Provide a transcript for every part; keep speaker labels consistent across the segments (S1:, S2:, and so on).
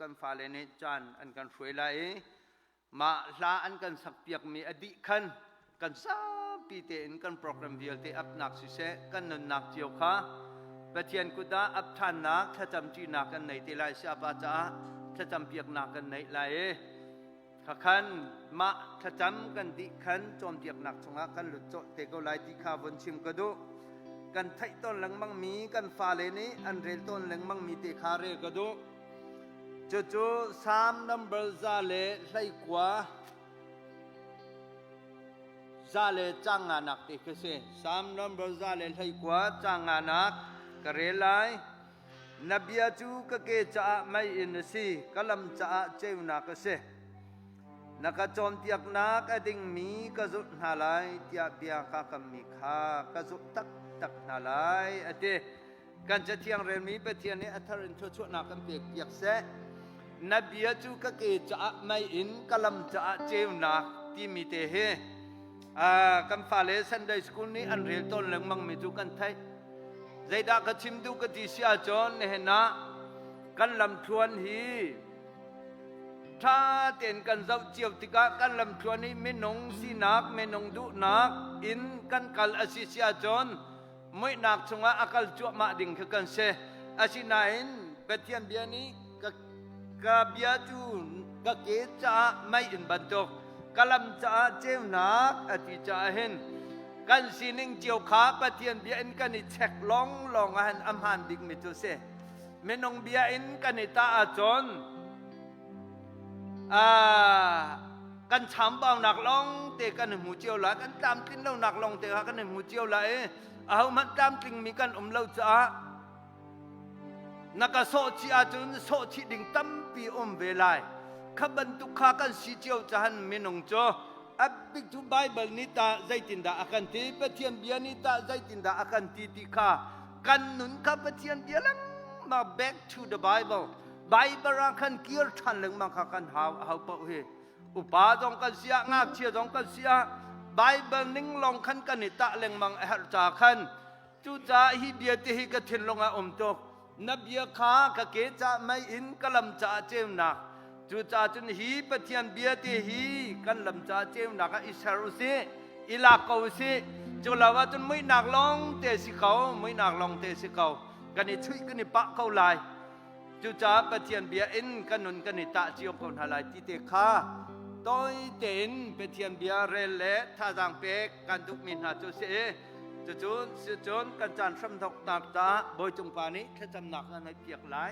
S1: กันฟ้าเลนิจันอันกันช่วยไล่มาลาอันกันสักเปียกมีอดีขันกันซาปีเตนกันโปรแกรมเดียลเตอับนักสิเสกันนนนักเจียวค่ะปะเทียนกุดาอับทันนักถ้าจำจีนักกันในเตลัยชาปาจ้าถ้าจำเปียกนักกันในไล่ขันมาถ้าจำกันดิขันจอมเปียกนักชงะกันหลุดโจเตก็ไล่ที่ข้าวนชิมกระดูกันไทยต้นหลังมังมีกันฟ้าเลนี้อันเรลต้นหลังมังมีเตคาเรกระดูจู่ๆ3 number ซาเลไล่กว่าซาเลจังงานักเตกเส3 number ซาเลไล่กว่าจังงานักกระเรลัยนบียจูกะเกจ่าไม่อินสีกะลำจ่าเจ้านักเสนักจอมเตียกนักอดิ่งมีกะจุดหาไลเตียเบียกะกำมีขากะจุดตักหาไลอเดกันจะเที่ยงเรียนมีไปเที่ยงนี้อัทรินชั่วนักกันเปียกเปียกเสนบียจูกะเกจ่าไม่อินกะลำจ่าเจ้านักที่มีเตเฮกันฟ้าเลสันเดย์สกุลนี้อันเรียนต้นเรื่องมังมีจุกันไทยใจดากชิมดูกติเสียจนเห็นนะกันลำชวนฮีถ้าเตียนกันเจ้าเจียวติกากันลำชวนนี้ไม่นงสีนักไม่นงดุนักอินกันกัลอาศิเสียจนไม่นักชงอากัลจั่วมาดิ่งคือกันเสอาศินาอินเปทียนเบียนี้กะเบียจูกะเกจ่าไม่อินบันทกกะลำจ่าเจ้านักอธิจ่าเห็นกันสินิงเจียวขาปะเทียนเบียอินกันนี่เช็คลองหันอัมหันดิกมิตุเสเมนงเบียอินกันนี่ตาอาจนกันฉามบางหนักลองเตกันหูเจียวละกันตามกลิ่นเล่าหนักลองเตกันหูเจียวละเอามันตามกลิ่นมีกันเล่าจ้านักโซชีอาจนโซชีดิ่งตั้มปีเวลาขบันตุขากันสีเจียวจะหันเมนงโจอับบิกทูไบเบิลนิตาใจตินดาอากันทีปะเทียนเบียนิตาใจตินดาอากันทีติขากันนุนข้าปะเทียนเบียลังมา back to the Bible Bible รังคันเกียร์ทันเรื่องมังคันหาเปาเฮอุปาจงกันเสียงากเชียจงกันเสีย Bible นิ่งลงคันกันนิตาเรื่องมังเอฮจาคันจูจ่าฮิเบียติฮิกะทินลงอาตกนับเบียขากะเกจ่าไม่อินกะลำจ่าเจ้าหนักจูจ่าจนฮีปะเทียนเบียติฮีกันลำจ่าเจ้าหนักอิสราเอลสิอิลาเกาสิจุลาวาจนไม่หนักลงเตสิเขาไม่หนักลงเตสิเขากันนี่ช่วยกันนี่ปะเขาลายจูจ่าปะเทียนเบียอินกันนุนกันนี่ตาเจียวคนหาลายที่เตขาต้อยเต็นปะเทียนเบียเรลเล่ท่าจางเป็กกันทุกมินหาจุเสจุนกันจันทร์สำทกนักตาโดยจงปานี้ถ้าจำหนักในเปียกหลาย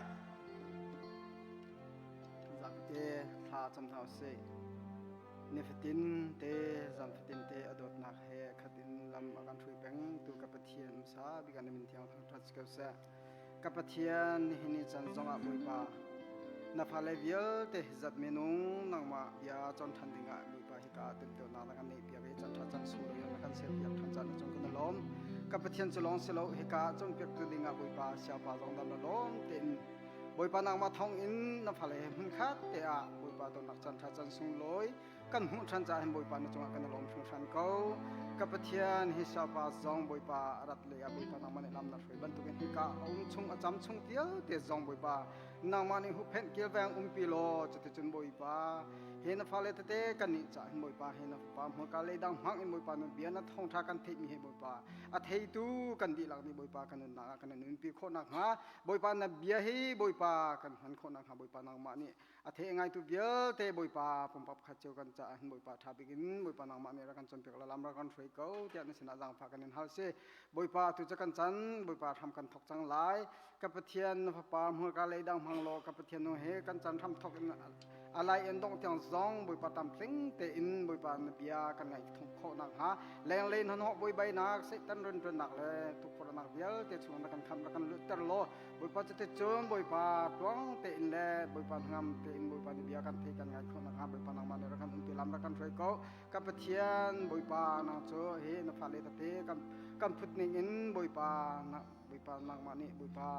S2: จับเตะท่าจำเท้าเสเนฟตินเตจำฟตินเตอดดนักเฮขัดินลำอาการช่วยแบงตัวกับเทียนสาบิการมินเทียงทัศกเสกับเทียนหินิจันจงอาบุยปานับพาเลวิลเตจัดเมนูนังมายาจนทันดิงอาบุยปาฮิกาเต็มเตียวนานักันในเปียกจันทัจันสูรยนักันเสียเปียกทันจันจงกันล้อมกับเทียนจะลองเสลฮิกาจงเปียกตัวดิงอาบุยปาเสียปาจงดันล้อมเต็นบุยปานังมาท่องอินนับพาเลหุ่นคัดเตะบุยปาตัวนักจันทัจันสูงลอยกันหุ่นทันจ่าเห็นบุยปานจงกันล้อมชงชันเก้ากับเทียนฮิสาปาจงบุยปารัตเลยบุยปานังมันลำนักช่วยบรรทุกฮิกาชงจำชงเตียวเตะจงบุยปานางมันหุบเพนเกี่ยวแวงปีโลจะติดจนบุยปาเห็นฟ้าเลตเตกันนี่จ่าเห็นบุยปาเห็นฟ้าหัวกาเลยดังหักเห็นบุยปานเบียนท้องทากันเทมีเห็นบุยปาอัฐเฮตูกันดีหลังนี่บุยปากันนักกันนุ่นปีโคนักฮะบุยปานเบียฮีบุยปากันหันโคนักฮะบุยปานางมันนี่อัฐเฮง่ายตูเบียเตบุยปาผมปับขัดเจียวกันจ่าเห็นบุยปาทาบิกินบุยปานางมันนี่รักันจนเปียกละลำรักันช่วยเขาเจ้านี่สินาจังพากันนินฮาเซ่บุยปาตุจักันจันบุยปาทำกันทกจังหลายกับเทียนพระปามหัวกาเลยดังพังโลกับเทียนโนเฮกันจันทำทกอะไรเอ็นดงเตียงซองบุยปาตามพลิงเตอินบุยปานเบียกันไงทงโคนักฮะแรงเล่นหันหอกบุยใบนักเสตันรุนหนักเลยทุกคนนักเบียเตชวนกันคำกันลุตรโลบุยปาจะเตจมบุยปาตวงเตอินแลบุยปางามเตอินบุยปานเบียกันเทกันไงโคนักฮะบุยปานางมันรักันอุติลำรักันช่วยเขากับเทียนบุยปานาโจเฮนฟาเลตเตกันพุทนิอินบุยปานางมันนี่บุยปา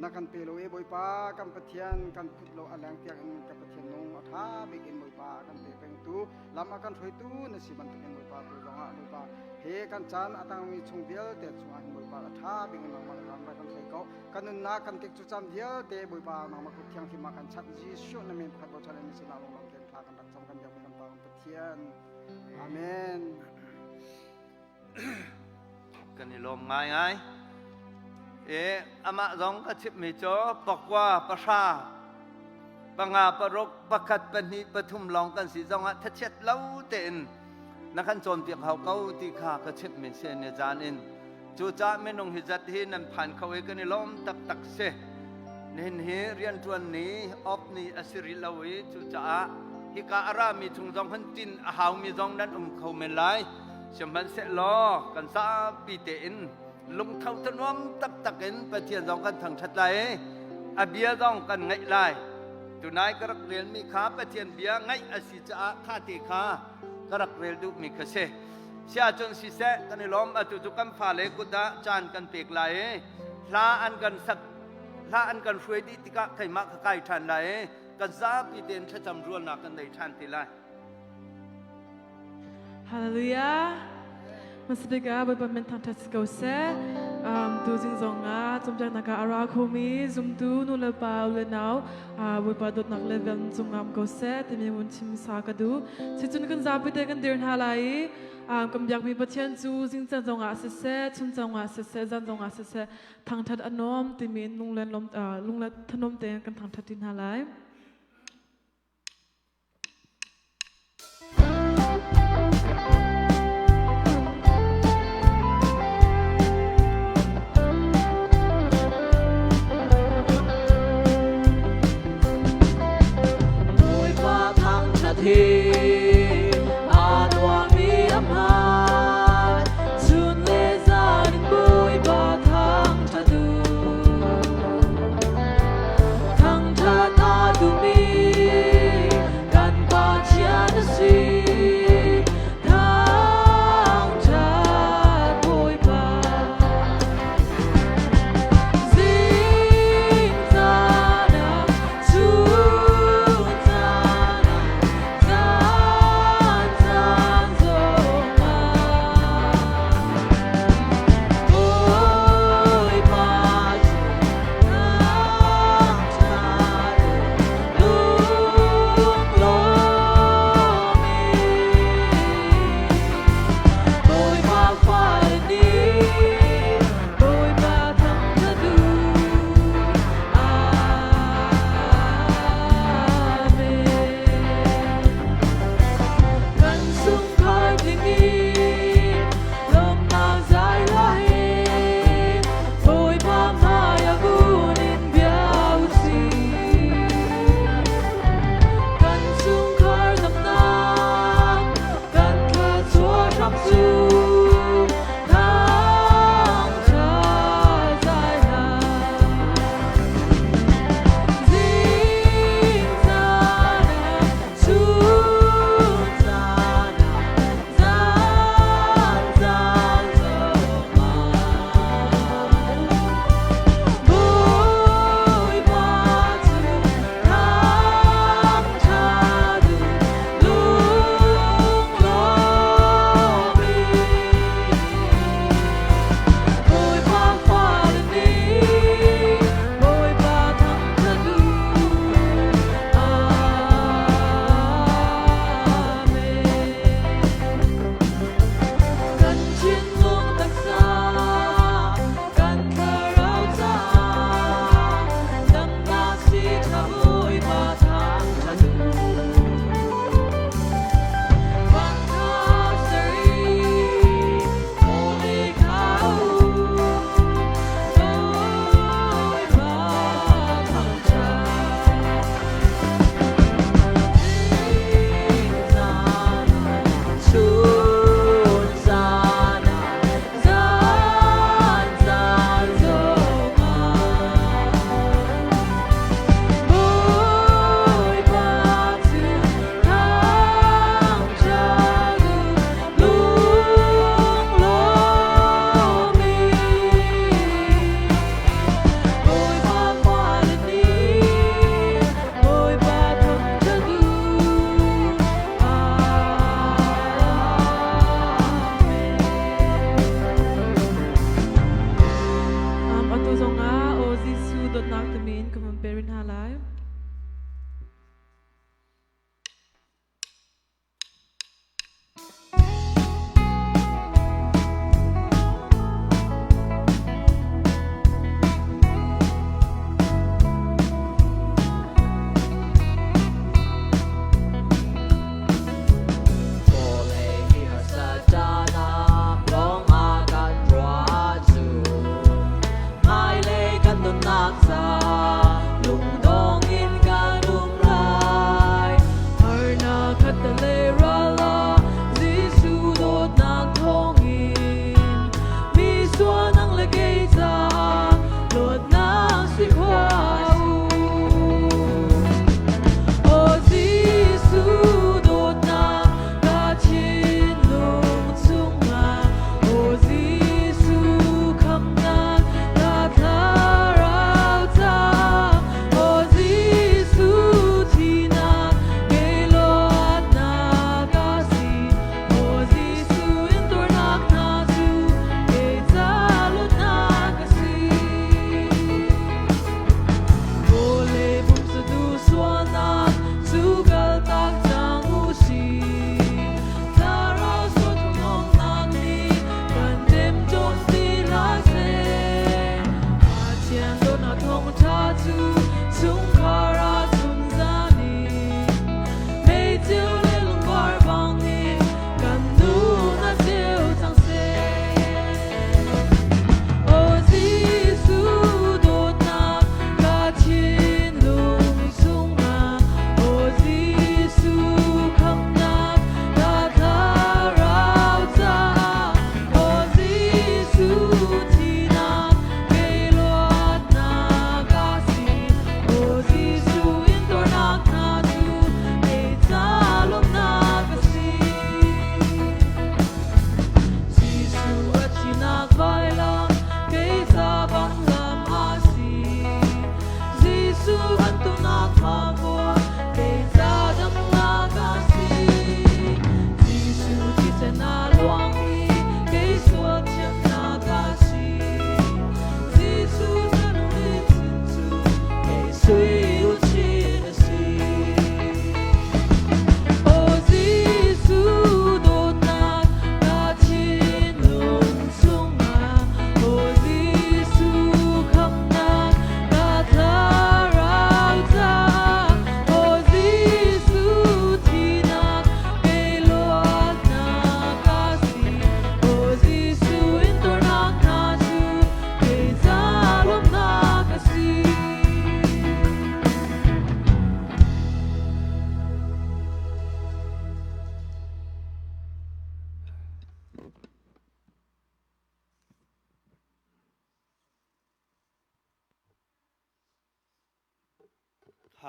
S2: นักกันเปโลเอบุยปากันปะเทียนกันพุทโลอแรงเตียงกันปะเทียนนงอัฐาบิกินบุยปา pa kan te peng tu lam akan thui tu na si ban takin mui pa tu zonga mui pa he kan chan atang mi chung dial te chunga mui pa tha bing mang mang lam kan thui ko kan na kan ke chu cham dial te mui pa mang ma ku thiang ki ma kan chat ji shu na men khat bo chale ni sina long long te tha kan dak cham kan ya kan pa kan pathian amen
S1: kan ni lom ngai ngai ama zong ka chip mi cho pakwa pasha panga parok pakat pani pathum long kan si zong a thachet lau ten na kan chom tiak hau kau ti kha ka chip mi se ne jan in chu cha me nong hi zat hi nan phan khawe kan ni lom tak tak se nen he rian tuan ni op ni asiri lawi chu cha hi ka ara mi chung zong han tin a hau mi zong nan khau men lai Siamban sẽ lo kan sa pi te in lung thau thanom tak takin pathian jong kan thang that lai abia jong kan ngai lai tunai karak rel mi kha pathian bia ngai asi cha kha te kha karak rel du mi khase sia chon si se kan lom atu tu kam pha le kuda chan kan pek lai la an kan sak la an kan shwe di tika khai ma kha kai than lai kan sa pi ten tha cham ruan na kan dei than ti lai
S3: Hallelujah. Masbiga boy pamentang tasko se tu jing zonga chomjang naka ara khomi zum tu nu le pa le naw boy pa dot nak level chungam ko se temi mun chim sa ka du si chun kan zapi te kan dir halai kam yak mi pathian chu jing chan zonga se se chum zonga se se zan zonga se se thang that anom temi nunglen lom lungla thanom te kan thang thatin halai
S4: Anwa mi amai sun le zanin bui ba thang thadu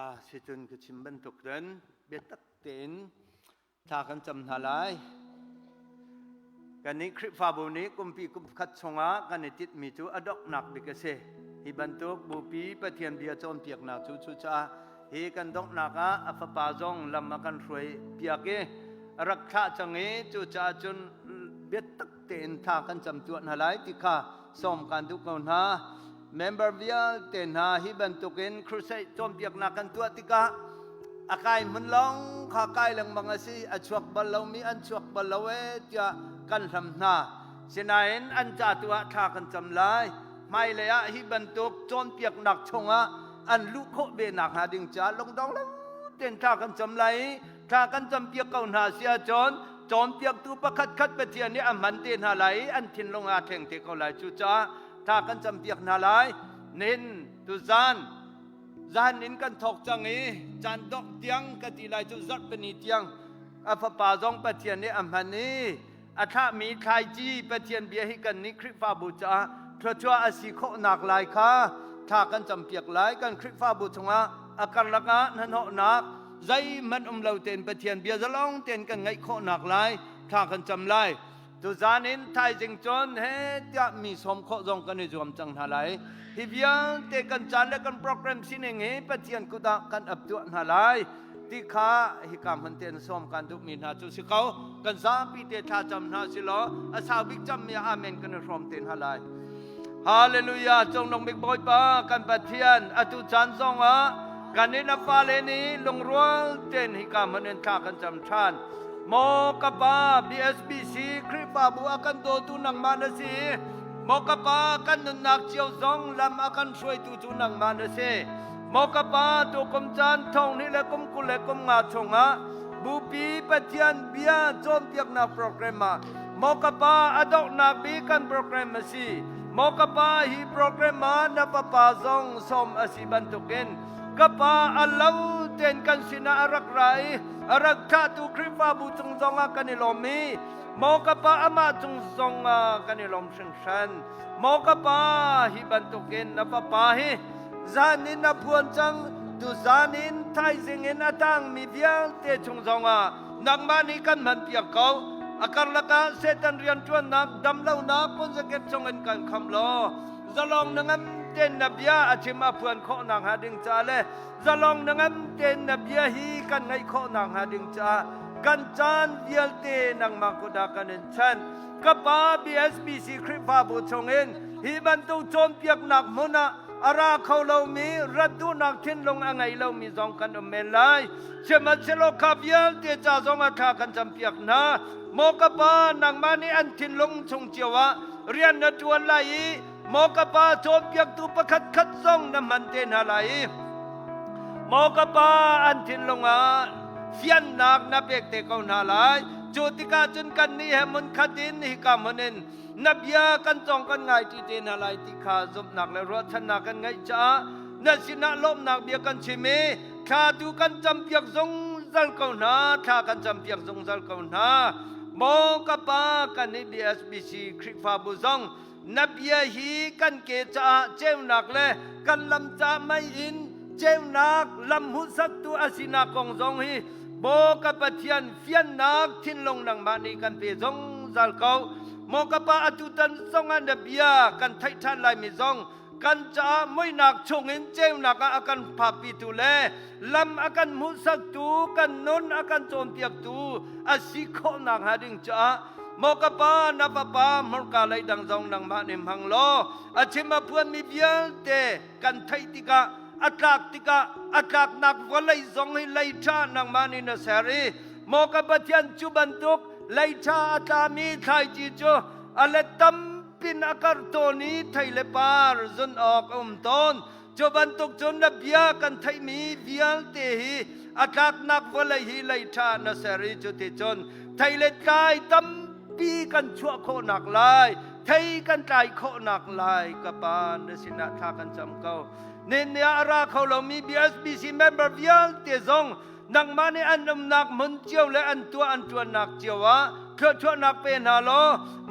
S1: าสิจุนคือชิมบรรทุกเดินเบียตักเต็นทากันจำทลายกันนี้คริปฟาบุนี้กุมปีกุมขัดชงะกันในติดมีจูอดอกหนักบิกเสฮิบรรทุกบุปีปะเทียนเบียจนเปียกหนักชูชาเฮกันดอกหนักอัฟปาจงลำมากันรวยเปียกเอรักษาจังเอจูชาจนเบียตักเต็นทากันจำตัวทลายติข้าส่งกันทุกคนฮะmember via ten ha hi ban tukin crusade tom piak na kan tua tika akai mun long kha kai lang mangasi achuak balaw mi an chuak balawe tia kan ram na sinain an cha tua tha kan cham lai mai le ya hi ban tuk tom piak nak chonga an lu kho be nak ha ding cha long dong lang ten tha kan cham lai tha kan cham piak kaun ha sia chon tom piak tu pakhat khat pe thian ni aman ten ha lai an thin long a theng te ko lai chu chaถ้ากันจำเปียกนาลายนินตุจานนินกันถกจังงี้จานดอกเตียงกติไลจุจัดเป็นนิเตียงอาฟปาจงปะเทียนนี่อัมพันนี้อาถ้ามีใครจีปะเทียนเบียให้กันนิคริฟาบูจาเพราะชัวอาศิโคหนักลายค่ะถ้ากันจำเปียกลายกันคริฟาบูชงะอาการละกะนันหนักใจมันเราเต็นปะเทียนเบียจะลองเต็นกันไงโคหนักลายถ้ากันจำลายตุจานินไทยจิงจนเฮจะมีสมโคจงกันในจวมจังทลายฮิบยังเตกันจันและกันโปรแกรมสิเงปะเทียนกุดากันอับตัวทลายที่ข้าฮิกามันเตียนสมกันทุกมีนาจุสิเขากันซาปีเตชาจำนาสิลออาสาวิกจำมีอาเมนกันรวมเตียนทลายฮาเลลูยาจงลงบิกบอยปากันปะเทียนอตุจันทรงะกันนินาฟาเลนีลงรัวเตียนฮิกามันเอนทากันจำชานโมกปา BSBC คริปาบัวกันโตตุนังมานะสิโมกปากันนุนักเจียวซองลำอากันช่วยตุนังมานะสิโมกปาตุกมจันทองนี่แหละกุมกุเลกุมงาชงะบูปีปะเทียนเบียโจมเปียกนาโปรแกรมมาโมกปาอดอกนาบีกันโปรแกรมมาสิโมกปาฮีโปรแกรมมานาปปาซองสมอสิบันตุกินกปาอัลลอฮ์เต็นกันสินารักไรรักท่าตุคริฟาบุจงจงกันในลมมีโมกปาอามาจงจงกันในลมเชิงชันโมกปาฮิบันตุกินนับปาฮิจานินนับพวนจังตุจานินไทยสิงเงินตังมีเบียงเตจงจงนักมานิกันมันเปียกเขาอาการละกะเซตันเรียนชวนนักดำเล่านักคนจะเก็บจงเงินกันคำล้อจะลองนังเต้นนับยาอาชิมาเพื่อนข้อนังหาดึงจ่าเลยจะลองนังเต้นนับยาฮีกันไงข้อนังหาดึงจ่ากันจานเดียลเตนังมากุดากันเองฉันกับป้า BSBC คริปาบุชงเองฮีบันตุโจมเปียกหนักมุนะอาราเขาเรามีรัดดูนักทิ้นลงอะไรเรามีสองกันอเมลัยเชื่อมันเชโลคาเบียลเตจ่าสองอาทากันจำเปียกนะโมกปานังมานี่อันทิ้นลงชงเจียวะเรียนนัดวันไลโมกปาโจมเปียกตุปขัดขัดส่งน้ำมันเตนอะไรโมกปาอันทิ้นลงเฟียนนักนับเอกเตกเอานาลายจุติกาจุนกันนี่เหมุนขัดินฮิกามันเองนับยากันจองกันไงที่เตนอะไรที่ขาจุบหนักและรถชนะกันไงจ้านัสินะลมหนักเบียกันชิเมขาดูกันจำเปียกทรงจัลเกาหนาท่ากันจำเปียกทรงจัลเกาหนาโมกปากันนี่ BSBC คริฟาบุซองนับยาฮีกันเกจ้าเจ้าหนักเลยกันลำจ้าไม่อินเจ้านักลำหุสักตัวอาศินากองจงฮีโบกับปะเทียนเฟียนนักทิ้นลงนังมานีกันเปจงจัลเกาโมกับปะอตุตันทรงอันเดียกันไททันลายมิจงกันจ้าไม่หนักชงเห็นเจ้านักอากันพาปิตุเลลำอากันมุสักตูกันนนอากันโจมเปียกตูอาศิโคนักหาดึงจ้าโมกปานับปามรกาไลดังจงนังมาเนมหังโลอาชิมาเพื่อนมีเบียลเตกันไทติกาอัตลักติกาอัตลักนักวลัยจงให้ไลชานังมานินเสรีโมกปะเทียนจุบันตุกไลชาอัตามีไทยจีโจอเลตัมปินอาการโตนี้ไทยเลปาร์จนออกต้นจุบันตุกจนนับเบียกันไทยมีเบียลเตหีอัตลักนักวลัยฮิไลชานเสรีจุติจนไทยเลกายตัมปีกันชั่วโคหนักลายไทยกันใจโคหนักลายกปานเดสินะทากันจำเก่าเนียอาราเขาเรามี BSBC member เบียลเตจงนังมาในอันนำนักมันเจียวและอันตัวนักเจียววะเพื่อชั่วนักเป็นฮาโล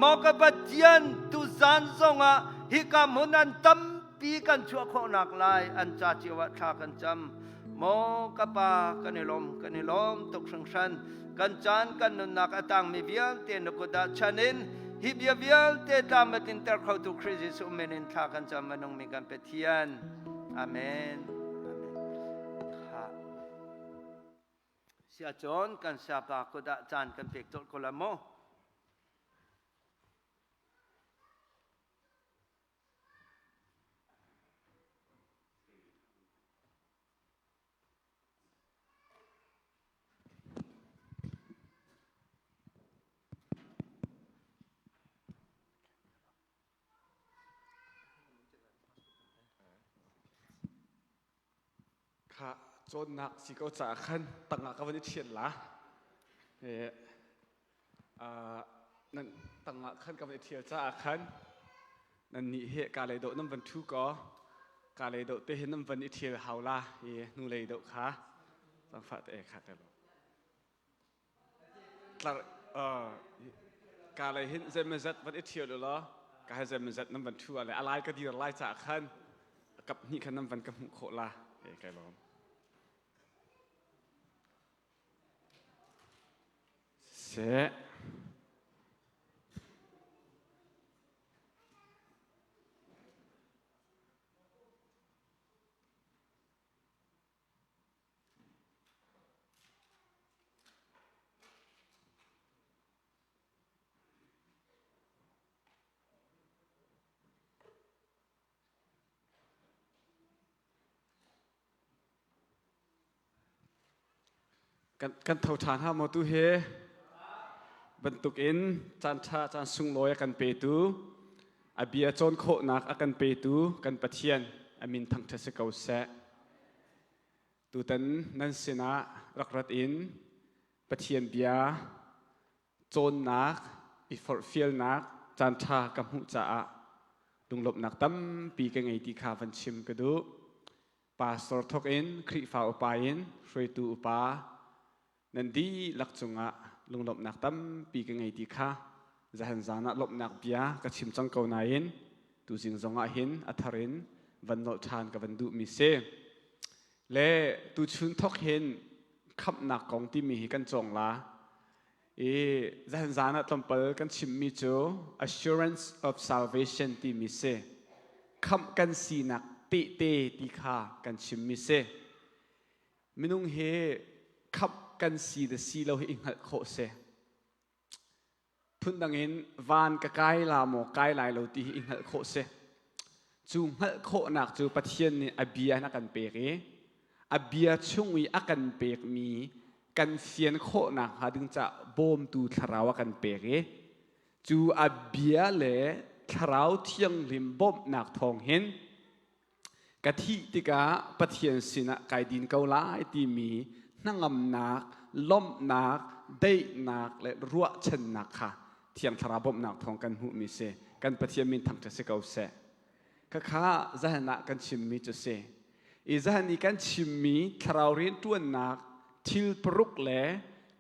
S1: มอกับปัจเจียนตุสานทรงฮิกามุนันตั้มปีกันชั่วโคหนักลายอันจ่าเจียวทากันจำ โมกะปากันนิลมตกสังชันกันจานกันนุนักอตังมีเวียลเตนกุดาชันินฮิบยาเวียลเตตามตินเตอร์เข้าตุคริสต์สุเมนินทากันจามันงมีกันเปทียนอาเมนค่ะเสียจนกันเสียปากุดาจานกันเปกตกละโม
S5: ค่ะจนนักสิเขาจะขันตั้งกับวันนี้เชียนละนั่นตั้งขันกับวันนี้เชียนจะขันนั่นนี่เหตุการณ์เลยโดน้ำวันทุกข์การเลยโดเตเห็นน้ำวันนี้เชียนเฮาละนู่นเลยโดค่ะสังฝัดเอกค่ะแต่ละการเลยเห็นเจมิซัดวันนี้เชียนเลยเหรอการเจมิซัดน้ำวันทุกข์อะไรก็ดีอะไรจะขันกับนี่ขันน้ำวันกับมุขโคละไกลล้อมเสะกันเท่าฐานห้ามตุเฮบรรทุกอินจานชาจานสุงลอยกันเปตูอาเบียจนโคนักกันเปตูกันปะเทียนอามินทั้งเทศกาลเสะตูตันนันสินะรักรัดอินปะเทียนเบียจนนักอีฟอร์ฟิลนักจานชากับหุจ่าลุงหลบนักตั้มปีกันไงที่ข้าวันชิมกระดูปาสตอร์ทกอินคริฟ้าอุปาอินช่วยตูอุปานันดีลักจงะลุงหลบนักตั้มปีกันไงดีค่ะจะเห็นจานะหลบนักเบียกับชิมจังเกานายินตูจิงจงะหินอัทารินวันโนชานกับวันดูมิเซและตูชุนทกเห็นขับนักของที่มีกันจงละจะเห็นจานะตั้มเปิลกันชิมมิโจ assurance of salvation ที่มิเซขับกันสีนักติเตดีค่ะกันชิมมิเซมินุงเฮขับกันสีเดสีเราให้อิงหัดโคเซพุ่นดังเห็นวานกะไกลาโมไกลายเราตีอิงหัดโคเซจูหัดโคนักจูปะเทียนนี่อาเบียนักกันเปรอาเบียช่วงวีอากันเปรมีกันเฟียนโคนักหาดึงจะโบมตูทราวกันเปรจูอาเบียเล่ทราวเทียงลิมบ่มนักทองเห็นกะทิติกาปะเทียนสินะไกดินเกาลาไอตีมีนั่งอำนักล้มนักได้นักและรัวชนนักค่ะเทียงทราบมนักทองกันหูมิเซกันปะเทียมินทางจะเสกเอาเสก็ข้าจะเห็นนักกันชิมมิจะเซอีจะเห็นกันชิมมิทราวเรียนตัวนักทิลปรุกแหล่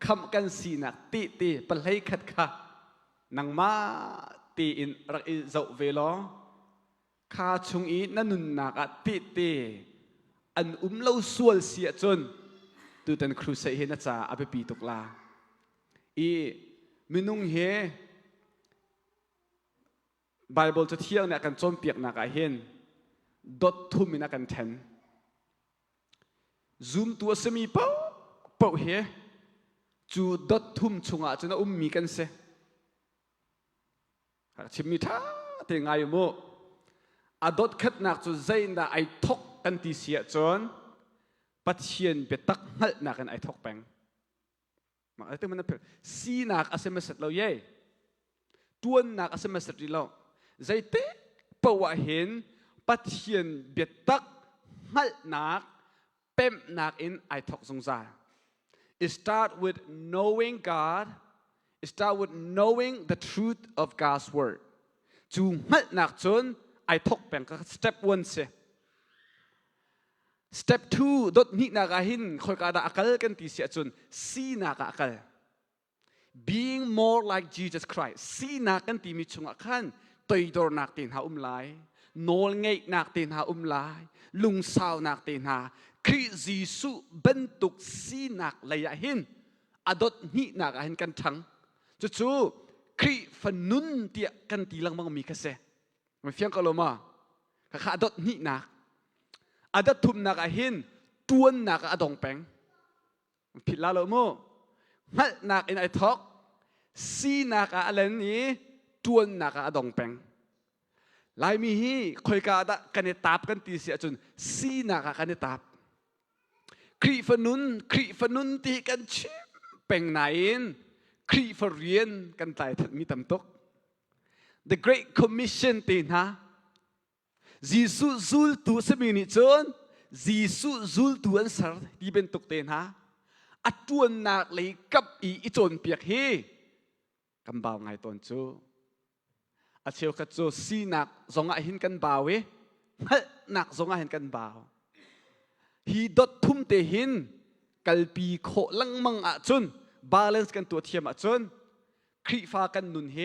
S5: คำกันสีนักตีตีปะเลยขัดค่ะนังมาตีอินรักอิเจ้าเวลอข้าชงอีนั่นนุนนักตีตีอันเล่าส่วนเสียจนตูตันครูเสียเห็นนะจ๊ะอาเปปีตกลามินุงเฮไบเบิลจะเที่ยวเนี่ยกันจนเปียกนักเห็นดดทุ่มนักกันแทนซูมตัวสมีเป้าเฮจูดดทุ่มชงจนมีกันเสชิมมีท่าเตียงไงโมอดดขัดนักจูใจน่ะไอทกกันตีเสียจนปัจเจียนเปิดตักหัลนักกันไอทอกแปงมาไอตัวมันเป็นสีนักอาศัยมาสัตว์เราเย่ตัวนักอาศัยมาสัตว์เราใจเตะปวะเห็นปัจเจียนเปิดตักหัลนักเป็นนักอินไอทอกสงสาร It start with knowing God. It start with knowing the truth of God's word. จูหัลนักจนไอทอกแปงก็ step 1 เสStep 2 ดดนินักหินคอยกาดาอักลกันที่เสียจนสีนักอักล Being more like Jesus Christ สีนักกันที่มีชงอักขันตัวดอร์นักตีนหาลายโนลเงยนักตีนหาลายลุงสาวนักตีนหา คริจีสุบรรทุกสีนักเลยหินอดดนี่นักหินกันทั้งจู่ๆคริฟันนุนเตียกันตีลังมังมีกระเสมันเฟียงก็ลมาข้าอดดนี่นักอดดทุมนักหินตัวนักอดงแปงผิดแล้วโมงัดนักอินไอทอกสีนักอะไรนี้ตัวนักอดงแปงลายมีฮีคอยกาดกันเนตับกันตีเสียจนสีนักกันเนตับครีฟนุนตีกันชิเป็นไหนครีฟเรียนกันไต่มีตำตก The Great Commission ตีนะจีสุซูลตัวสมินิจนจีสุซูลตัวอันสัตที่เป็นตกเตนะอัดตัวนักเลยกับอีจนเปียกฮีกำบ่าวไงตอนจูอาเชียวกัดโจสีนักสงอาหินกันบ่าวเว้นักสงอาหินกันบ่าวฮีดดทุ่มเตหินกัลปีโคลังมังอาจุนบาลานซ์กันตัวเทียมอาจุนครีฟ้ากันนุนเฮ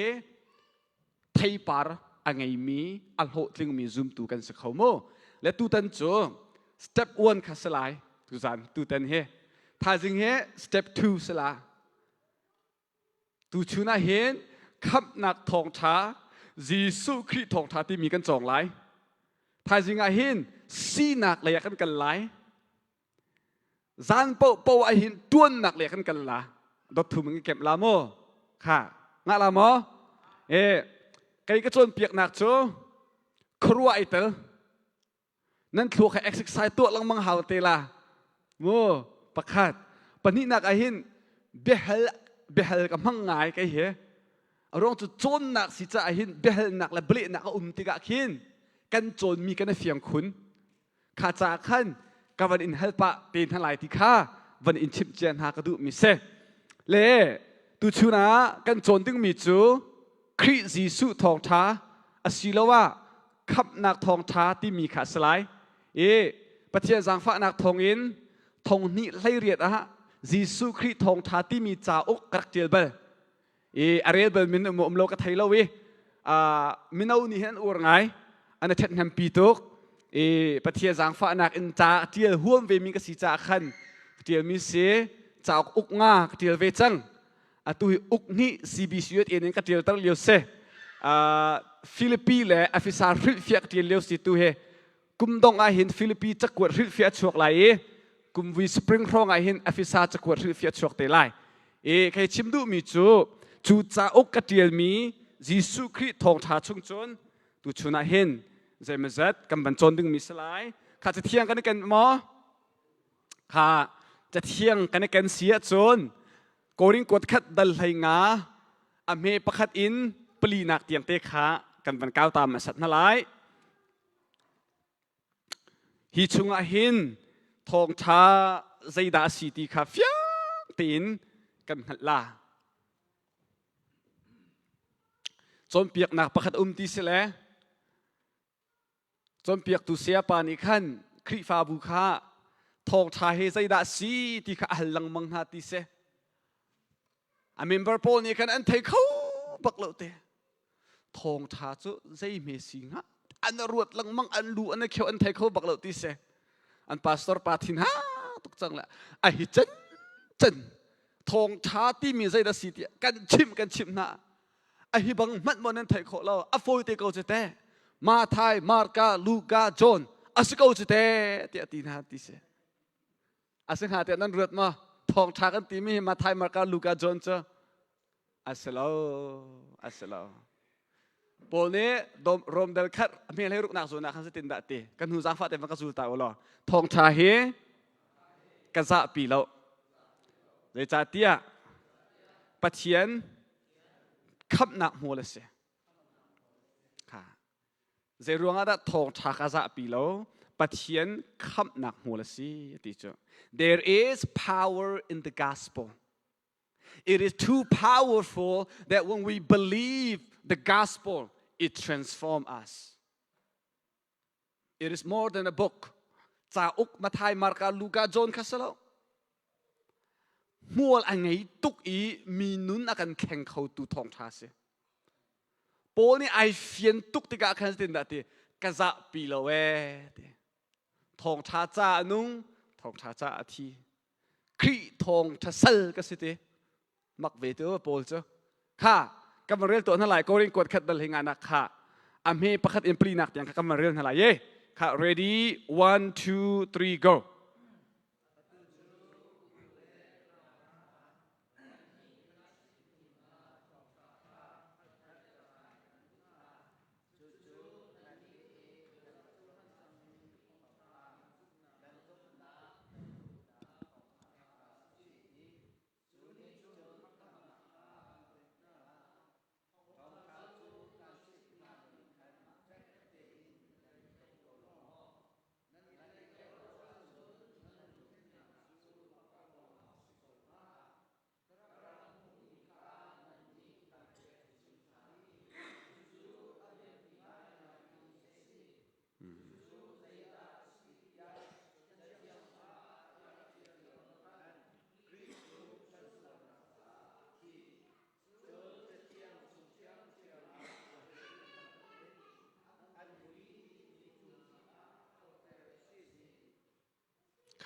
S5: ไทยปาร์อังไงมีอัลโหติงมีซุ่มตูกันสักเขาโมและตูตันโจสเต็ป1ขัสลายตูจันตูตันเฮถ้าจึงเฮสเต็ป2สลาตูชูน่าเห็นขับนักทองช้าจีสุคริทองช้าที่มีกัน2หลายถ้าจึงเห็นสีนักเลยกันหลายจานเป่าไอหินต้วนหนักเลยกันละดดทุ่มเก็บลาโมค่ะงาลาโมไก่กระโจนเปียกหนักโจครัวไอเตอนั่นทัวร์แค่เอ็กซ์ไซส์ตัวลังมังหาวเตล่าโมประคาดปนินักไอหินเบลกับมังไงไก่เหรอรองจุดโจนหนักสิจะไอหินเบลหนักและเบลหนักติกะขินกันโจนมีกันเฟียงคุณข้าจากขันกับวันอินเฮลปะตีนทั้งหลายที่ข้าวันอินชิมเจียนหากระดูมิเซเล่ตูชูนะกันโจนตึงมีจูคริจีสุทองท้าอาศิลว่าขับนักทองท้าที่มีขาสลายปฏิเสธสังฟ้านักทองอินทองนี้ไล่เรียดจีสุคริทองท้าที่มีจ่าอกกระเจียเบลอะไรเบลมินมุมโลกไทยเรามินเอานี่เห็นอุรไงอันนั้นเท็ดแฮมปีตุกปฏิเสธสังฟ้านักอินจ่าเจียห่วงเวมิกสิจ่าขันเจียมีเสจ่าอกงาเจียเวจังตุยอุกนี่ซีบีซีเอ็นก็เจียตั้งเลี้ยวเสฟิลิปปีและอฟิซาริฟิกเจียเลี้ยวสิตุเฮกุมดงไอเห็นฟิลิปปีจะกวดริฟิกชวกไหลกุมวีสปริงครองไอเห็นอฟิซาจะกวดริฟิกชวกเตไลใครชิมดูมีจูจ่าอกกเจียมียิสุคริทองชาชงจนตูชนะเห็นใจมาจัดกำบันจนดึงมีสลายข้าจะเที่ยงกันกันมั้งข้าจะเที่ยงกันกันเสียจนโกริงกดขัดดัลไหงาอเมปขัดอินปลีนักเตียงเตขากันบันก้าวตามสัตว์นั่นไรฮิชุงอาหินทองชาใจดาสีตีขาฟิยตีนกันหัดลาจนเปียกหนักประคัดตีเสลจนเปียกตุเสียปานิขันคริฟาบุคาทองชาเฮใจดาสีตีขาหัลังมังหาตีเสอเมมเบอร์โพนี่กันอันเทเขาบักเลเตทองชาจุใจเมสิงะอันรวดลังมังอันดูอันเขียวอันเทเขาบักเลติเสอันพาสตอร์ปาทินฮะตุกจังละไอ้จันทองชาที่มีใจดาสีตีกันชิมนะไอ้บังมัดมันอันเทเขาเราอโฟยเตเขาจะเตมาไทยมาร์กาลูกาจอนอาศัยเขาจะเตเตียตีนฮะติเสอาศัยหาเตนั้นรวดมาทองชากันตีมีมาไทยมาร์กาลูกาจอนเจออัสลาปนนี้ดมรมเดลคัดมีอะไรรุกนักส่วนนักขันสิตินดาตีกันหูจังฟ้าเต็มกันสูตาอุลอทองชาเฮกันซาปีแล้วในจ่าเตียปัจเจียนขับหนักหัวเลยสิค่ะเจรวงอาดทองชากันซาปีแล้วปัจเจียนขับหนักหัวเลยสิที่เจ้า There is power in the gospel. It is too powerful that when we believe the gospel, it transforms us. It is more than a book. จ่าอุกมาไทยมาร์กาลูกาจอนคาสโลมัวอะไรตุกมีนุนอาการแข่งเขาตูทองชาเสโปนี่ไอเฟียนตุกติกาคันสินดาตีกะจะปีละเวทองชาจ่านุง ทองท้าจ้าอาทีครีทองทัศน์ก็สิเตมักเวทว่าโปลจ้ะค่ะกำมาเรียนตัวนั่นแหละก็เรียนกดขัดดัลหิงานักค่ะอเมประคัดอินปลีนักอย่างกำมาเรียนนั่นแหละเย่ค่ะ ready 1 2 3 go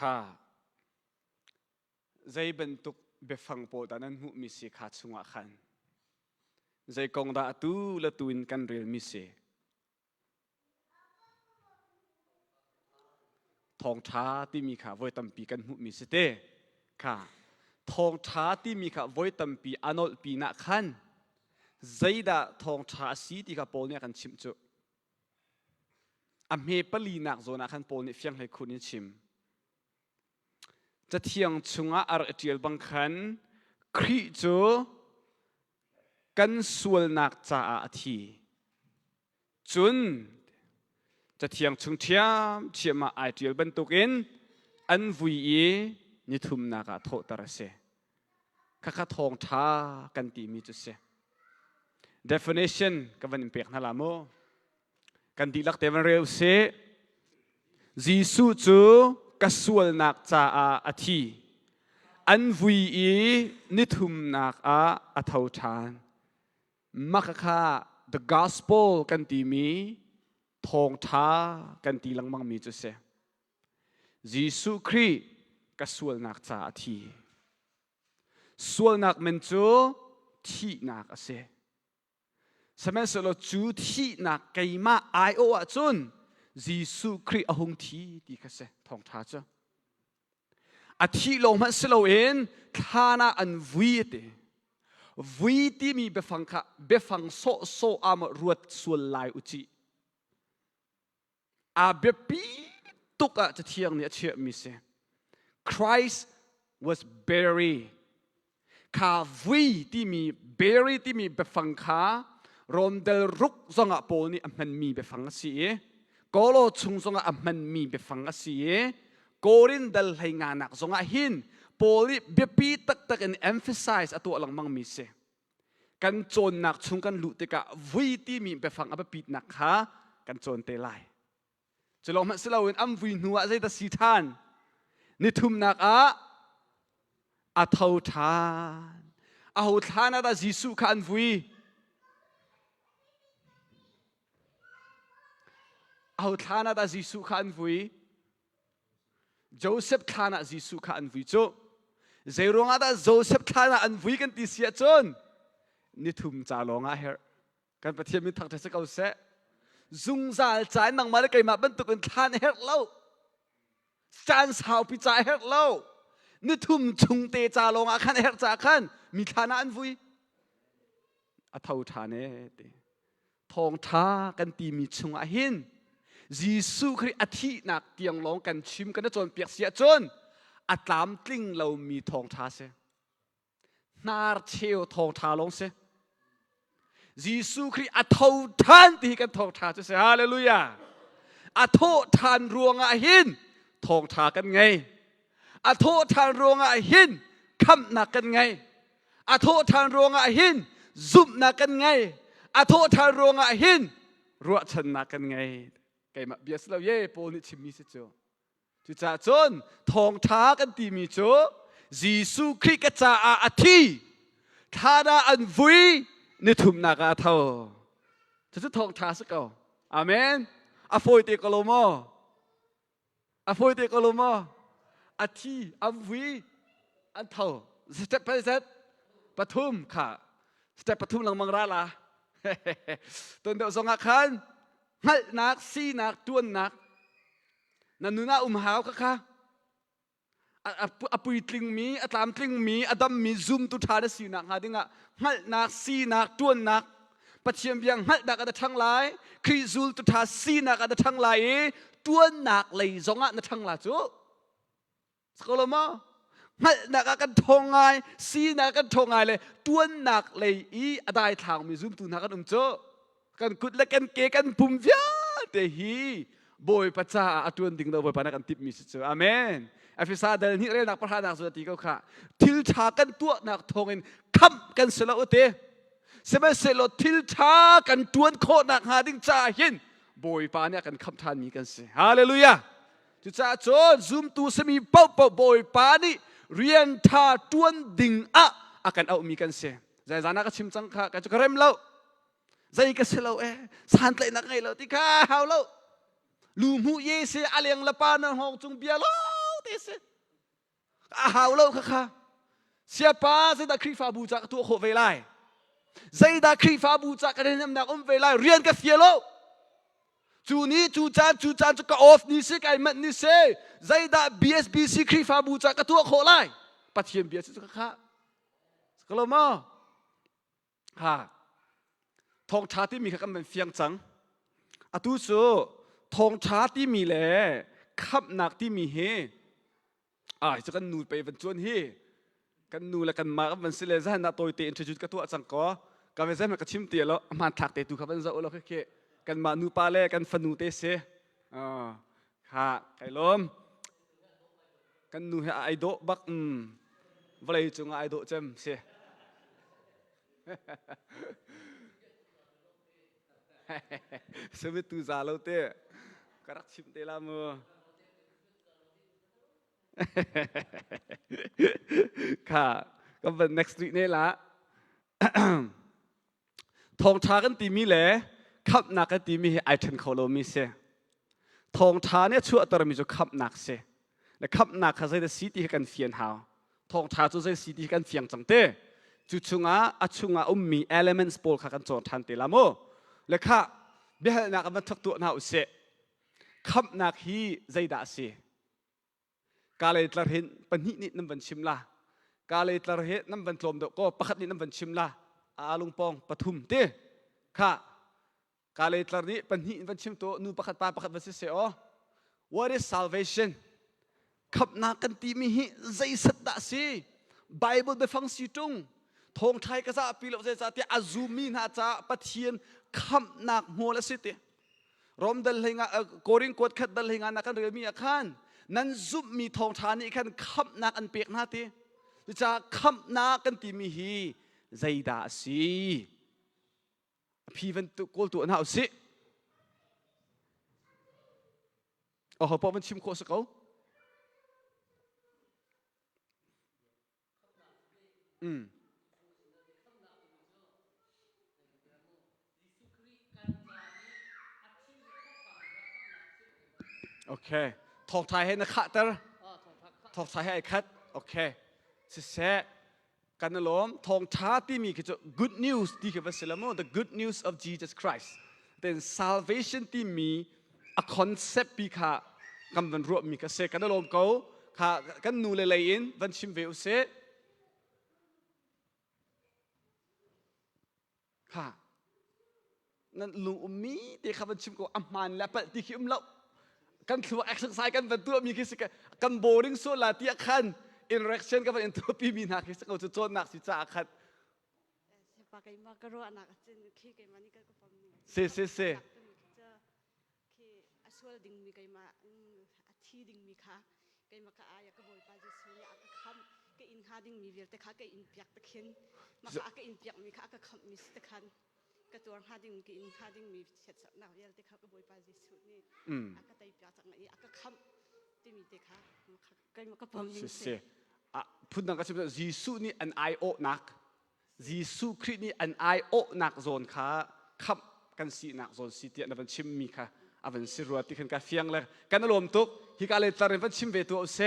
S5: ค่ะใจบรรทุกเบฟังโปดานั้นหุมิเสขาดสงะขันใจกองดาตูละตูนกันเรียลมิเสทองท้าที่มีข่าวไว้ตั้มปีกันหุมิเสเตค่ะทองท้าที่มีข่าวไว้ตั้มปีอนอลปีนักขันใจดาทองท้าสีที่ข่าวโปเนี่ยกันชิมจุอเมปลีนักโซนักขันโปเนี่ยเฟียงให้คุณชิมจะเที่ยงชงอาร์เจียลบังคันครีจูกันส่วนนักจ่าอาทีจุนจะเที่ยงชงเทียมเชื่อมาไอเจียลบรรทุกินอันวุยนิทุมนักโทตระเสข้าทองท้ากันตีมีจุดเส definition กับวันเปียกนั่นละโมกันดีลักเตวันเร็วเสจีสุจูกส่วนนักจ่าอาทีอันวุยนิทุมนักอาเท่าทานมักค่ะ the gospel กันตีมีทองท้ากันตีลังมังมีจุดเสยิสุครีกส่วนนักจ่าอาทีส่วนนักมันจูที่นักเสสมัยสโลจูที่นักไกมาไอโออาจุนยิสุครีอาหงทีดีกเสทองท้าจ้ะอาทิลงมันสโลเอ็นทานาอันวีเตวีที่มีเบฟังโซอามรวดส่วนลายอุจิอาเบปีตุกะจะเที่ยงเนี่ยเชื่อมิเส Christ was buried ข้าวีที่มี buried ที่มีเบฟังข้ารอมเดลรุกซงะโปนี่มันมีเบฟังสิโกโลชุงซงะมันมีเบฟังสิโกรินเดลให้งานักซงะหินโปลิเบปีตักin emphasize ตัวหลังมังมีเสกันโจนนักชุงกันลุติกะวีที่มีเบฟังอับปีนักข้ากันโจนเตลัยจะลองมาสิเราเห็นอัมวินหัวใจตาสีทานนิทุมนักอาเท่าทานอาหูทานตาจิสุขันวิอาหูทานตาจิสุขันวิโจเซฟทานตาจิสุขันวิโจเจรองตาโจเซฟทานอันวิกันติเสียจนนิทุมจ่าลงเฮรกันประเทศมิถักเทศกาลเสซุงซาลใจนังมาได้ไกมาบรรทุกกันทานเฮรเล่าจานสาวพิจารเฮรเล่านิทุมจุงเตจาลงอาคันเฮรจาคันมีทานาอันวุยอาเท่าทานเอทองท้ากันตีมีชงอาหินยิสุคริอาทินักเตียงร้องกันชิมกันจนเปียกเสียจนอาตามกลิ้งเรามีทองท้าเสนาเชียวทองท้าลงเสยิสุคริอาเท่าทานตีกันทองท้าจะเสียฮาเลลูยาอาโททานรวงอาหินทองท้ากันไงอาโททานรวงอาหินคำหนักกันไงอาโททานรวงอาหินซุบหนักกันไงอาโททานรวงอาหินรัวชนะกันไงไก่มาเบียสเราเย่โปนิชิมิสิโจจุจ่าจนทองท้ากันตีมีโจยิสุคริกจ่าอาทิทาดาอันวุยนิทุมนักอาเท่าจะทองท้าสักเอาอาเมนอาโฟยเตกโลโมอาโฟยเตกโลโม อาทีอัมวีอันเท่าสเต็ปไปเสร็จปทุมค่ะสเต็ปปทุมหลังมังราลาตัวเดียวสองอาคารหัดนักซีนักตัวนักนั่นนูน่าหาวค่ะอปุยตลิงมีอตามตลิงมีอดัมมีซุ่มตุทาดสีนักหาดิงะหัดนักซีนักตัวนักปัจเจียมยังหัดนักอันทั้งหลายคริซูลตุทาซีนักอันทั้งหลายตัวนักเลยสองอันทั้งหลายจูสกอลมาหัดนักกันทงไงซีนักกันทงไงเลยตัวนักเลยอีอได้ทางมีซุ่มตุนักกันจูกันกุดและกันเกกันปุ่มเฟียเตฮีบอยปัจจาอตุนดิ่งเราบอยปานักันติดมีสิจูอาเมนเอฟิซาเดลนี่เรื่องนักประธานนักสุดที่เขาค่ะทิลชากันตัวนักทงเงินคับกันเสลาอุเตเสมัยเสลทิลชากันตัวโคนักหาดิ้งจ่าหินบอยปาเนี่ยกันคับทานมีกันเสฮาเลลูยาจุจ่าโจนซุมตูสมีเป้าบอยปานี่เรียนท่าตัวดิ่งอากันเอามีกันเสใจจานักชิมจังค่ะกันจะกระเร็มเล่าใจกันเสลาสันเตนักไงเล่าที่ข้าเฮาเล่าลูมูเยเสอาเลียงละปานห้องจงเบียเล่าhàoค่ะsiapa saya dah krifa buja tu kho velai saya dah krifa buja kerana nak velai rian ke fielo chu ni chu chan chu ka off ni se kai mat ni se saya dah BSBC krifa buja ka tu kho lai pathiam biasa tu kha kalau mau ha thong cha ti mi kha kan fiang chang atu so thong cha ti mi le khap nak ti mi heจะกันนูไปวันจวนฮีกันนูและกันมากับวันสิเลซ่าหน้าตัวเตอินทรจุดกับตัวจังก็กันวันเสาร์มันก็ชิมเตี๋ยแล้วมาถักเตะตัวกับวันเสาร์เราแค่กันมานูปาเล่กันฟันนูเตเสค่ะไก่ล้มกันนูให้ไอโดบักวันไหนจงไอโดเจมเสสมัยตัวซาเราเตะกระดักชิมเตะละมือค่ะก็เป็น next week นี่ละทองชากันตีมีแหละขับหนักกันตีมีไอเทนเขาโลมีเสทองชาเนี่ยชั่วตัวเรามีจะขับหนักเสและขับหนักเขาจะสีที่กันเฟียนหาวทองชาจะใช้สีที่กันเฟียงจังเต้จุชุงอาชุงอามี elements ปอลเขากันจอดทันเตละโมและค่ะเบี้ยหนักมันทักตัวหนาวเสขับหนักฮีใจด่าเสกาเลยตระเห็นปัญหินิน้ำบันชิมละกาเลยตระเห็นน้ำบันลมเดก็ปักนิน้ำบันชิมละอาลุงปองปทุมเต้ค่ะกาเลยตระเห็นปัญหิบันชิมตัวนูปักปาปักบันเสียอ๋อ What is salvation ขับนากันตีมีหิใจสัตย์สิ Bible ไปฟังสิจุงทงไทยก็จะปีลใจจะที่อาซูมีน่าจะปะเทียนขับนักหัวละสิเต้รอมดัลเฮงโกริงกดขัดดัลเฮงนักกันเรือมีอาคารนั้นซุปมีทองทานี่กันขับนักอันเปียกนาทีจะขับนักกันตีมีฮีใจด่าสิพี่วันตุกอลตัวน่าสิโอ้โหพอมันชิมโคสเขาโอเคทองไทยให้นักขัดเตอร์ทองไทยให้ขัดโอเคสิเสกันนั่นล้อมทองชาที่มีคือ good news ที่คือว่าสิละโม the good news of Jesus Christ then salvation ที่มี a concept ปีค่ะกำลังรวมมีกระเสกันนั่นล้อมเขาค่ะกันนูเลยอินวันชิมเวลเสค่ะนั่นลุงมีที่เขาวันชิมก็อัมมันแล้วปฏิคิมแล้วกันถือว่า exercise กันเป็นตัวมีคิดสิกันโบริ่งส่วนละที่อาคาร interaction กับเป็นตัวปีมีนักคิดสิเขาจะโจทย์นักสิจ้าอาคารเซ่
S4: ดิ่งมีไก่มาที่ดิ่งมีค่ะไก่มาข้าอยากกระโวยปลาจะซื้ออยากกระคำไก่อินหาดิ่งมีเวลแต่ข้าไก่อินเปียกตะเข็นมาข้าไก่อินเปียกมีข้ากระคำมีตะคันกระตัวหาดิ่งไก่อินหาดิ่งมีเฉดหนักเวลแต่ข้ากระโวยปลาจะซื้อนี่กระไตเปียกจากไหนกระคำที่มีแต่ข้าไก่มาก็พร้อมยิงเสีย
S5: พูดนักก็จะเป็นยิสุนี่อันไอโอนักยิสุคริสต์นี่อันไอโอนักโซนข้าขับกันสีนักโซนสีเตียนนับเป็นชิมมีค่ะอาวันสิรัวที่ขันกาเฟียงเลยกันอารมณ์ตุกฮิกาเลตาร์เป็นชิมเวตัวเส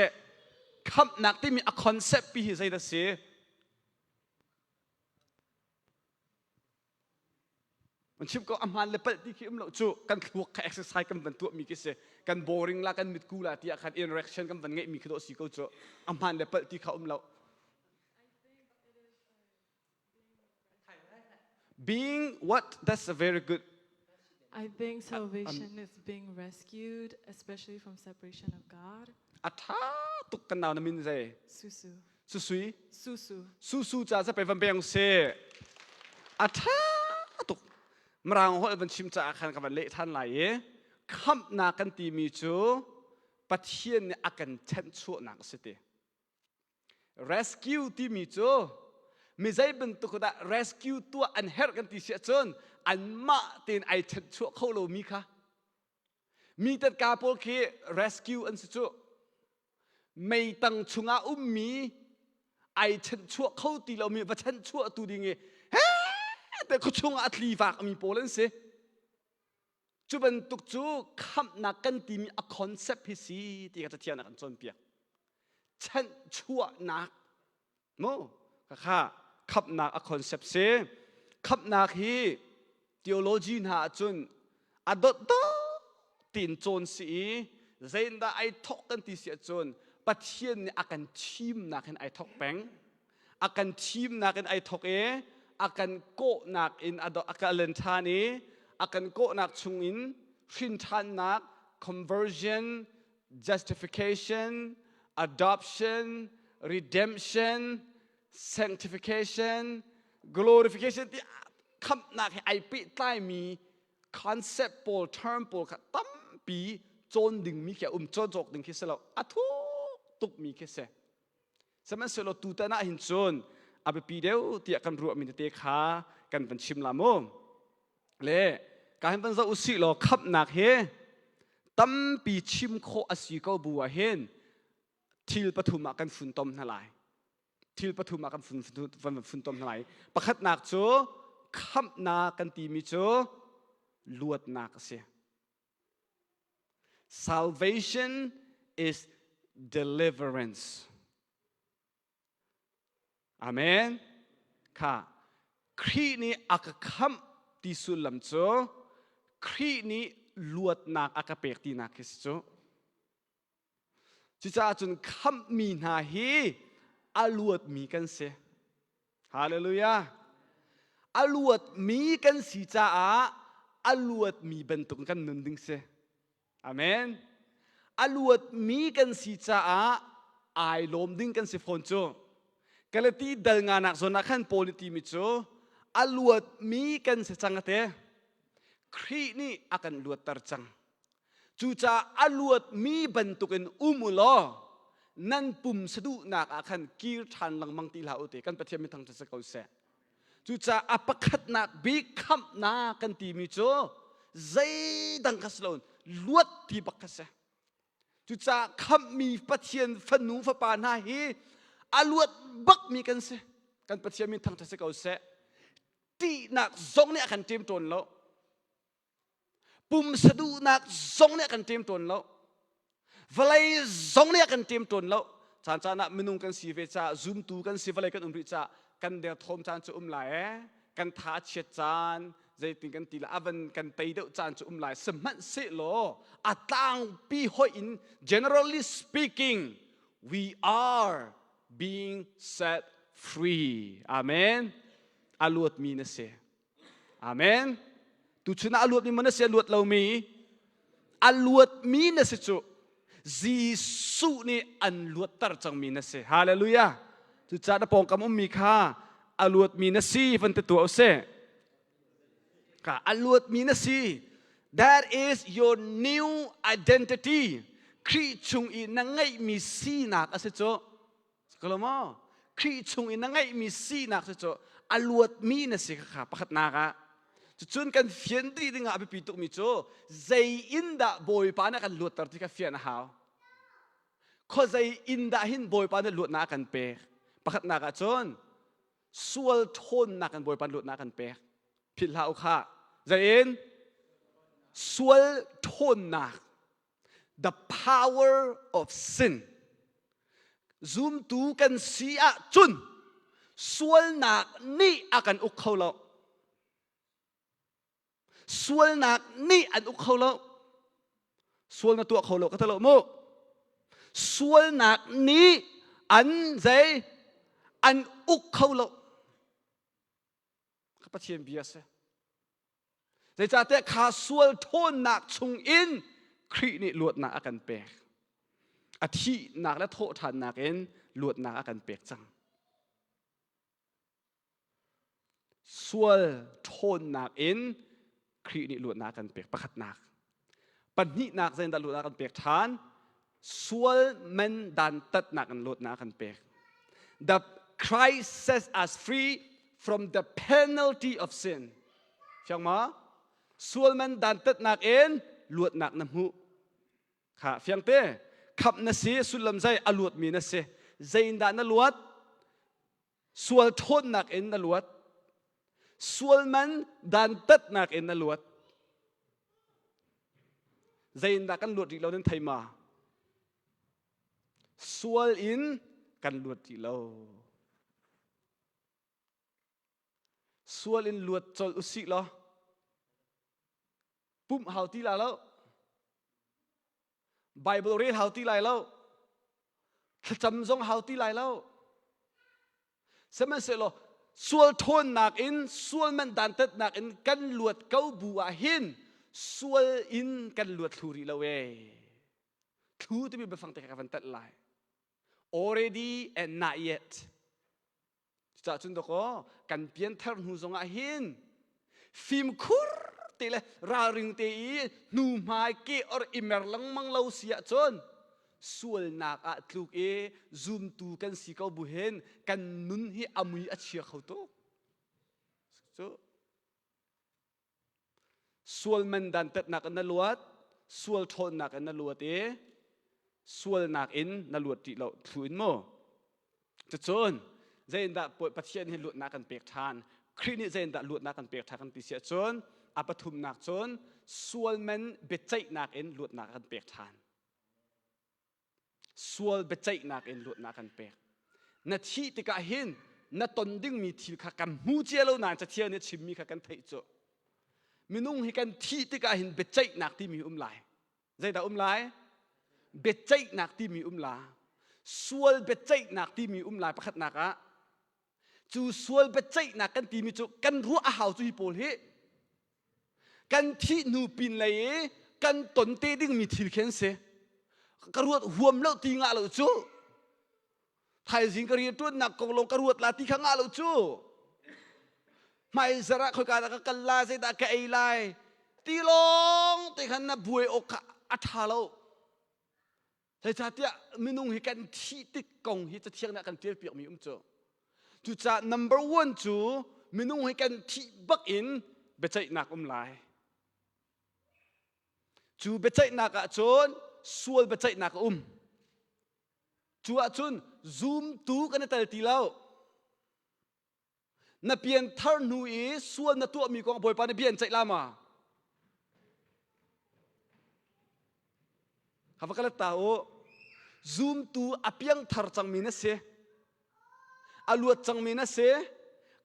S5: คำนักที่มีคอนเซปต์ปีหิใจดัสเซมันชิบก็อามันเลเปิดที่คิดเราจู่กันลวกแค่ exercise กันบรรทุกมีกี่เสกัน boring ละกันมิดกูละที่อาการ interaction กันวันไงมีกี่ตัวสิก็จู่อามันเลเปิดที่เขาเรา being what that's a very good
S3: I think salvation is being rescued, especially from separation of God.
S5: อัฐาตุกกันเอานามินเซ
S3: Susu.
S5: สุสุย
S3: Susu.
S5: สุสุจะไปวันเบียงเซอัฐาตุกมรางหัวบันชิมจะอาคารกับวันเละท่านไหลคำนากันตีมีจูปะเทียนอาการเช่นชั่วนักสิเต rescue ที่มีจูไม่ใช่เป็นตุกตะ rescue ตัวอันเฮร์กันตีเสียจนอันมาตีนไอเช่นชั่วเขาโลมีค่ะมีแต่การพวกเค rescue อันสิจูไม่ตั้งชุงอามีไอเช่นชั่วเขาตีเรามีว่าเช่นชั่วตัวดีไงแต่เขาชงอัตลีฝากมีโปเลนสิจุบันตุกจูคำนักกันตีมีคอนเซปต์พิสีที่เขาจะเทียนกันจนเปียกฉันชั่วนักโม่ข้าคำนักคอนเซปต์เสคำนักฮีทีโอโลจีน่าจนอดดตีนจนสีเรนดาไอทอกกันตีเสียจนปัจเจียนอาการทีมนักเห็นไอทอกแปงอาการทีมนักเห็นไอทอกakan ko nak in ado akan lentani akan ko nak chungin shintan nak conversion justification adoption redemption sanctification glorification ที่คำนักให้ไอปิใต้มี concept ปอล term ปอลตั้มปีโจนดึงมีแค่โจนจกดึงคิดเสร็จแล้วทุกตุกมีแค่เสร็จสมัยสุดเราตูตานะหินโจนอาไปปีเดียวที่อากันรัวมีเตะขากันเป็นชิมลามมเล่การเป็นเจ้าอุสิโลขับหนักเฮตั้มปีชิมโคอสิก็บัวเฮนทิลปฐุมกันฝุ่นตมทลายทิลปฐุมกันฝุ่นตมทลายประคัดหนักโจขับหนักกันตีมิโจลวดหนักเสีย salvation is deliveranceอาเมนค่ะครีนี้อักคำที่สุดลำโจครีนี้ลวดนักอักเปกที่นักคิสโจจิจ่าจนคำมีนาฮีอลวดมีกันเสฮาเลลูยาอลวดมีกันสิจ่าอลวดมีบรรทุกกันนุนดึงเสอาเมนอลวดมีกันสิจ่าไอลมดึงกันเสฟอนโจกลตีเดินงานนักสนักขันโพลิติมิโจอลวดมีกันเสจังเตะครีนี่อากันลวดตรจังจูจ่าอลวดมีบรรทุกันมุลอนั่นปุ่มสะดุนักอากันกีร์ทันหลังมังตีลาอุเตกันประเทศไม่ทั้งจะสกาวเสจูจ่าอปคัดนักบีคับนากันตีมิโจใจดังกัสลอนลวดที่บักกัสจูจ่าคำมีประเทศฟันนูฟปานาฮีอลวดบักมีกันเสกันประเทศมีทั้งจะสกาวเสที่นักซงเนี่ยกันเตรียมตัวแล้วปุ่มสะดุนักซงเนี่ยกันเตรียมตัวแล้วเวลาซงเนี่ยกันเตรียมตัวแล้วจานนักมนุษย์กันสีเวจ้าซูมตูกันสีเวลากันริจ้ากันเดียร์ทอมจานจะไหลกันท้าเชียจานใจติงกันตีละอวันกันไปเดียวจานจะไหลสมัติเสโลอัตตังปีหอยอิน generally speaking we are being set free amen อลวดมีนะเสีย amen ตุชนะอลวดมีมันนะเสียอลวดเรามีอลวดมีนะเสียจุจีสุนี่อันลวดตรจังมีนะเสียฮาเลลูยาตุจาดปองกำมุมีค่าอลวดมีนะสีฟันเตตัวเอาเสียค่ะอลวดมีนะสี that is your new identity ครีชุงอีนังไงมีสีนักอาเสียจุกลมอครีชุงอินังไงมีสีนักเสจอลวดมีนะสิค่ะประคัดนากะจุดจนกันเฟียนตีดึงอาไปปีตุกมิโจใจอินดาบอยปานะกันลวดตัดที่กันเฟียนหาวข้อใจอินดาหินบอยปานะลวดนากันเปะประคัดนากะจนสวลทนนากันบอยปานลวดนากันเปะผิดลาวค่ะใจอินสวลทนนา the power of sin zoom tu kan sia chun sual nak ni akan uk khau lo sual nak ni an uk khau lo sual na tu khau lo ka talo mo sual nak ni an zai an uk khau lo ka pathian biasa zai cha te kha sual thon nak chung in khri ni luat nak akan pek athi nak la tho than nak en luat nak akan pek chang sual thon nak en khri ni luat nak akan pek pakhat nak pan ni nak zain da luat nak akan pek than sual men dan tat nak an luat nak akan pek the Christ sets us free from the penalty of sin fiang ma sual men dan tat nak en luat nak nam hu kha fiang te khap na se sulam zai aluat mi na se zain da na luat sual thon nak en na luat sual man dan tat nak en na luat zain da kan luat ri lo nen thai ma sual in kan luat ri lo sual in luat chol usi lo pum hau ti la lo Bible read hau ti lai lo cham zong hau ti lai lo semen se lo sual thon nak in sual man dan tat nak in kan luat kau bua hin sual in kan luat thuri lo we thu tu bi befang te ka van tat lai already and not yet cha chun do ko kan pian thar hu zong a hin phim khur te le ra ring te i nu mai ke or imer lang mang lo sia chon sual nak a tluk e zoom tu kan si kau bu hen kan nun hi amui a chia khau to so sual man dan tat nak na luat sual thon nak na luat e sual nak in na luat ti lo thuin mo chu chon zain da pathian hi luat nak kan pek than khri ni zain da luat nak kan pek than kan ti sia chon apathum nak chon sual man bechai nak in luat nak kan pek than sual bechai nak in luat nak kan pek na thi ti ka hin na ton ding mi thil kha kam hu che lo na cha thian ni chim mi kha kan thei cho minung hi kan thi ti ka hin bechai nak ti mi lai zai da lai bechai nak ti mi la sual bechai nak ti mi lai pakhat nak a chu sual bechai nak kan ti mi chu kan ru a hau chu hi pol hi kan thi nu pin lai kan ton te ding mi thil khen se karuat huam lo ti nga lo chu thai jing kari tu nak kong long karuat la ti kha nga lo chu mai zara khoi ka ka kal la se da ka ei lai ti long ti khan na buai ok a tha lo thai cha tia minung hi kan thi tik kong hi cha thiang na kan tir piak mi chu chu cha number 1 chu minung hi kan thi bak in bechai nak lai chu bechai nak a chon sual bechai nak chu a chun zoom tu kan tel ti lao na pian thar nu e sual na tu mi kong boy pa ne bian chai lama hava kala ta o zoom tu apiang thar chang mi na se aluat chang mi na se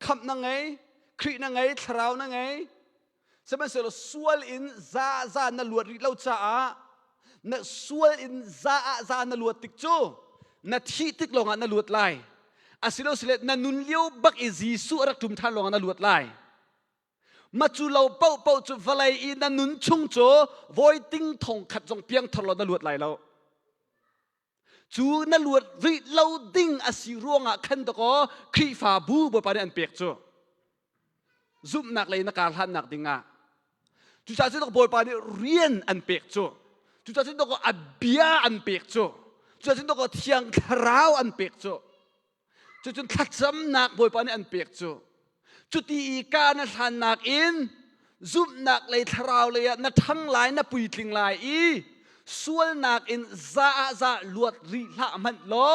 S5: kham na ngai khri na ngai thrau na ngai semen se lo sual in za na luat ri lo cha a na sual in za na luat tik chu na thi tik longa na luat lai asilo sile na nun liu bak e jisu rak tum than longa na luat lai ma chu lo pau chu valai in na nun chung cho voi ting thong khat jong piang thalo na luat lai lo chu na luat ri lo ding asiruanga khan to ko khri fa bu bo pa an pek chu zum nak lai na kal han nak dinga chu cha chu boy pa ni rian an pek chu chu cha chu ko abia an pek chu chu cha chu ko thiang khrau an pek chu chu chun thacham nak boy pa ni an pek chu chu ti ka na than nak in zum nak lai thrau le na thang lai na pui tling lai i sual nak in za luat ri la man lo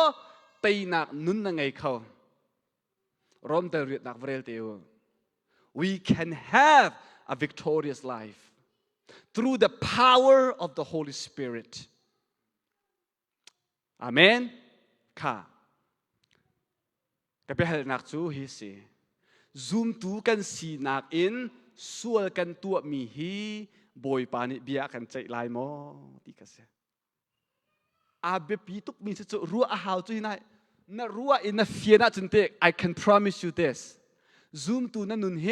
S5: pe nak nun na ngai khau rom te ri nak vrel te we can have a victorious life through the power of the Holy Spirit. Amen. ค่ะก็ไปหานักจูฮิสิซูมตูกันสีนักอินส่วนกันตัวมีฮีบอยปานิเบียกันใจลายมอที่กันเสียอาเบปีตุกมีสิจุรัวอาหาวจุยนายน่ารัวอินน่าเฟียน่าจนเตะ I can promise you this ซูมตูนั่นนุนเฮ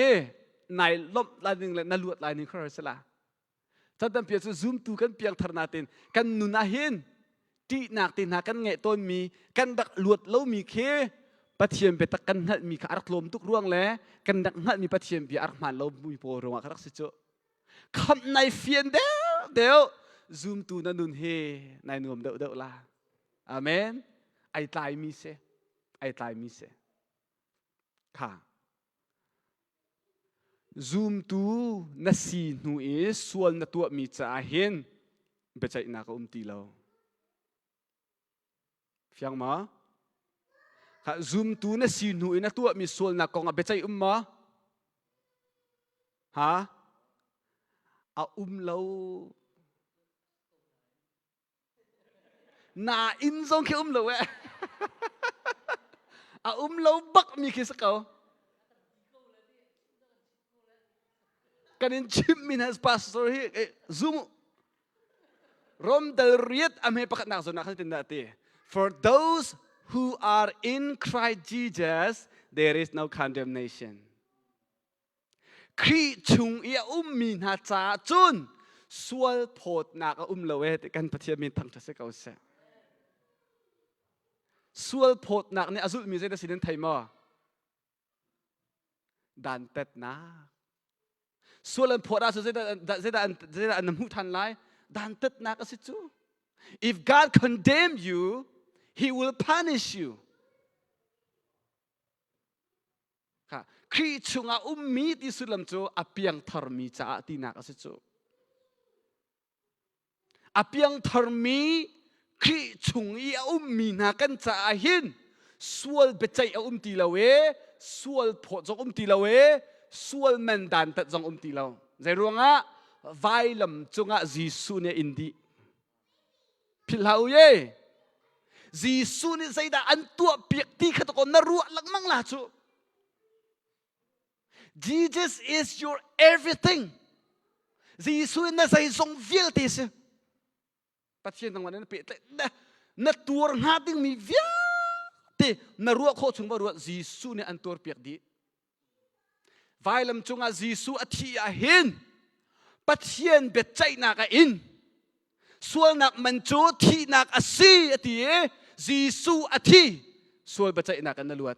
S5: นายลบลายหนึ่งเลยน่าลวดลายหนึ่งคราสละถ้าตั้งเพียงซูมตูกันเพียงทานาตินกันนุนอาหินที่นักตินหากันเงยต้นมีกันดักลวดแล้วมีเคปะเทียมเบตกันหัดมีขาอักลมทุกร่วงแล้วกันดักหัดมีปะเทียมเบียอักมันเรามีโปรรงอักสิจุคำในเฟียนเดียวซูมตูนั่นนุนเฮนายนุ่มเดาละอาเมนไอ้ตายมีเสไอ้ตายมีเสค่ะซูมตูนัสซีนูเอส่วนนัตัวมีจ่าเห็นเบใจนักตีเราฟังมาค่ะซูมตูนัสซีนูเอนัตัวมีส่วนนักกองเบใจมาฮะเอาเรานาอินซงแค่เราเว้ยเอาเราบักมีคิดสักเอากันอินชิมมินฮัสพาสตอร์ฮีซูมรวมเดรียดอเมริกานักสนักให้ตินดาตี for those who are in Christ Jesus there is no condemnation ครีชุงเอียมินฮัจาจุนสวลโพดนักเราเว้ยกันปฏิมินทั้งทัศน์เก่าเสียสวลโพดนักเนี่ยอาจุมีเจตสินไทยมาดันเต็ดนักส่วนพอเราจะได้นำหูทันไลดันตัดนักสิจู if God condemn you He will punish you ค่ะครีชุงอามีที่สุดลำจูอภิยังธรรมีจ้าที่นักสิจูอภิยังธรมีครีชุงอีอามีนักันจ้าหินส่วนเบใจอาตีละเวส่วนพอจงตีละเวส่วนมันดันตัดจงตีเราใจรู้งะไวลำจงะจีสุเนี่ยอินดีพิลาอุเย่จีสุเนี่ยใจด่าอันตัวเปียกที่ขัดกันนรัวลังมังลาจู Jesus is your everything จีสุเนี่ยใจทรงวิลติสปัจจัยต่างๆนั้นเปียกแต่ตัวหาดิ้งมีวิลตินรัวโคชงว่ารัวจีสุเนี่ยอันตัวเปียกดีไวลำจงอาจีสุอธิอาหินปัจเจียนเบ็ดใจนักอินส่วนนักมันจูที่นักอสีอธิจีสุอธิส่วนเบ็ดใจนักกันนลวด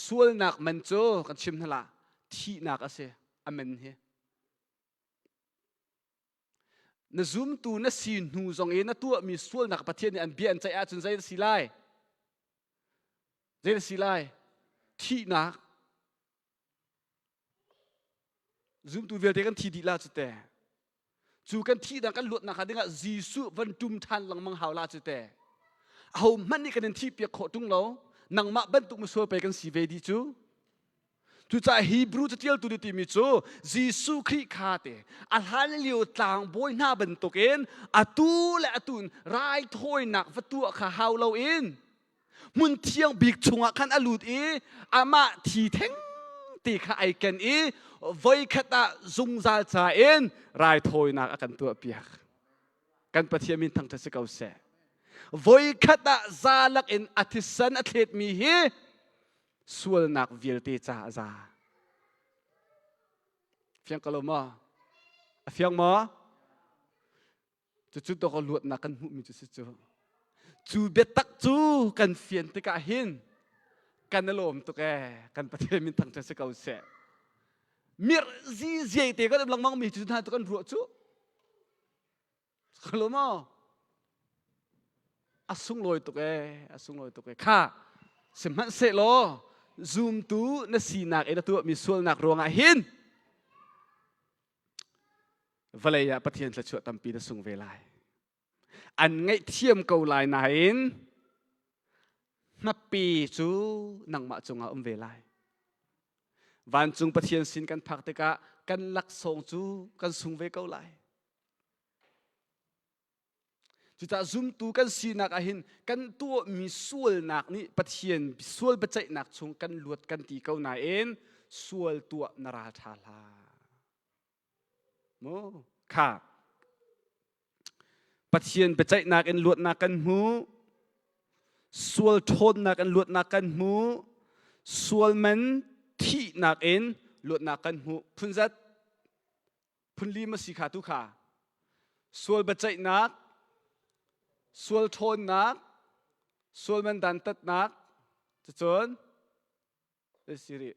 S5: ส่วนนักมันจูกันชิมนั่นละที่นักอสีอเมนเฮนซูมตูนสีนูจงเอนัตัวมีส่วนนักปัจเจียนอันเบียนใจอาจนใจสิไลใจสิไลที่นักซูมตูเวลเดกันทีดีลาจุดแต่จูกันที่ดังกันหลุดนะคะเด็กจีสุวันจุมทันหลังมังหาวลาจุดแต่เอามันนี่กันที่เปียกโคตุงเรานังมาบรรทุกมาช่วยไปกันสีเวดีจูจ่าฮีบรูจะเที่ยวตุดิติมิจูจีสุคริคาเตอัลฮันเลียวต่างบอยหน้าบรรทุกเองอตูและอตุนรายถอยหนักวัตถุข้าหาวเราเองมุนเที่ยงบิกชงขันอลูดอามาทีเทงตีข้าไอเกนไว้ขตาซุงซาจ่าเองรายถอยนักกันตัวเปียกกันปฏิมินทั้งทัศน์เก่าเสไว้ขตาซาลักเองอธิสันอธิตมีเฮส่วนนักวิลเตจ่าจ่าเฟียงกะโลมาเฟียงมาจุดตัวเขาลวดนักกันหุมิจุดจูเบตักจูกันเฟียนติกาหินกันนลมตุกกันปฏิมินทั้งทัศน์เก่าเสmir zi te kan lang mang mi chu na to kan ro chu khalo ma asung loi to ke kha se man se lo zoom tu na si nak e na tu mi sul nak ro nga hin valaya pathian la chu tampi na sung velai an ngai thiam ko lai na in na pi chu nang ma chunga velaiวันจุงปะเทียนสินกันพักเตกะกันลักส่งจูกันสุงเวเกาไหล จุดจะซุ่มตูกันสีนักหินกันตัวมีส่วนนักนี่ปะเทียนส่วนปัจจัยนักชงกันลวดกันตีเก้าหนาเอ็นส่วนตัวนราชาลาโมค่ะปะเทียนปัจจัยนักเอ็นลวดนักกันหูส่วนทนนักเอ็นลวดนักกันหูส่วนมันที่นักเอ็นลวดนักกันหูพุ่นจัดพุ่นลีมาสีขาตุขาส่วนปัจจัยนักส่วนทนนักส่วนมันดันตัดนักจะจนเอสิริ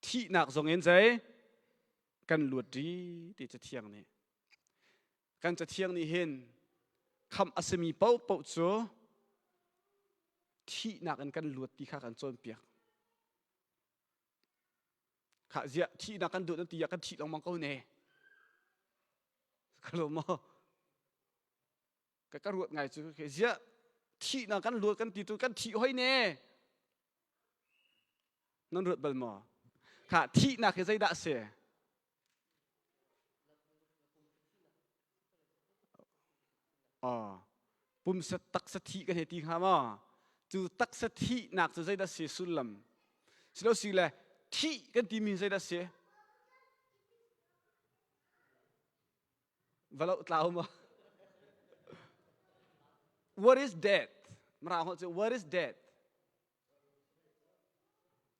S5: ที่นักส่งเงินใจกันหลุดดีที่จะเที่ยงนี่กันจะเที่ยงนี่เห็นคำอัศมีเป้าเป้าโจที่นักกันหลุดที่ข้ากันจนเปียกข้าเสียที่นักกันดูนั่นตีอยากกันที่ลองมองเขาเน่ก็รู้มั้งก็รวดไงจุดเสียที่นักกันรวดกันตีตัวกันที่ห้อยเน่นั่นรวดบัลมอค่ะที่นักเหตุใจด่าเสียปุ่มสตักสถิกันเหตุข้ามาจูตักสถินักจะใจด่าเสียสุดลำสิ่งสิ่งเลยที่กันตีมีใจด่าเสียว่าเราตาวมาWhat is death? มาเราเขาจะ What is death?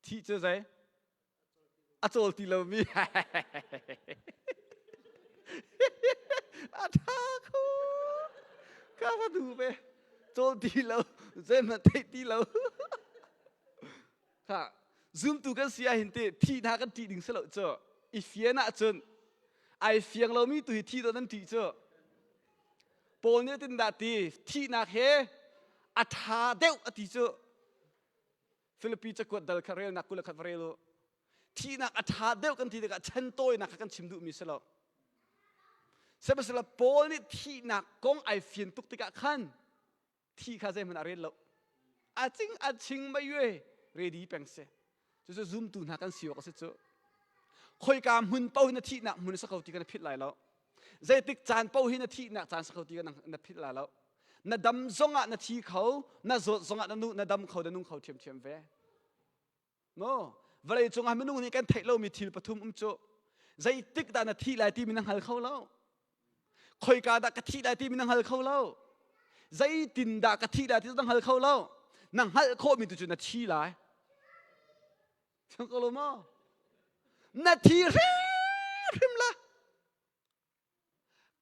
S5: ที่จะใช่อาโจลตีเรามีอาทาคูข้ามาดูไปโจลตีเราเส้นมันตีเราค่ะซูมตูกันเสียเห็นเตที่ท่ากันตีดึงเสลอเจออีเฟียน่ะจนไอเฟียงเรามีตัวที่ตัวนั้นตีเจอปนเนี่ยตินดาตีที่นักเฮอัฐาเดวอติเจฟิลิปปีจะกดดัลคาเรลนักกุลคาเรลที่นักอัฐาเดวกันทีเดียวกันเช่นโต้นักกันชิมดูมิสลาเสพสละปนเนี่ยที่นักกงไอฟินตุกติกะขันที่ข้าเจมันอะไรแล้วอาจิงไม่เย่เรดีเป็งเสจะซูมตูนักกันสิวก็เสจคอยการมุนเป้าหน้าที่นักมุนสักเขาตีกันพิษไหลแล้วใจติกจานเป้าหินที่นักจานสักทีกันนับพิจารณาแล้วนัดดำซงอ่ะนัดที่เขานัดโจซงอ่ะนัดดำเขาเดินนุ่งเขาเทียมเวโม่เวลาจงอ่ะมันนุ่งนี่กันเทเรามีทีปฐุมโจใจติกดานัดที่หลายที่มันนั่งหันเขาแล้วคอยการดักที่หลายที่มันนั่งหันเขาแล้วใจตินดักที่หลายที่ต้องหันเขาแล้วนั่งหันเขามีตัวจุดนัดที่หลายช่างก็รู้มั้งนัดที่เริ่มละ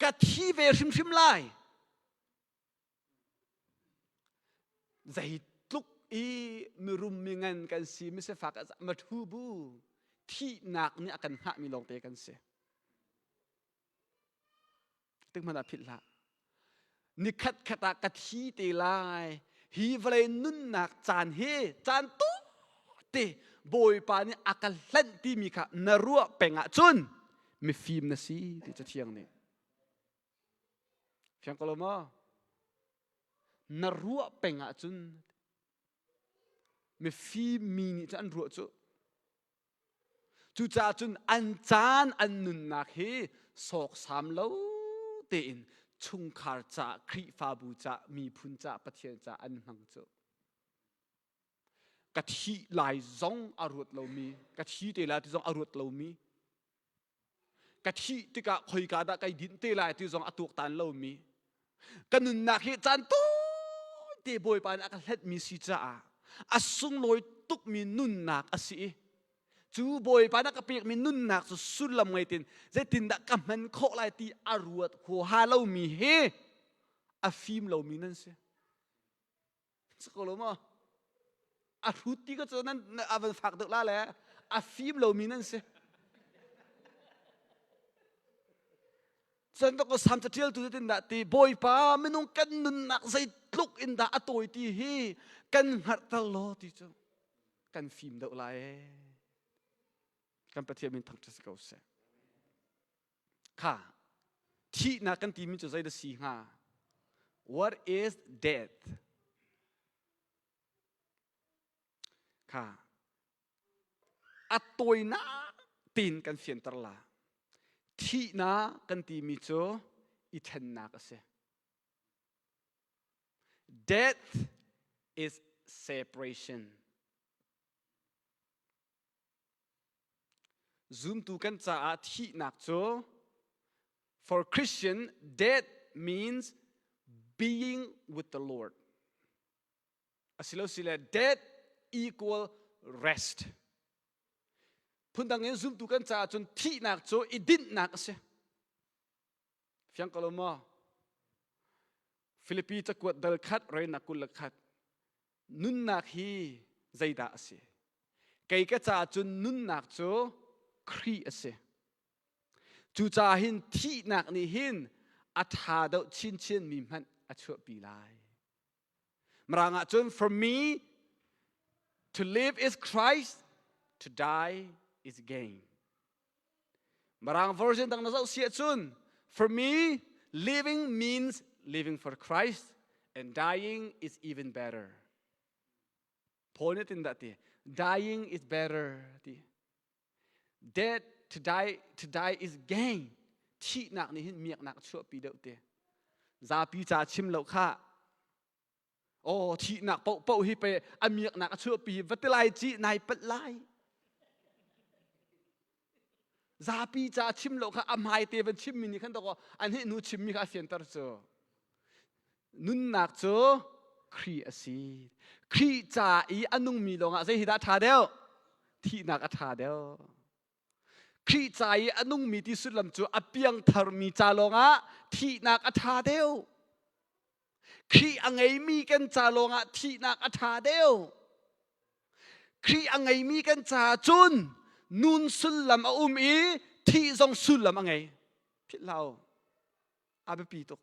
S5: กะที่เวชิมไล่ใจตุกอีมีรุมมีเงินกันสิไม่ใช่ฝากมาทูบูที่นักนี่อาการหามีลงเตะกันเสียตึงมันผิดละนี่ขัดกะที่เตไลฮีเวลนุ่นนักจานเฮจานตุ๊เตบอยปานี่อาการเล่นที่มีค่ะนรัวเป็งอ่ะจุนมีฟิล์มนะสิที่จะเที่ยงนี่เพียงก็รู้มั้งนรัวเป็งอ่ะจุนมีฟีมีนี่จะอันรัวจูจ่าจุนอันจานอันนุนนักเฮสอกสามเล่าเตียนชุงคาร์จ่าครีฟาบูจ่ามีพุนจ่าปะเทียนจ่าอันหังโจกะทิลายซองอารวดเรามีกะทิเตลายที่ซองอารวดเรามีกะทิที่กะคอยกาดะไกดินเตลายที่ซองอตุกตันเรามีกันนุนนักเฮจันโตเตบอยปานอากาศเฮ็ดมีสิจ้าอาสุงลอยตุกมีนุนนักอาศิจูบอยปานอากาศเปียกมีนุนนักสุดลำไงตินเจตินดักกำมันโคลายตีอารวดหัวฮาเรามีเฮอาฟิมเรามีนั่นสิสกอลมาอารุตีก็จะนั่นอาวันฝากตึกละแหละอาฟิมเรามีนั่นสิฉันต้องก็ซ้ำจะเที่ยวตัวตินดาตีบอยป้าไม่น้องกันนุนนักใจลุกอินดาอตัวตีเฮกันหัดตลอดที่จ้ากันฟิล์มเดาไลกันประเทศมินทั้งจะสกัดเสียค่ะที่นักกันทีมินจะใจเดสีหา What is death ค่ะอตัวน่าตีนกันเฟียนตลาที่น่ากันทีมิโจอีเทนนักเสีย death is separation zoom tu kan cha a thi nak cho for Christian death means being with the Lord asilo sila death equal rest phundang en zoom tu kan cha chun thi nak cho idin nak ase fiang kaloma Philippi cha kwat dal khat roi na kul khat nun nak hi zaida ase kai ka cha chun nun nak cho khri ase chu cha hin thi nak ni hin atha do chin chin mi man achu pi lai maranga chun for me to live is Christ to die is gain marang version dang na sau sia chun for me living means living for Christ and dying is even better point in that dying is better dead to die is gain thi nak ni hin miak nak chu pi deuh te za pi cha chim lo kha oh thi nak pau hi pe amiak nak chu pi vatlai chi nai pat lai za pi cha chim lo kha amhai te van chim mi ni khan to ko an hi nu chim mi kha center cho nun nak cho khri asi khri cha i anung mi lo nga se hi da tha deu thi nak a tha deu khri cha i anung mi ti sulam chu apiang thar mi cha lo nga thi nak a tha deu khri angai mi kan cha lo nga thi nak a tha deu khri angai mi kan cha chun nun sulam a i thi zong sulam angai phit lao abe pi to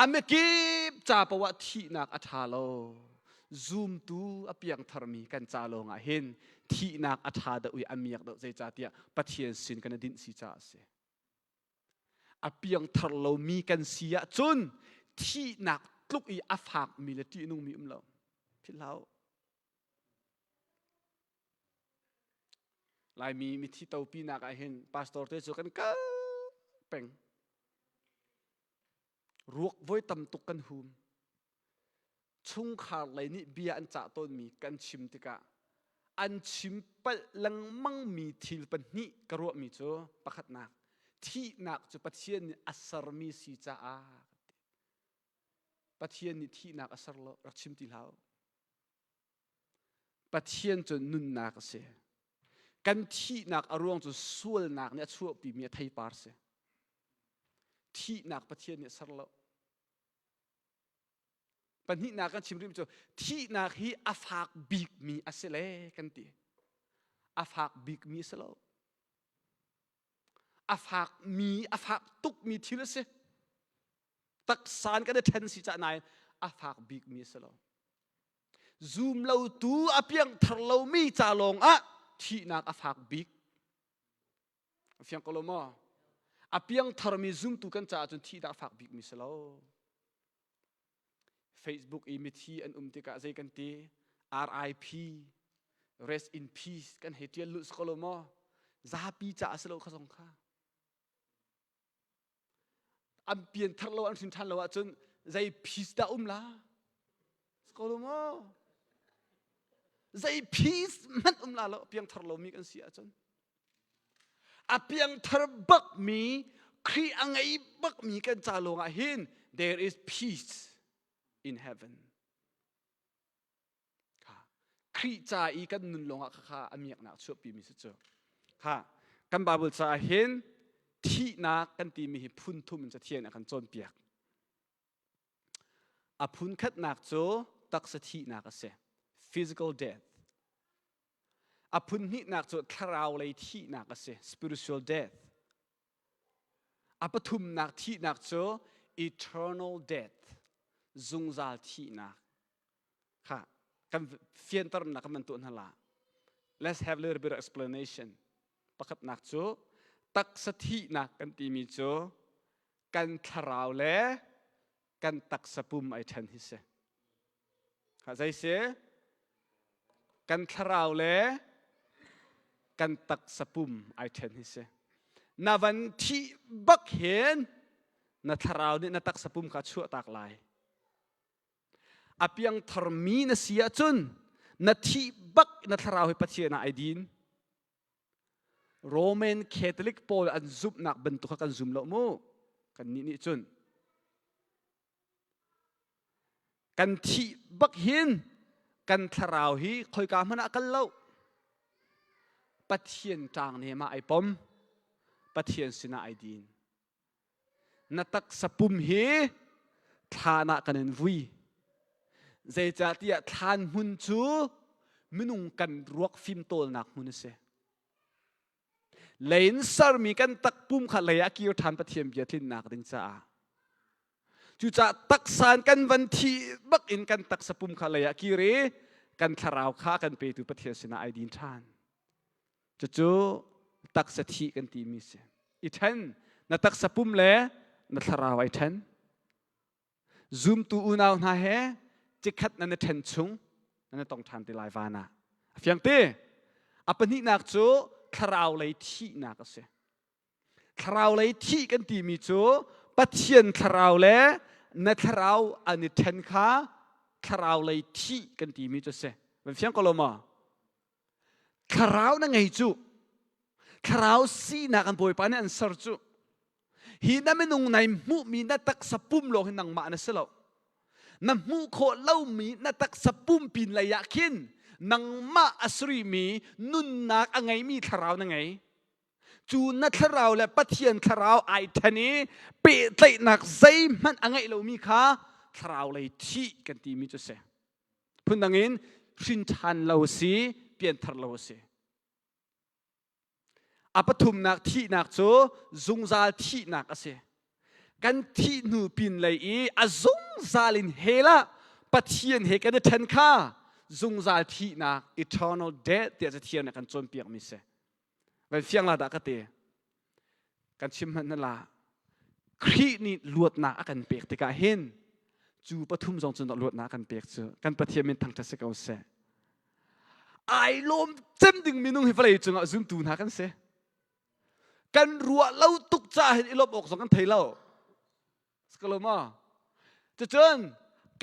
S5: amekip cha pawa thi nak athalo zoom tu apiang tharmi kan cha lo nga hin thi nak atha da ui amiak do zai cha tia pathian sin kan din si cha se apiang tharlo mi kan sia chun thi nak tluk i afak mi le ti nung mi umlo philao lai mi thi tau pi nak a hin pastor te chu kan ka peng ruok voi tam tuk kan hum chung khar lai ni bia an cha ton mi kan chim tika an chim pal lang mang mi thil pan ni karo mi cho pakhat nak thi nak chu pathian ni asar mi si cha a pathian ni thi nak asar lo rak chim ti lao pathian chu nun nak se kan thi nak arong chu sul nak ne chu pi mi thai par se thi nak pathian ni asar loปัญหานักกันชิมริมจ่อที่นักฮีอาฝากบิกมีอาศัยเลยกันตีอาฝากบิกมีสโลอาฝากมีอาฝากตุกมีทีละสิตักสารกันได้เทนสิจะไหนอาฝากบิกมีสโลซูมเราตูอาเพียงทะเลมีจ่าลงอะที่นักอาฝากบิกเพียงก็ลมอาเพียงทะเลมีซูมตูกันจ่าจนที่นักอาฝากบิกมีสโลFacebook อีมิทีอันติกะใจกันตี RIP Rest in Peace กันเหตุยลุสโคลมอซาปีจ่าสโลขสงข้าอันเปลี่ยนทักโลอันสินทันโลจนใจพีสดาลาสโคลมอใจพีสมันลาโลเพียงทักโลมีกันเสียจนอาเพียงทักบักมีครีอังไอบักมีกันจ่าลงอาหิน there is peace in heaven ค่ะคริจาอีกันนุนลงอ่ะค่ะอเมียกนักชั่วปีมิสุดเจอค่ะกันบาบิลจะเห็นที่นักกันตีมีพุ่นทุ่มจะเทียนกันจนเปียกอพุ่นคัดนักโจตักสถินักเส physical death อพุ่นนี่นักโจคราวเลยที่นักเส spiritual death อปทุมนักที่นักโจ eternal deathซงซาลที่นักค่ะกันเฟียนตรนักมันตุนฮะละ let's have a little bit of explanation ประคับนักโจตักสถินักกันตีมีโจกันคราวเล่กันตักสปุมไอเทนฮิเซค่ะใจเสียกันคราวเล่กันตักสปุมไอเทนฮิเซนาวันที่บักเห็นนาคราวนี่นาตักสปุมขาชั่วตากลาย อเปียงทรมีนเสียจุนนาทีบักนาทราวให้ปัจเจนาไอดินโรมันคาทอลิกโปลอันซุบนักบรรทุกกันซุมละโมกันนี่จุนกันที่บักหินกันทราวฮีคอยกามันกันเล่าปัจเจนจางเนี่ยมาไอปอมปัจเจนสินาไอดินนัตักสปุมฮีทานากันนวุยใจจัดที่ทานมุนจูมินุงกันรวกฟิมโตลนักมุนเสเลนซาร์มีกันตักปุ่มขัดเลยอากิโอทานปะเทียมเบียทินนักดึงจ้าจูจะตักสารกันวันที่บักอินกันตักสปุ่มขัดเลยอากิเรกันทาราวข้ากันไปตุปะเทียสินาไอดินทานจู่ตักสถิกันตีมิเสอีทันนัตักสปุ่มเล่นัทาราวไอทันซูมตูอุนาวนาเฮจิคัดนั่นเทนชุงนั่นต้องทานติลายวานาเฟียงเต้อปนินักจูคราวเลยที่นักเสคราวเลยที่กันตีมีจูปัจเจียนคราวเล่นัทราวอันนี้เทนข้าคราวเลยที่กันตีมีจูเสเป็นเฟียงก็ลมาคราวนั่งไงจูคราวสีนักอันป่วยปานอันสรจูฮีนั่นไม่นุ่งในมุมีนัตักสปุ่มโลหินังมาเนสโลนั่นมุโคเล่ามีนัตักสปุ่มปินเลยาคินนังมาอัสรีมีนุนนักอังไงมีทราวนังไงจูนัทราวและปะเทียนทราวไอทันนี้เปิดเลยนักใจมันอังไงเรามีค่าทราวเลยที่กันตีมีจุดเสพุ่นดังนี้ชินทันเราสีเปลี่ยนทรเราสีอาปทุมนักที่นักโจซุงซาที่นักเสกันที่หนูปินเลยอาซุงซาลินเฮล่าปะเทียนเฮกันเทนข้าซุงซาที่นัก eternal death เดี๋ยวจะเทียนกันจนเปียกมิเสเป็นเฟียงลาดากเตกันชิมมันนั่นละครีนี่ลวดนักกันเปียกแต่กะเห็นจูปทุมจงจนลวดนักกันเปียกเจอกันปะเทียนมันทางจะเสกเอาเสไอลมเต็มดึงมินุ่งให้ไฟเลยจงเอาซุ่มตูนักกันเสกันรัวเล่าตุกจ่าเห็นอิลบออกสองกันไทยเล่าสกลมาจะเจอ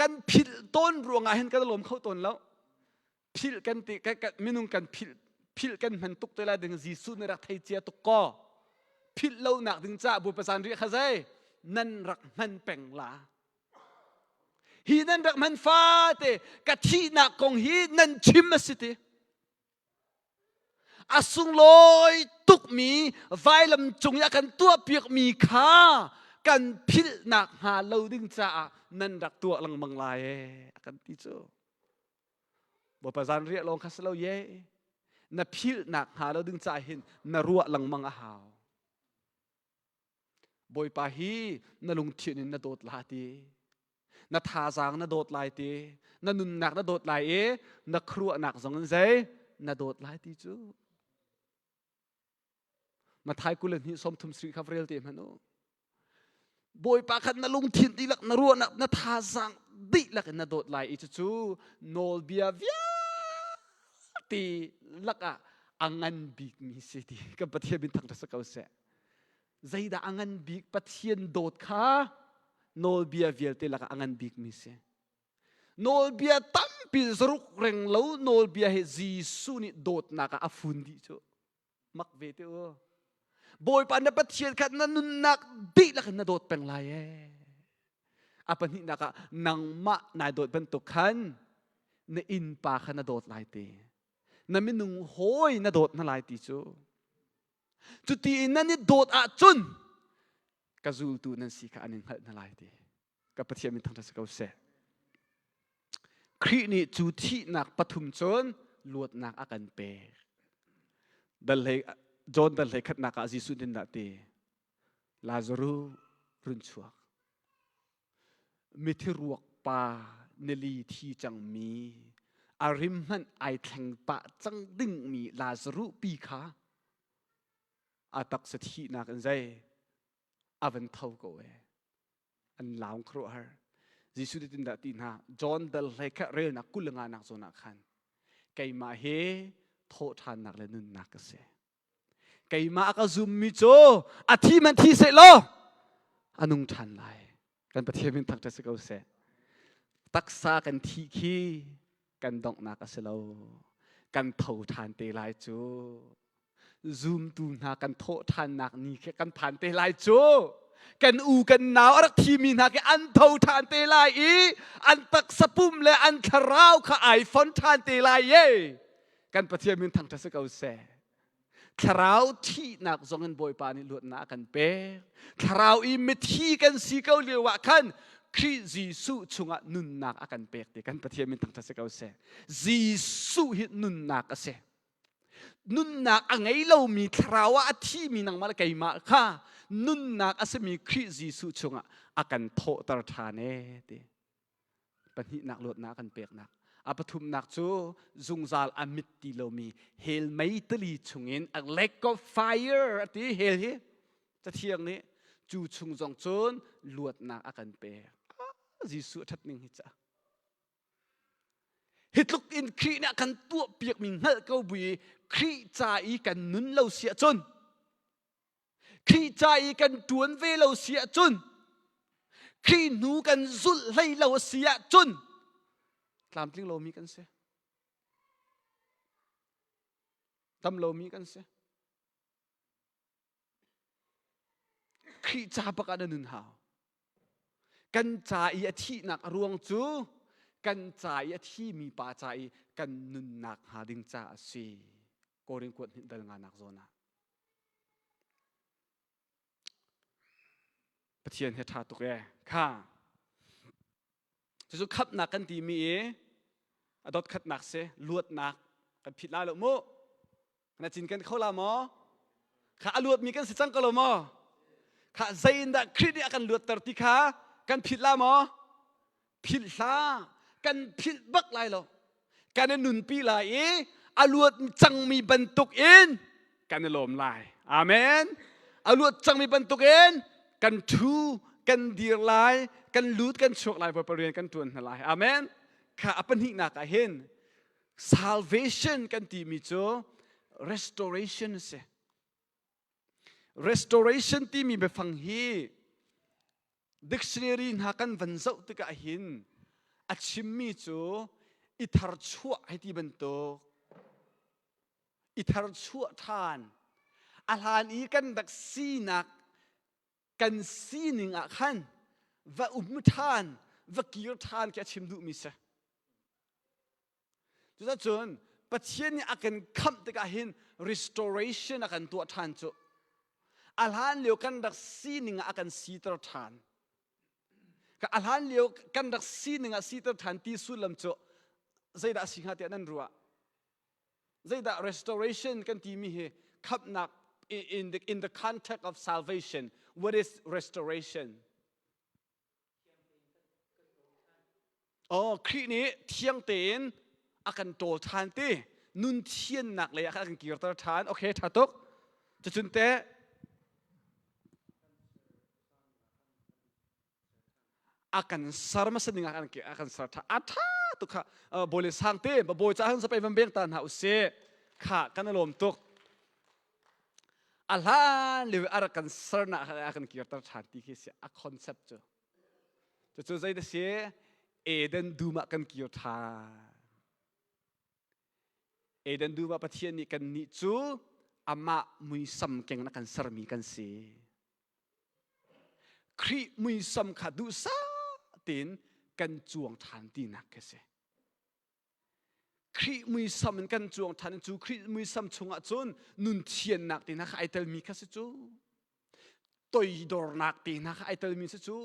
S5: กันผิดต้นรัวงาเห็นกันลมเข้าต้นแล้วผิดกันติกันมินุงกันผิดกันมันตุกตัวละดึงจีสุนรักไทยเจียตุกก็ผิดเล่าหนักดึงจ่าบุปผาเรียกขจายนั่นรักมันแปลงลาฮีนั่นรักมันฟ้าเตกะที่หนักของฮีนั่นชิมมาสิเตอาสุงลอยตุกมีไฟลำจงยากันตัวเปียกมีค่ากันพิลหนักหาเราดึงจ่านั่นรักตัวลังมังลายกันที่โจบอกภาษาเรียกลงคัสเราเย่นับพิลหนักหาเราดึงจ่าเห็นนรัวลังมังอาหาวบอยปาฮีนลุงเทียนนโดดลาตีนทาจางนโดดลายตีนนุนหนักนโดดลายนครัวหนักสองเงินใจนโดดลายตีจูมาไทยกุลนี่สมทุมสรีคาเฟรลเตมันโนบอยปาขันนลุงทินดีลักนรัวนัทาสังดีลักนโดดไลอิจูโนลเบียวิตีลักอังันบิกมีสิทีกับปะเทียนบินทางทัศกาวเสใจดาอังันบิกปะเทียนโดดข้าโนลเบียวิลตีลักอังันบิกมีเสโนลเบียตั้มปีสรุกเร่งเล่าโนลเบียเฮจีสุนิโดดนักอาฟุนดิจูมักเวทีโอบอยปานปะเทียนขันนั้นนักดีลักนโดดเป็นไรอาปนินักนังมะนายโดดเป็นตุขันนอินปาขันนโดดลายตีนมินุงโหยนโดดนลายตีจูจุดที่นั่นนี่โดดอาจุนกะจูตูนันสีขานิงหัดนลายตีกับปะเทียนมิทังทัศกาวเสครีนี่จุดที่นักปฐุมจนลวดนักอากันเปดัลเลจนดัลเลขัดนักอาจิสุดินนาตีลาซารูรุนชัวมิทิรวกปาเนลีที่จังมีอาริมมันไอแทงปะจังดึงมีลาซารูปีขาอาตักสถินักอันใจอาวันเท่าก็เออันลาวครัวฮะจิสุดินนาตีนะจนดัลเลขัดเรื่องนักกุลงานักโซนักขันไกมาเฮโทษทานนักเลนุนนักเสไกมาก็ซุมมิโจอาทิมันที่เสร็จแล้วอนุงทันไลกันประเทศเป็นทางจะสกาวเส ตักษากันทีขี้กันดอกนักเสลากันเท่าทานเตลายจูซูมตูนากันโททานนักนี่แค่กันผ่านเตลายจูกันอูกันหนาวรักทีมีนักอันเท่าทานเตลายอีอันตักสปุ่มและอันคาราวขไอฟอนทานเตลายเย่กันปะเทียมินทางทัศกเอาเสคราวที่นักจงเงินบอยปานิลวดนากันเป้คราวอีมิที่กันสีเกาเลียวะกันคริจีสุชงะนุนนักอากันเป้เด็กันปะเทียมินทางทัศกเอาเสจีสุฮินุนนักเสนุนนักอังไงเรามีคราวะที่มีนังมาละไกมาค่ะนุนนักอาจจะมีคริจีสุชงะอากันโทตรธาเนเดปัญหินักลวดนากันเป้นักอาปทุมนักจูจุงซาลอามิตติโลมีเฮลไม่ตลีชงเงินอักเล็กก็ไฟร์ตีเฮลฮีจะเที่ยงนี้จูชงจงจนลวดนักอากันเป้จีสุทัดหนึ่งฮิจ้าฮิตลุกอินครีนักกันตัวเปียกมิงเฮลก็บุยครีใจกันนุนเราเสียจนครีใจกันดวนเวเราเสียจนครีนูกันสุดให้เราเสียจนตามทิ้งเรามีกันเสียตามเรามีกันเสียครีจ่าประกาศนุนหาวกันจ่ายที่นักรวงจูกันจ่ายที่มีป่าใจกันนุนนักหาดิ่งจ่าสีโกริงกวดหินเดลงานักโซนาปะเทียนเหตุตุกแก่ข้าจะขับนักกันตีมีอดอดขัดนักเสลวดนักกันผิดลายหรอโมน่าจินกันเข้าละมอข้าลวดมีกันสิจังก็ละมอข้าใจนักคริสต์กันลวดตรติข้ากันผิดละมอผิดละกันผิดบักลายหรอกันนุนปีลายอลวดจังมีบรรทุกอินกันลมลายอาเมนอลวดจังมีบรรทุกอินกันทูกันดีลายกันลูดกันโชคลายบริเวณกันตัวนลายอาเมนข้าอปันหินักเห็น salvation กันที่มีโจ restoration เส restoration ที่มีแบบฟังฮี dictionary หากันวันเจ้าตึกเห็นอาชิมมีโจอิทารชั่วให้ที่บรรทุกอิทารชั่วทานอาหารอีกันดักซีนักกันซีหนึ่งขันว่าทานว่ากิรทานแกชิมดูมิเสจุดจนปัจเจียนอากันคำตะกเห็น restoration อากันตัวทานจุอาหารเลี้ยวกันดักซีหนึ่งอากันซีตรทานกับอาหารเลี้ยวกันดักซีหนึ่งซีตรทานที่สุดลำจุใจดักสิ่งหาเตียนั่นรัวใจดัก restoration กันที่มีขับนัก in the context of salvation what is restoration อ๋อครีนี้เที่ยงเต็นอากันโตทานตีนุนเทียนหนักเลยอากันกีรตทานโอเคถ้าตกจะจุนเตะอากันสารมาสนิงอากันสารท่าอาท่าตุกค่ะบริสังเต้บโบจ้าหันสไปบัมเบงตันหาอุเสค่ะกันลมตุกอาลาหรืออากันสารนะอากันกีรตทานที่คือเสียอาคอนเซปต์จะจุดใจเสียเอเดนดูมากันกีรทานเอเดนดูมาประเทศนี้กันนิจูอามามุยสัมเก่งนักกันสารมีกันเสียครีมุยสัมขาดูซาตินกันจวงทานตีนักเสครีมุยสัมกันจวงทานจูครีมุยสัมชงอาจนนุนเทียนนักตีนักไอเตลมีกันเสจูตัวดอร์นักตีนักไอเตลมีเสจู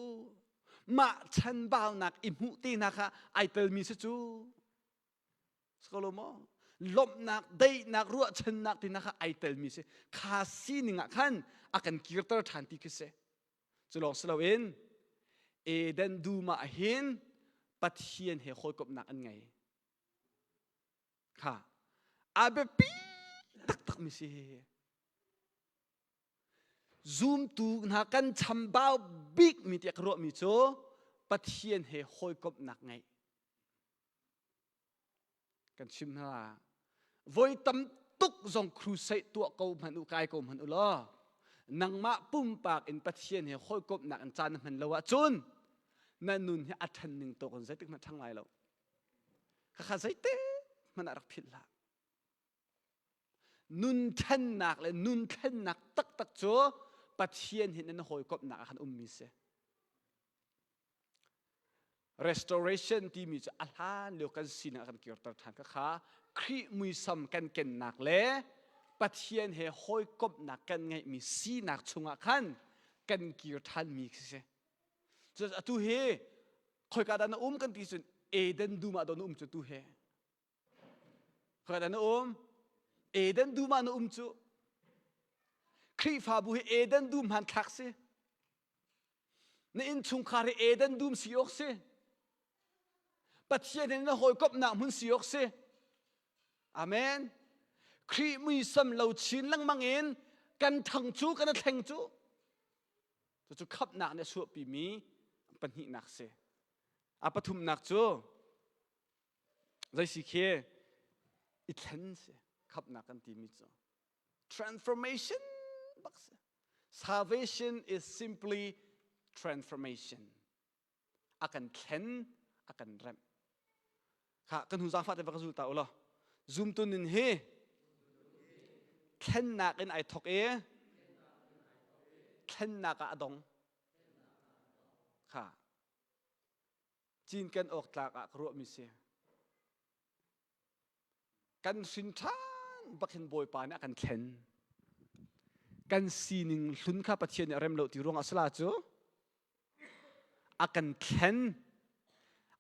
S5: มาฉันบ่าวนักอิมุตีนักไอเตลมีเสจูสกอลโมลมนักได้นักรัวฉันนักตีนักไอเตลมีเสคาซีนิงขันอากันกีรตร์ทานตีกันเสจะลองสลาวินเอเดนดูมาเห็นปัทเทียนเหคอยกับนักอันไงค่ะอาเบปีตักมิสิซูมตูนักกันชำบ่าวบิ๊กมีเตียกรัวมีโจปัทเทียนเหคอยกับนักไงกันชิมฮะวัยตำตุกจงครูใส่ตัวเกามันอุกายเกามันอุล้อนังมาปุ่มปากอินปัทเทียนเหคอยกับนักอันจานมันละวะจุน นั่นนุ่นให้อัฐันหนึ่งตัวคนใจตึกมันทั้งหลายแล้วข้าใจเต้มันรักผิดละนุ่นเท่นหนักเลยนุ่นเท่นหนักตักโจปัจเจียนเห็นนั่นหอยกบหนักขันมิเส restoration ที่มีจะอาหารเลี้ยวกันสินะกันเกี่ยวกับทางก็ขาครีมือซ้ำกันเก่งหนักเลยปัจเจียนเหหอยกบหนักกันไงมีสีหนักชงขันกันเกี่ยวทันมีเสจะตัวเฮคอยการนั้นกันที่สุดเอเดนดูมาโดนจะตัวเฮคอยการนั้นเอเดนดูมาโดนจะครีฟาบุเฮเอเดนดูมันทักเสในอินชุงคาร์เอเดนดูมสิยกเสปัจเจียนนั้นหอยกบหนักมันสิยกเสอาเมนครีมือซ้ำเราชินลังมังเอ็นกันทั้งจูกันแทงจูจะขับหนักในช่วงปีมีปัญหาหนักเสอาปฐุมหนักจูใจสิเคอิทันเสขับหนักกันทีมีจู transformation บักเส salvation is simply transformation อากันเข็นอากันเร็มค่ะกันหูซาฟาแต่ว่าก็สู้ตาอุลอzoom ตัวนึงเฮเข็นหนักกันไอทอกเข็นหนักอะดงค่ะจีนกันออกจากอะครัวมิเซียกันสินทานบักเห็นบอยปานอะกันเข็นกันซีนิงลุนข้าปะเทียนเร็มโลติรวงอัสลาจู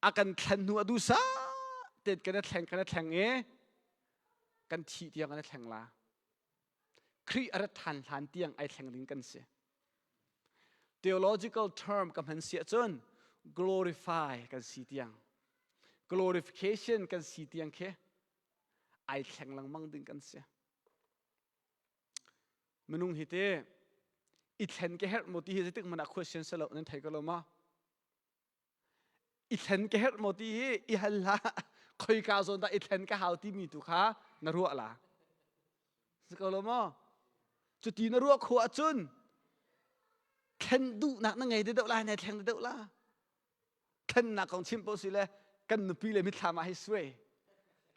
S5: akan khen nu adu sa tet kan theng e kan thi tiang kan theng la khri ara than tiang ai theng ling kan se theological term kam han sia chon glorify kan si tiang glorification kan si tiang khe ai theng lang mang ding kan se menung hite i thlen ke her moti hi tik mana question salo nan thai kalo ma i thlen ke her moti hi i halla khoi ka zon da i thlen ka hau ti mi tu kha na ru ala kalo ma chu ti na ru kho achun thlen du na ngai de dau la na thlen de dau la thlen na kong chim po si le kan nu pi le mi thama hi sway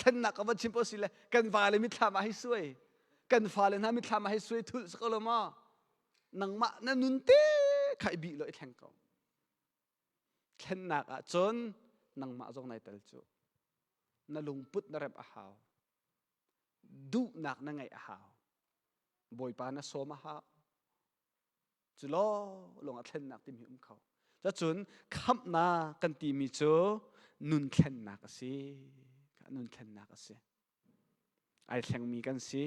S5: thlen na ka ba chim po si le kan va le mi thama hi sway kan fa le na mi thama hi sway thu kalo ma nang ma na nun te khai bi loi thang ko khen nak a chon nang ma jong nai tel chu na lung put na rep a haw du nak na ngai a haw boy pa na so ma ha chu lo long a khen nak ti mi khau cha chun kham na kan ti mi chu nun khen nak a si ka nun khen nak a si ai thang mi kan si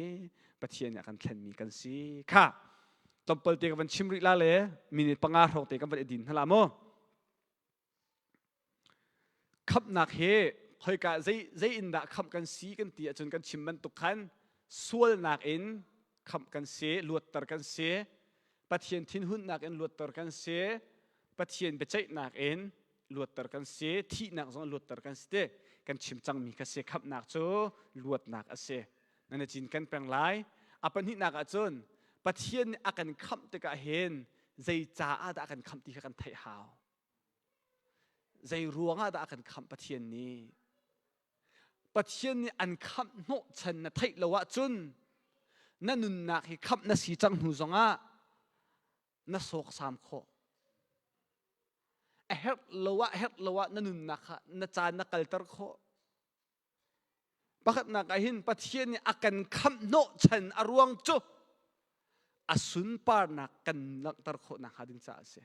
S5: pathian ya kan khen mi kan si kha tampal te kan chimri la le minute panga rok te kan edin hala mo khap nak he khoi ka zai in da kham kan si kan ti achun kan chimman tu khan sual nak in kham kan se luat tar kan se pathian thin hun nak in luat tar kan se pathian bechai nak in luat tar kan se thi nak zong luat tar kan se kan chim chang mi ka se khap nak chu luat nak ase nana chin kan peng lai apan hi nak achun pathian akan kham te ka hen zai cha ada akan kham ti kan thai haw zai ruanga da akan kham pathian ni an kham no chan na thai lawa chun na nun nak hi kham na si chang hu zonga na sok sam kho a het lawa na nun nak na chan na kaltar kho pakhat na ka hin pathian ni akan kham no chan aruang chu asun par nak kan nak tar kho na hading cha se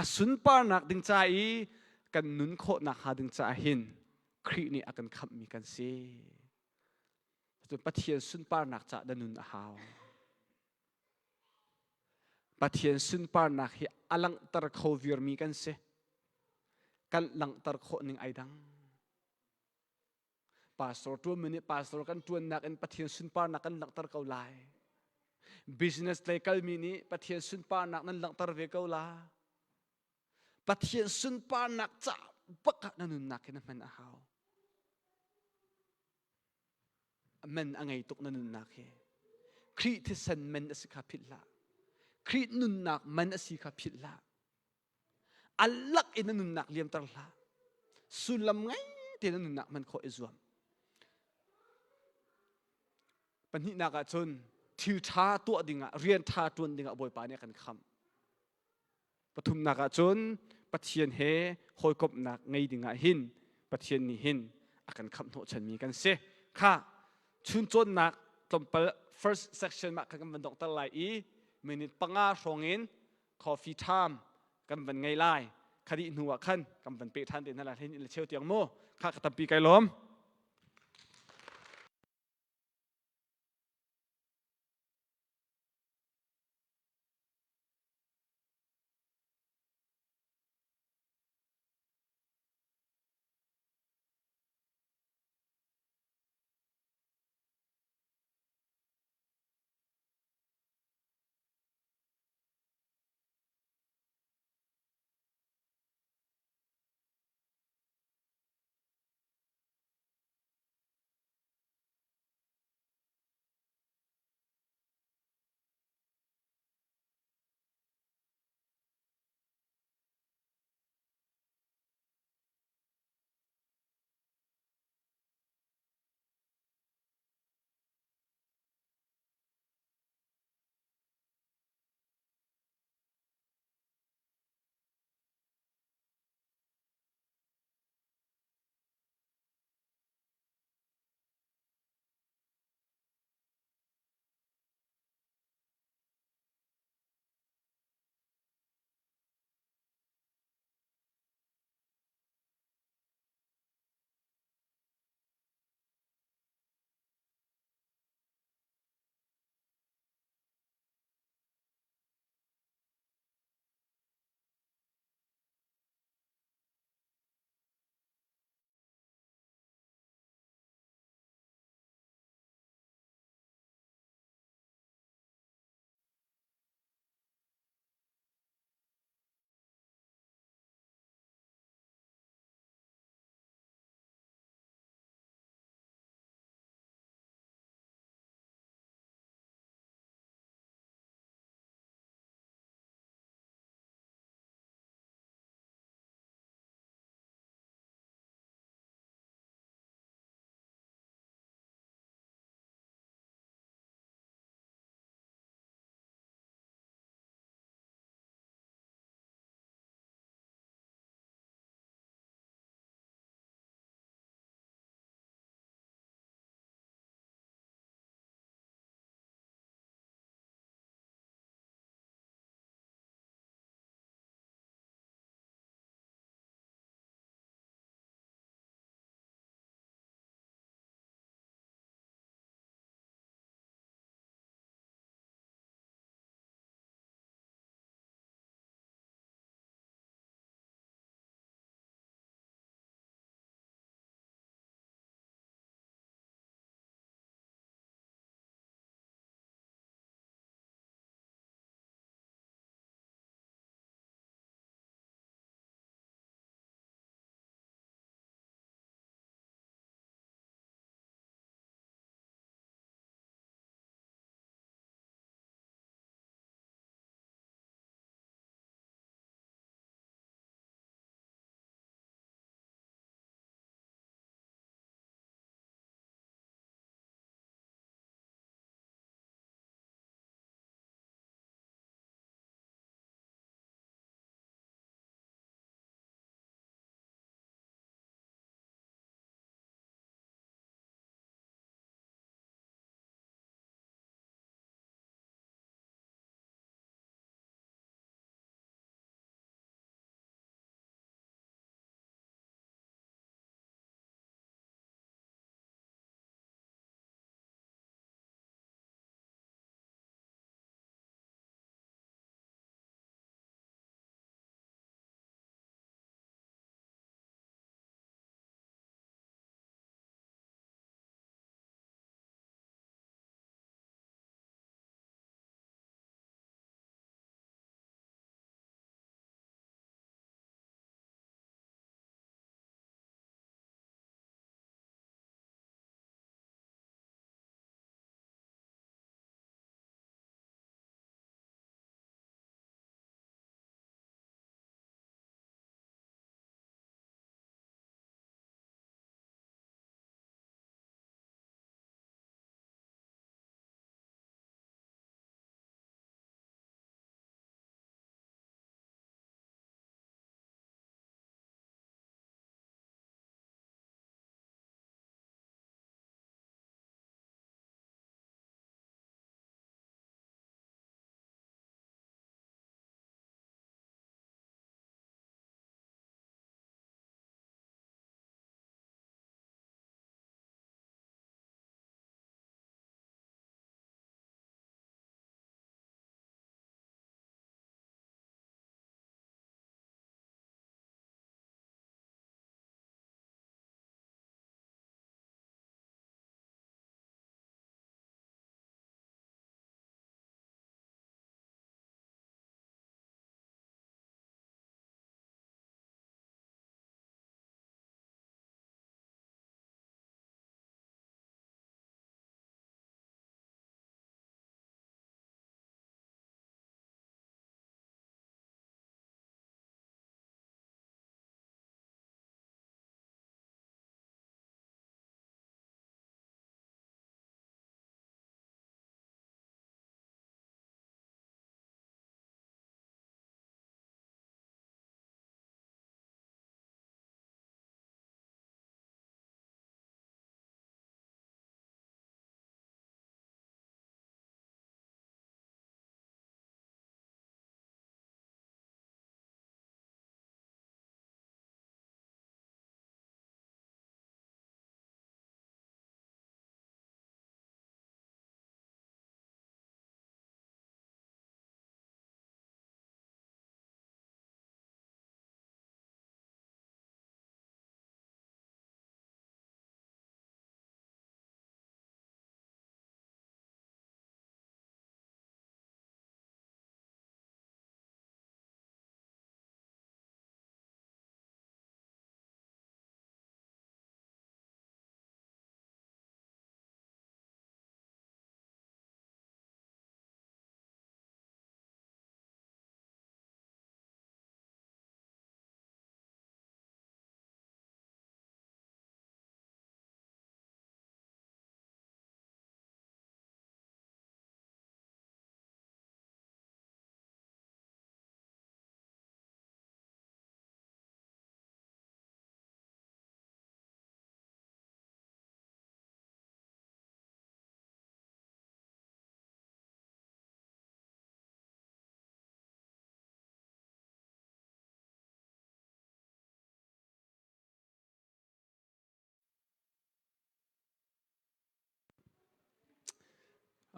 S5: asun par nak ding cha I kan nun kho na hading cha hin khri ni akan kham mi kan se tu pathian sun par nak cha da nun a haw pathian sun par nak hi alang tar kho vir mi kan se kan lang tar kho ning ai dang pastor tu mini pastor kan tuan nak en pathian sun par nak kan lang tar kau lai business lai kal mini pathian sun par nak nan lang tar ve kau la pathian sun par nak cha baka nanun nak na man a haw man angai tuk nanun nak he khri thi san man asikha philla khri nun nak man asikha philla อัลลักอินนุนนักเลียมตระสุลมไงเทนนุนนักมันขออิจวมปัญหานักจนทิวท่าตัวดิ่งเรียนท่าตัวดิ่งบ่อยปาเนี่ยกันคำปฐุมนักจนปะเทียนเฮคอยกบนักไงดิ่งหินปะเทียนนี่หินอากันคำโนฉันมีกันเสค่ะชุนจนนักตรงfirst section มากันวันดอกตะไลอีมินิปังอาสองอิน coffee time กันวันไงไล่คดีหนัวขั้นกันวันเปทันเดินนั่นแหละที่เชี่ยวเตียงโม่ข้ากระตับปีไก่ล้อม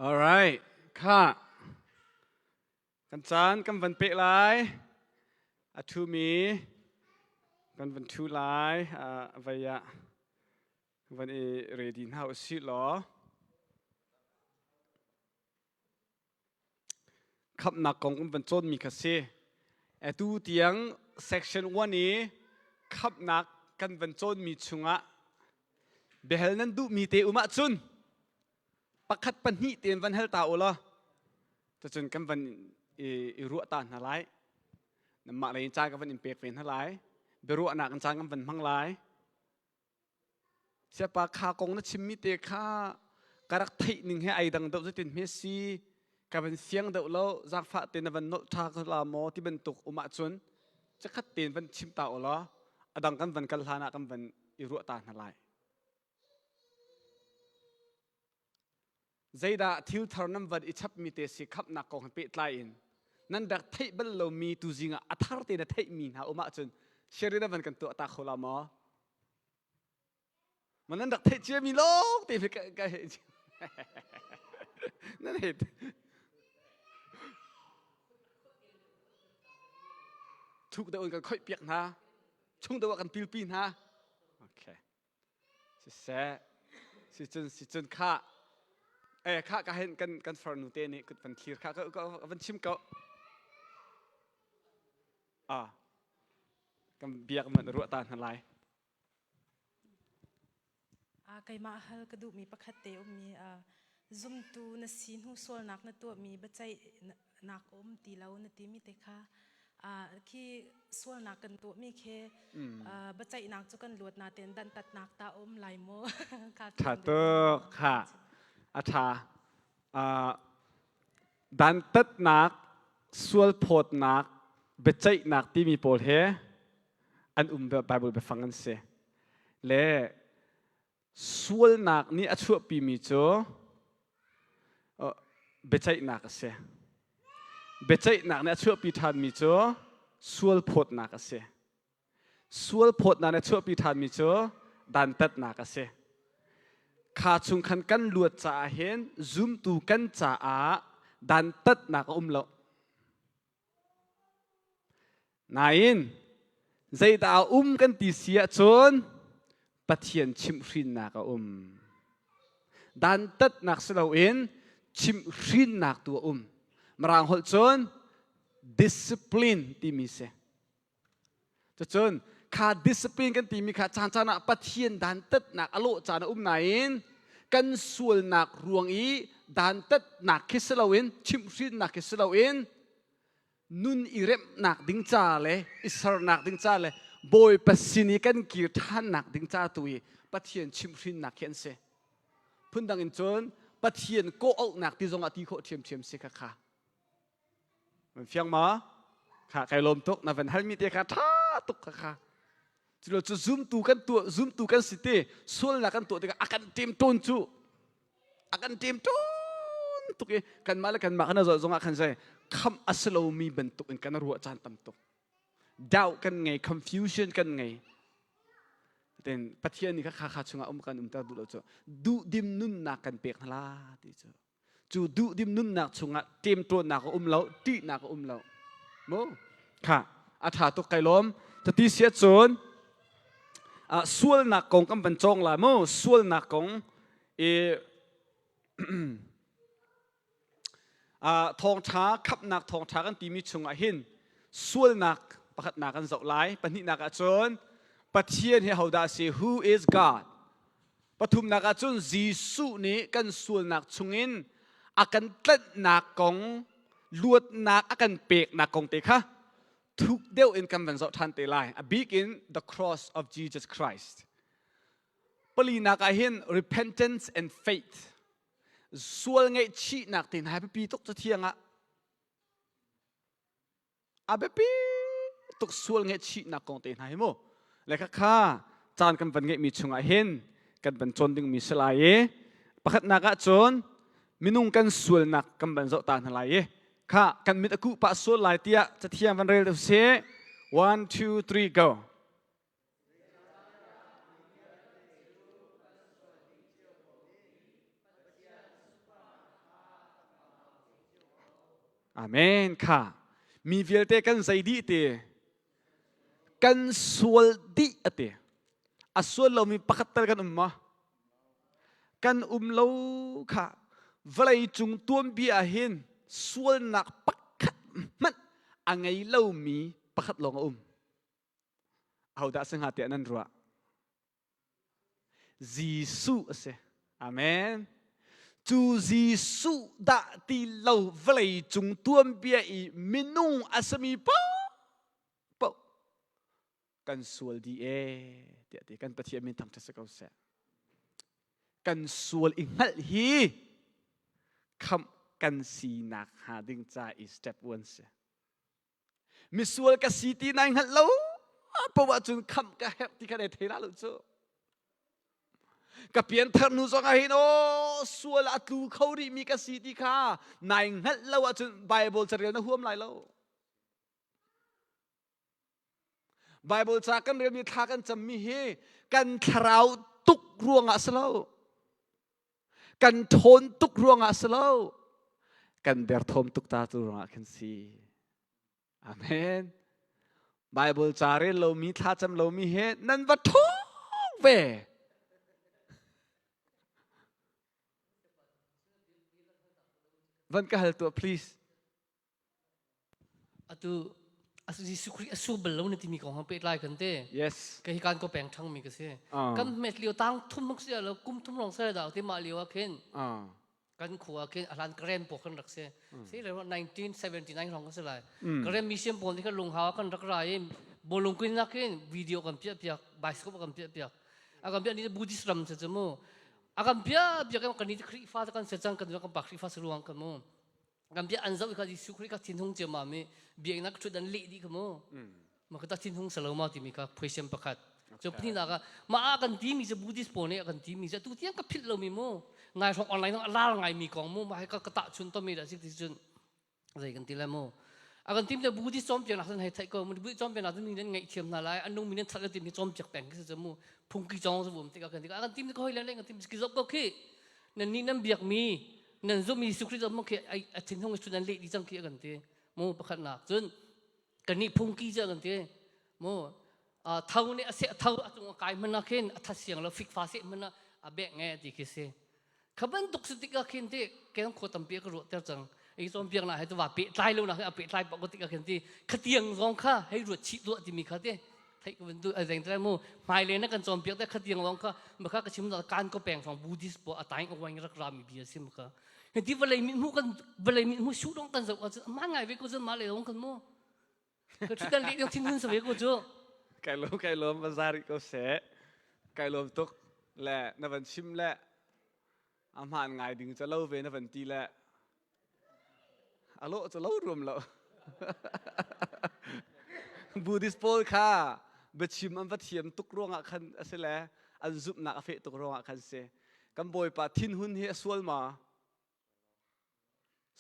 S5: alright ค่ะกันจานกันวันเปะไลอาทูมีกันวันทูไลวัยะวันเอเรดินเฮาสิหรอขับนักกองกันวันจนมีคาเซ่ตูเตียง section วันนี้ขับนักกันวันจนมีชุงะเบลนั้นดูมีเตอุมาจุนปักขัดปัญหิเตียนวันเฮลตาโอละจะจนกันวันรัวตานหลายน้ำมาเลยจ้ากันวันอิมเปกเป็นหลายเบรัวนักกันจ้ากันวันพังหลายเสียปากขากงนั้นชิมมีเตะข้ากระดักไทยหนึ่งให้ไอ้ดังเดาจะติดเมสซี่กับเป็นเสียงเดาแล้วจากฟ้าเตียนวันโนทากลามอที่เป็นตุกอุมาจุนจะขัดเตียนวันชิมตาโอละอดังกันวันกันลานักกันวันรัวตานหลายใจด่าทิวทาร์นัมวันอิชับมีเตสิขับนักกองเปิดไลน์นั่นดักไทยบัลเรามีตุจิงะอัฐาร์เตนไทยมีนะอุมาจุนเชื่อได้วันกันตัวตาโคลามอมันนั่นดักไทยเชื่อมีโลกเตไปกันนั่นเหตุทุกเดือนกันค่อยเปียกนะช่วงเดือนกันปิลปีนะโอเคสิเสสิจนข้าข้าก็เห็นกันฟรนุเตนี่ก็เป็นทีข้าก็เป็นชิมก็กันเบียกมันรัวตาทันไร
S6: ไก่มาฮัลกระดูมีประคัตเตอมีซุ่มตูนสินหูโซลนักนตัวมีบัจจัยนักตีเรานตีมีเตค่ะที่โซลนักกันตัวมีแค่บัจจัยนักจุกันลวดนาเต็นดันตัดนักตาไหลโม
S5: ค่ะตัวค่ะอาชาดันตัดนักสวลโพดนักเบจใจนักที่มีโพดเฮอันไบเบิลไปฟังกันเสียและสวลนักนี่อัชวปีมีโจเบจใจนักเสียเบจใจนักนี่อัชวปีทานมีโจสวลโพดนักเสียสวลโพดนักนี่อัชวปีทานมีโจดันตัดนักเสียข้าชุงขันกันลวดจ่าเห็นซุ่มตูกันจ่าดันตัดนักแล้วนายนใจดาวกันตีเสียจนปะเทียนชิมรินนักดันตัดนักสลาวินชิมรินนักตัวมารางหดจน discipline ที่มีเสจนข้า discipline กันตีมีข้าจานปะเทียนดันตัดนักอโลจานนายนกันส่วนนักรวงอีดันตัดนักคิสลาวินชิมรินนักคิสลาวินนุนอิเรมนักดิ้งจ่าเลยอิสระนักดิ้งจ่าเลยบอยปัสสินีกันกีร์ท่านนักดิ้งจ่าตุยปะเทียนชิมรินนักเขียนเสพุ่นดังอินจนปะเทียนโกเอานักที่จงอาทิโคเทียมเสค่ะมันเฟียงมาค่ะใครลมตกนับเป็นฮัลมิเตค่ะท่าตกค่ะจุดจะzoom tu kan tu zoom tu kan siti sul nak kan tu tiga akan tim tun cu akan tim tun tu kan malah kan makan zong akan saya kam aslo mi bentuk kan ruak cantam tu doubt kan ngai confusion kan ngai dan patian ni kha chunga kan ta du lo du dim nun nak kan pek la ti chu du dim nun nak chunga tim tu nak lo ti nak lo mo kha atha tu kai lom ta ti sia chonส่วนนักกงกำเป็นจงละมั้งส่วนนักกงทองช้าขับนักทองช้ากันตีมีชงหินส่วนนักประคัดนักกันสลายปนินักจนปะเทียนให้เขาได้สิ Who is God ปฐุมนักจนจีสุนี้กันส่วนนักชงอินอากันตัดนักกงลวดนักอากันเปกนักกงเตะค่ะทุกเดียวอินคำเป็นสทันเตลัย a big in the cross of Jesus Christ ปลีนักเห็น repentance and faith ส่วนไงชีนักตินหายไปปีตกจะเที่ยงอาเบปีตกส่วนไงชีนักกองตินหายมั้งแล้วก็ข้าจานกันเป็นไงมีชงเห็นกันเป็นจนดึงมีสลายประคัดนักจนมินุงกันส่วนนักกันเป็นสตานหลายค่ะกันมิตรกูปะส่วนหลายเตี้ยจะเที่ยงวันเร็วเสีย 1 2 3 go อาเมนค่ะมีเวลเตกันใจดีเตกันสวลดีเตสวลเรามีปักตะกันมากันเราค่ะเวลาจุงตัวบีอาหินสวลนักปักมันอังไงเรามีปักลงเอาด่าสังหารนั้นรัวจีสุเสอาเมนจูจีสุด่าที่เราเวลาจุงตัวบีอีมินุงอาสมีป้ากันสวลดีเดี๋ยวกันปฏิเสธมินทำทัศน์เขาเสกันสวลอิงหัลฮีคำกันสีนักหาดึงใจอีสเต็ปวันเสมิสวลกับสีตีนายหัลโลเพราะว่าจุนคำกับเฮปที่กันได้เทล่าลุจูกับเปลี่ยนเทอร์นูซองไอโนสวลอัตลูเขาดีมีกับสีตีค่ะนายหัลโลว่าจุนไบเบิลจะเรียนนะหัวมไหลโลไบเบิลจากกันเรียนมีทากันจะมีเฮกันคราวตุกรวงอัสโลกันทนตุกรวงอัสโลกันเดร์ทมตุกตาตุรวงอันซีอาเมนไบเบิลจารีเรามีท่าจำเรามีเฮนั่นว่าท้องเววันก็ฮัลตัว please
S7: อาสุจิสุครีอาสุเบลล์นี่ที่มีของเขาเป็นลายกันเต้
S5: yes
S7: ก็เหตุการณ์ก็แปลงทั้งมีกันเสียกันเม็ดเลี้ยวตั้งทุ่มมุกเสียแล้วกุมทุ่มลงเสียดาวที่มาเลี้ยวขึ้นกันขัวขึ้นอารันเกรนปกกันรักเสียเสียเลยว่า1979ลองก็เสียเลยเกรนมีเสียงปนที่กันลงหากันรักรายบอลลงขึ้นนักขึ้นวิดีโอกันเปียกเปียกไบสโคปกันเปียกเปียกอากันเปียกนี่บูดิสรัมเสียจมูกอากันเปียกเปียกกันนี่คริฟ้ากันเสียจังกันกันปักคริฟ้าสรวงกันมูกันเปียกอันเจ้าอีกที่สุครีกับทิ้งหงเจ้ามามีเบียกนักชุดดันเละดีกันมูมันก็ตัดทิ้งหงสลาวมาที่มีกับเพย์เซมประคัดจบที่นั่นก็มาอากันที่มีจะบูดิสปนเนี่ยกันที่มีจะตู้ที่ยังกับพิษเรามีมูนายของออนไลน์ต้องล่าไงมีของมูมาให้ก็กระตะชุนต้นมีแต่สิ่งที่ชุนอะไรกันที่ละมูอากันที่มีบูดิสจอมเปียกนักสันให้ไทยก็มันบูดิสจอมเปียกนักสันมีนั่นไงเทียมนาลายอันนู้นมีนั่นทัดแล้วที่มีจอมเปียกแปลงก็จะมูพุ่งกี่จองสมบูรณ์ที่กันที่อากันที่มีก็ให้เล่นกันที่มีสกิลก็คือนั่นนี่นั่นเบียกมีนั่นจะมีสุขที่จะมั่งคือไอ้ทิ้งห้องชุดนั้นเละดีจังคือกันที่มูประคัดหนักจนกันนี่พุ่งกี่เจอกันที่มูเท่านี้เสียเท่าจงกายมันนักขึ้นทัดเสียงแล้วฟิกฟ้าเสียมันน่ะแบกไงที่คือเสียขบันตุกสติกาขึ้นที่แกต้องโคตรเปียกรู้เท่าจังไอ้จอมเปียกน่ะให้ตัวว่าเปียกตายแล้วนะให้เปียกตายปกติก็ขึ้นที่ขเตียงร้องข้าให้รวดชิดรวดที่มีข้าที่ให้ก็เป็นตัวอะไรอย่างนั้นมูหมายเลยนะกันจอมเปียกแต่ขเตียงร้องข้าเมื่อข้ากระชิมการก็แปลงของบูดิสปอตายเอาไว้รักรามีเบียร์ซิมข้าเห็นที่เวลามีมูกันเวลามีมูชูร้องกันสักว่ามาไงเวก็จะมาเลยร้องกันมูคือที่กันเลี้ยงทิ้งทิ้งสักเวก็จะ
S5: ไก่ลมภาษาริโกเสไก่ลมตุกแหละนับวันชิมแหละอาหารไงดึงจะเล่าเวนับวันตีแหละอโลจะเล่ารวมแล้วบูดิสโพลค่ะบัชิมอันวัดเทียมตุกรวงอ่ะคันอะไรแหละอันซุปนักเฟตุกรวงอ่ะคันเสกัมบอยปะทิ้นหุ่นเฮสวลมา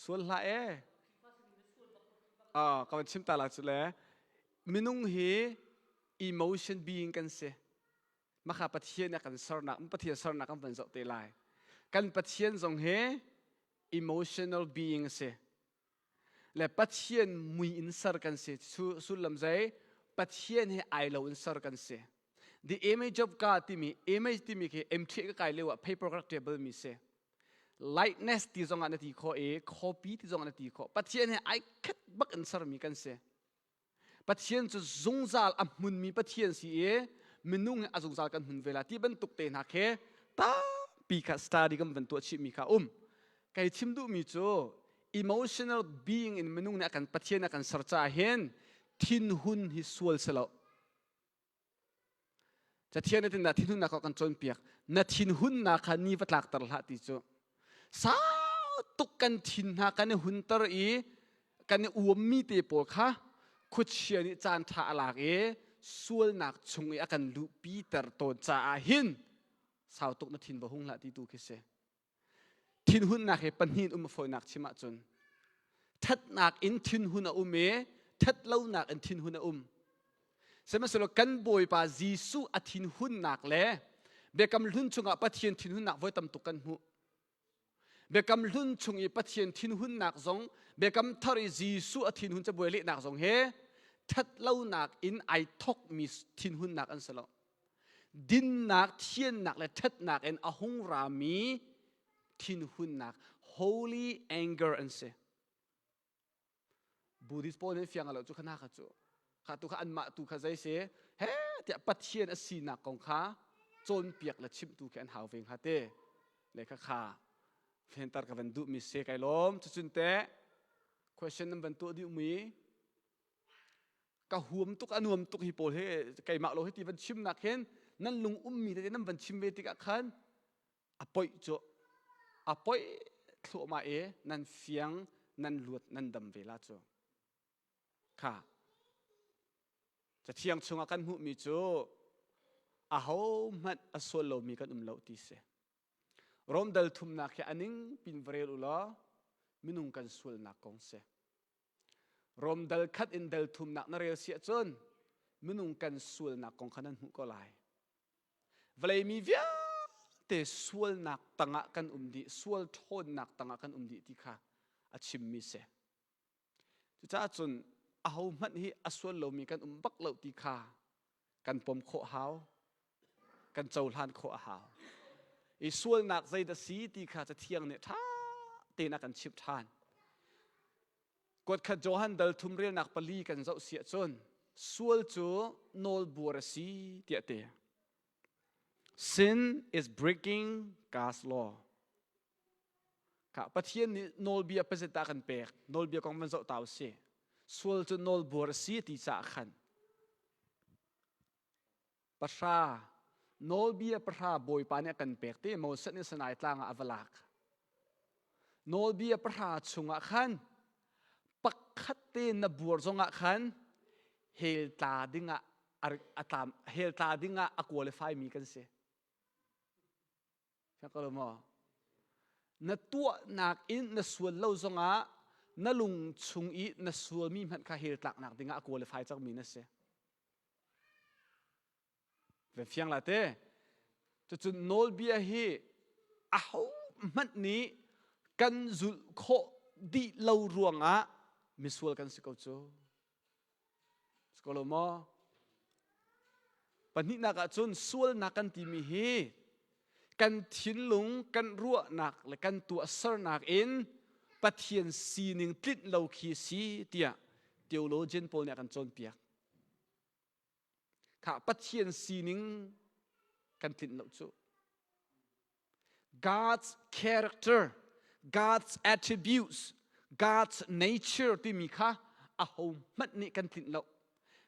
S5: สวลละก็มันชิมตาลักสุดแล้วมินุงเฮemotion being กันเสมาข้าปะเทียนกันสรนักปะเทียนสรนักกันเป็นสุดเตลายกันปะเทียนทรงเฮ emotional being เสและปะเทียนมุยอินสร์กันเสสุดลำใจปะเทียนเฮไอโลอินสร์กันเส the image of God ที่มี image ที่มีคือ empty ก็กลายเรียกว่า papercraftable มีเส lightness ที่ทรงอันที่ข้อcopy ที่ทรงอันที่ข้อปะเทียนเฮไอคัดบักอินสร์มีกันเสปัจเจียนจะจงจาลอัมุนมีปัจเจียนสิมินุ่งอาจงจาลกันหุ่นเวลาที่บรรทุกเตนหักตาปีกัสตาดีกันบรรทุกชิมีข้าไก่ชิมดูมีโจ emotional being in มินุ่งเนี่ยกันปัจเจียนกันสัจจะเห็นทินหุ่นฮิสวลเสลจะเทียนในที่นั้นทินหุ่นนักกันจนเปียกนัดทินหุ่นนักกันนี่วัดหลักตลาดที่โจสาวตุกกันทินหักกันหุ่นตรีกันอวมมีเตปอค่ะคุดเชียนิจานท่าหลักส่วนนักชงอากันลูปีเตอร์โตจ่าหินสาวตุกนัทินบ่หงละที่ดูคิเสทินหุ่นนักปันหินฝอยนักชิมะจนทัดนักอินทินหุ่นทัดเล่านักอินทินหุ่นเสมาสโลกันบอยปาจีสูอทินหุ่นนักเล่เบกำลุ่นชงอาปะเทียนทินหุ่นนักไว้ตำตุกันหู เบกำลุ่นชงอีปัทเทียนทินหุ่นหนักสงเบกำทาริจีสุอทินหุ่นจะบวยเละหนักสงเฮทัดเล่าหนักอินไอทอกมีทินหุ่นหนักอันสละดินหนักเทียนหนักและทัดหนักเอ็นอหงรามีทินหุ่นหนัก holy anger อันเสบูดิสโปเนี่ยเฟียงอะไรจุขนาขจุข้าตุขอันมาตุขใจเสเฮ้เดี๋ยวปัทเทียนอสีหนักของข้าโจนเปียกและชิมตุแกนหาวเวงฮะเต้เลยข้าเห็นตากับวันดูมิเสกไอล้อมจุนเตะ question นั้นวันตัวดิมีกะหวมตุกอนุมตุกฮิโปเฮไก่หมากโลให้ตีวันชิมหนักเห็นนั่นลุงมีแต่นั้นวันชิมเวติกะขันอปอยจ่อปอยโผล่มานั่นเฟียงนั่นลวดนั่นดำเวลาจ่อค่ะจะเที่ยงชงกันหูมีจ่อเขามันอสวลโลมีกันเลาตีเสรอมดัลทุมนักอันนิงปินเวรอุลามินุงกันสวลนักกงเสรอมดัลคัดอินดัลทุมนักนเรศเสียจนมินุงกันสวลนักกงขนันหุก็ลายเวลามีเวียแต่สวลนักตั้งกันดีสวลทนนักตั้งกันดีที่ข้าอาชิมมีเสจุจ้าจนเอามันฮีอสวลโลมีกันบักเลาตีข้ากันปมโคหาวกันเจ้าลานโคหาวอีส่วนนักใจแต่สีตีข้าจะเที่ยงเนี่ยท่าตีนักกันชิบทานกดขัดโจฮันเดลทุมเรียนนักปลีกันเจ้าเสียจนส่วนจูโนลบัวสีเตียเต sin is breaking God's law ข้าประเทศนี้โนลเบียเปสตากันเปกโนลเบียของมันเจ้าเต่าเสียส่วนจูโนลบัวสีตีสาขันประชาโนเบียประชาบอยปานี่กันเปกที่มอสนี่สนายตลางอวลักโนเบียประชาชงขันปักขัดเตนบัวจงขันเฮลตาดิงะอาตามเฮลตาดิงะอควอลิฟายมีกันเสียฟังก็รู้มั้ยนัตัวนักอินนัส่วนเล่าจงนัลุงชงอีนัส่วนมีมันข้าเฮลตากนักดิงะอควอลิฟายจากมีนั่นเสียเป็นเฟียงละเต้จุดโนลเบียฮีอ้าวมันนี้กันจุดโคดีเล่ารวงมิสวลกันสกอจูสกอลมอปนินักจุนสวลนักกันที่มีฮีกันทิ้งลุงกันรัวนักและกันตัวเสรนักอินปะเทียนสีหนึ่งติดเล่าขีสีเตียเตียวโลเจนโปลเนี่ยกันจนเปียกข้าปัจเจียนสีนิงกันติดเราจู God's character God's attributes God's nature ที่มีข้าอาหูมันนี่กันติดเรา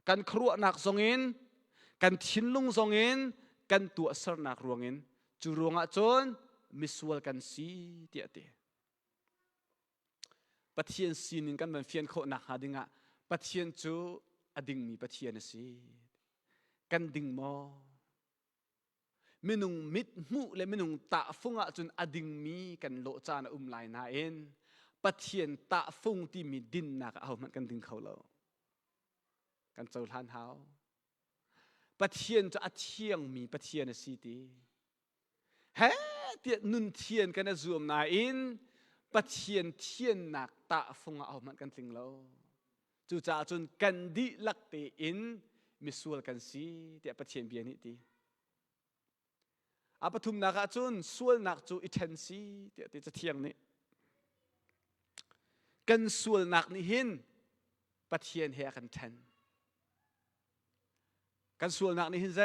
S5: กันครัวนักทรงเงินกันทิ้งลุงทรงเงินกันตัวสรนักรวงเงินจูรวงจนมิสวลกันสีเตียเตปัจเจียนสีนิงกันเป็นเฟียนโคนักหาดิงะปัจเจียนจูอดิ่งมีปัจเจียนสีกันดิ่งมอมินุงมิดมุและมินุงตะฟุงจนอดิ่งมีกันโลจานลายนาเอ็นปะเทียนตะฟุงที่มีดินนักเอามันกันดิ่งเขาเรากันเจ้าท่านเท้าปะเทียนจะอเทียงมีปะเทียนสีตีเฮ้เตียนุนเทียนกันรวมนาเอ็นปะเทียนเทียนนักตะฟุงเอามันกันดิ่งเราจู่จ่าจนกันดิลักเตอินมิสวลกันสีเดียประเทียนเบียนิตีอาปทุมนักจุนสวลนักจูอิเทนสีเดียจะเที่ยงนี้กันสวลนักนี่หินประเทียนเฮกันเทนกันสวลนักนี่หินใจ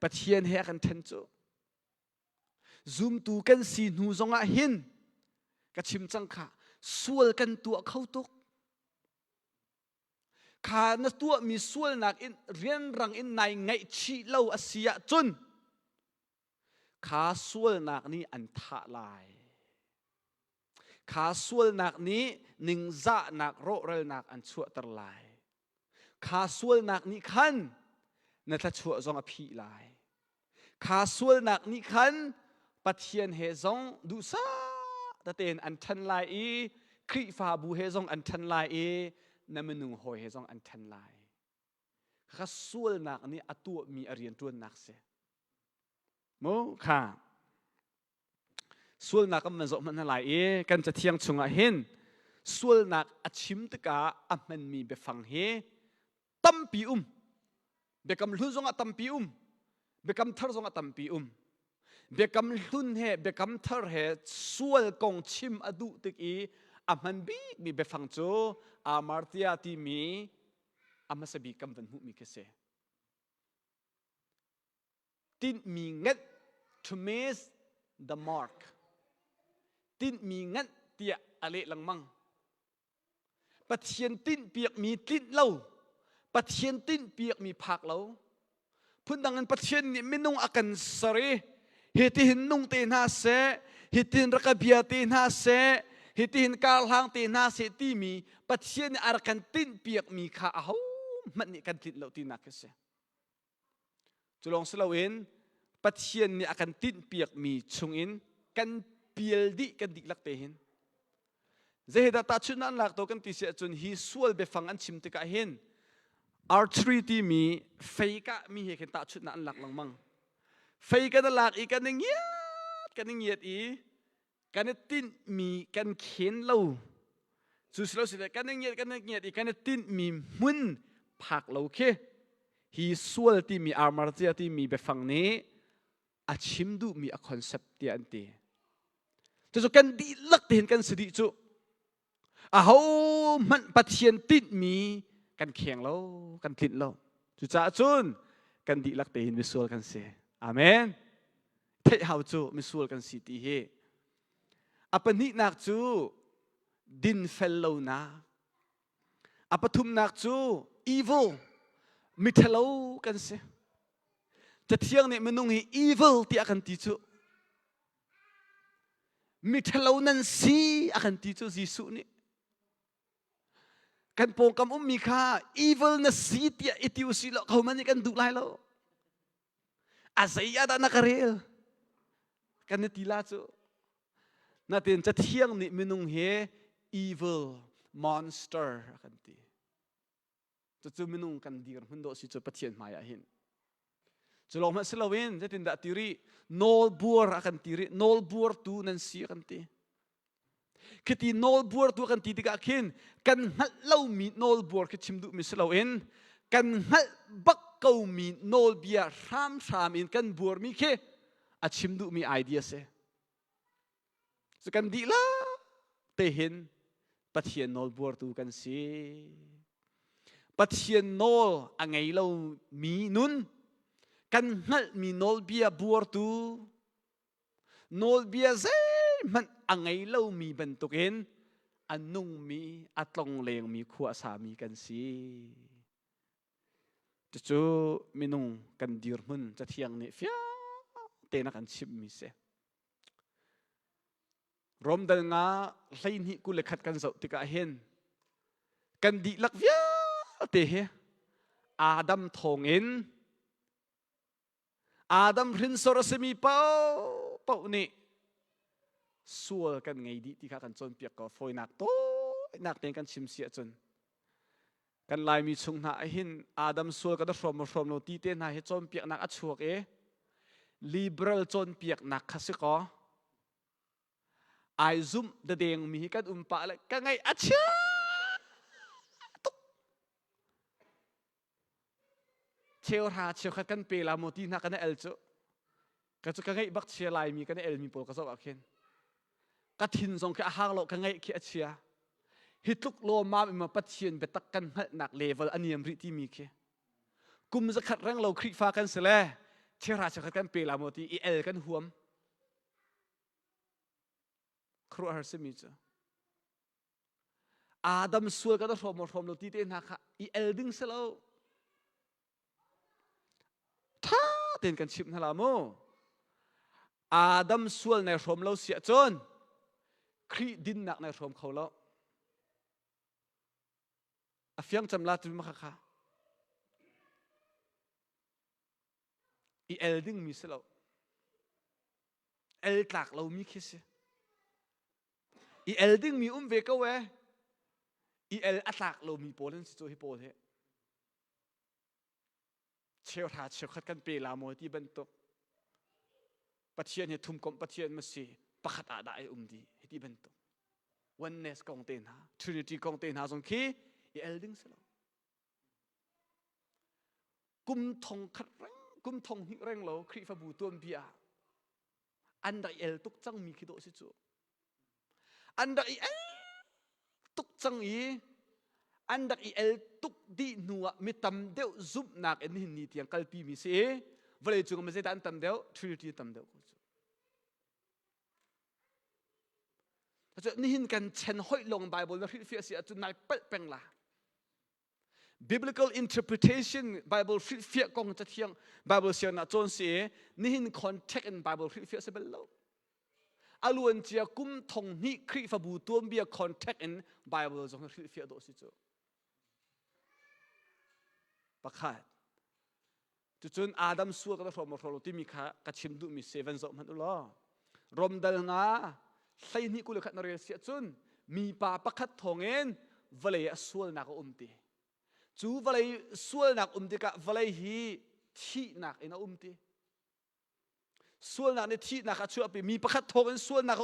S5: ประเทียนเฮกันเทนจูซุมตูกันสีนูจงอาหินกัชิมจังค่ะสวลกันตัวเข้าตุกข้านัตัวมีส่วนนักอินเรียนรังอินในไงชีเล่าอาเซียจนข้าส่วนนักนี้อันท่าลายข้าส่วนนักนี้นิ่งจะนักโรเรลนักอันชั่วตรลายข้าส่วนนักนี้ขันนัทชั่วจงอภิลายข้าส่วนนักนี้ขันปะเทียนเฮจงดูซาตะเตนอันทันลายคริฟาบูเฮจงอันทันลายนั่นมันหนึ่งหอยจงอันทันลายข้าส่วนนักนี้อตัวมีอริยนตัวนักเสียโมค่ะ ส่วนนักมันจะมันหลายกันจะเที่ยงชงเห็นส่วนนักอชิมตกามันมีเบฟังเฮตั้มปีเบกำลุ่นจงตั้มปีเบกำทาร์จงตั้มปีเบกำลุ่นเฮเบกำทาร์เฮส่วนกงชิมอดุตกีมันบีมีเบฟังโจมาร์ติอาติมีมันสบีกำวันหุมีเกษตินมีเงิน to miss the mark ตินมีเงินเตียอะไรลังมังปะเทียนตินเปียกมีตินเล่าปะเทียนตินเปียกมีผักเล่าพุ่นดังนั้นปะเทียนนี่ไม่นุ่งอากันสรีเหตุหินนุ่งเตน่าเสเหตุหินรักเบียเตน่าเสเหตุหินการหางเตน่าเสตีมีปะเทียนอากันตินเปียกมีข้าเอามันนี่กันตินเล่าตีนักเสจะลองสลาเวนปะเทียนนี่อากันตินเปียกมีชงอินกันเปียลดิกันดิกลักเตหินเจเหตุตัดชุดนั้นหลักตัวกันติเสียจนฮิสวลเบฟังอันชิมติกาเห็นR3 ที่มีไฟกะมีเหตุตัดชุดนั้นหลักลังมังไฟกันหลักอีกันเงียดกันเงียดอีกันตินมีกันเขียนเล่าสุดเราสิกันเงียดอีกันตินมีมุนผักเล่าเคฮิสวลที่มีอาร์มาร์เซียที่มีเบฟังนี้อาชิมดูมีคอนเซปต์ที่อันตีจะสุกันดีลักเห็นกันสิดิจุเขามันปะเทียนติดมีกันแข่งแล้วกันติดแล้วจุจ้าจุนกันดีลักเห็นมิสวลกันเสียอาเมนเท่าจูมิสวลกันสิทีเฮอปนินักจูดินเฟลโลนาอปทุมนักจู evil มิเทลกันเสียจะเที่ยงเนี่ยมันนุ่งให้ evil ที่อากันติจูมิเทลนั้นสีอากันติจูยิสุนี่กันโปงกำมีค่า evil นั้นสีที่อิติวสิโลเขามันนี่กันดูไล่แล้วอาศัยยาดานักเรียกันนี่ตีลาจูนั่นเองจะเที่ยงนี่มันนุ่งให้ evil monster อากันติจะจูมันนุ่งกันดีกันหุ่นโดสิจะปะเทียนมายาหินจะลองมาสลาเวนจะตินดาติรีโนลบัวอากันติรีโนลบัวตูนันสีอากันติคิดโนลบัวตัวกันตีติกาขินกันหัดเล่ามีโนลบัวคิดชิมดูมิสลาเวนกันหัดบักเกามีโนลเบียรามอินกันบัวมีเคอาชิมดูมีไอเดียเสสกันดีละเตหินปะเทียนโนลบัวตัวกันสีปะเทียนโนลอังไงเรามีนุนกันหัดมีโนลเบียบัวตัวโนลเบียเซมันอังไงเล่ามีบรรทุกเห็นอันนุ่งมีอัตลงเลงมีขวาสามีกันสิจะจูมีนุ่งกันดีร์มุนจะเที่ยงนี่ฟิ้งเตนักกันชิมมีเสรวมดังงาไลนี่กูเล็กขัดกันสุติกาเห็นกันดีลักฟิ้งเตะอาดัมทองเอ็นอาดัมรินสรสมีเป้านี่สัวกันไงดีที่ข้ากันจนเปียกก็ฝอยนักโตนักเต็งกันชิมเสียจนกันลายมีชงหน้าหินอาดัมสัวกันฟรอมโนตีเต้นหาให้จนเปียกนักอัดชัวลิเบรัลจนเปียกนักข้าศึกก็ไอซุ่มเดงมีกันปะเลยกันไงอัดเชื่อเชียวหาเชียวขัดกันเปล่าโมตีนักกันเอลจูกันจะกันไงบักเชียลายมีกันเอลมีโปรกระสอบอักเข็นกัดหินส่งแค่หางเรากันไงแค่เชียฮิตุกโลมาเป็นมาปัจเจียนไปตักกันหนักเลเวลอันนี้มริที่มีแค่กุมจะขัดรังเราคลิกฟ้ากันเสียแล้วเชื่อราชกันเปล่าโมตีเอลกันห่วมครัวฮาร์ซิมิจ้ะอาดัมสัวกันฟอร์มเราตีเต้นหักเอลดึงเสียแล้วท่าเต้นกันชิมนั่นละโมอาดัมสัวในฟอร์มเราเสียจนครีดินหนักในรวมเขาแล้วอาฟิยังจำลาตุมาค่ะอีเอลดิ้งมีสิเราเอลตักเรามีคิดสิอีเอลดิ้งมีเวกเวอีเอลอัตักเรามีโพลนสิโจฮิโพเทเชียวถาเชียวขัดกันเปล่าโมที่บรรทุกปัจเจียนเนี่ยทุ่มกลมปัจเจียนมาสิ pakhat ada ai di hiti bentuk oneness kong ten ha trinity kong ten ha song khi i elding selo kum thong khat rang kum thong hi reng lo khri fa bu tuam bia anda el tuk chang mi khi do si chu anda i el tuk chang i anda i el tuk di nuwa mi tam deu zup nak en hin ni tiang kalpi mi se vale chung ma se dan tam deu trinity tam deu cho ni hin kan chen hoi long bible na fit fi sia chu nai pel peng la biblical interpretation bible fit fi kong cha thiang bible sia na chon se ni hin context in bible fit fi se bel lo aluan chia kum thong ni khri fa bu tuam bia context in bible jong fit fi do si chu pakhat chu chun adam suak la from ro ti mi kha ka chim du mi 7 zo man lo rom dal nga sai ni ku le khat na re sia chun mi pa pakhat thongen vale sual na ko umti chu vale sual nak umti ka vale hi thi nak ina umti sual nak ni thi nak ka chu api mi pakhat thongen sual nak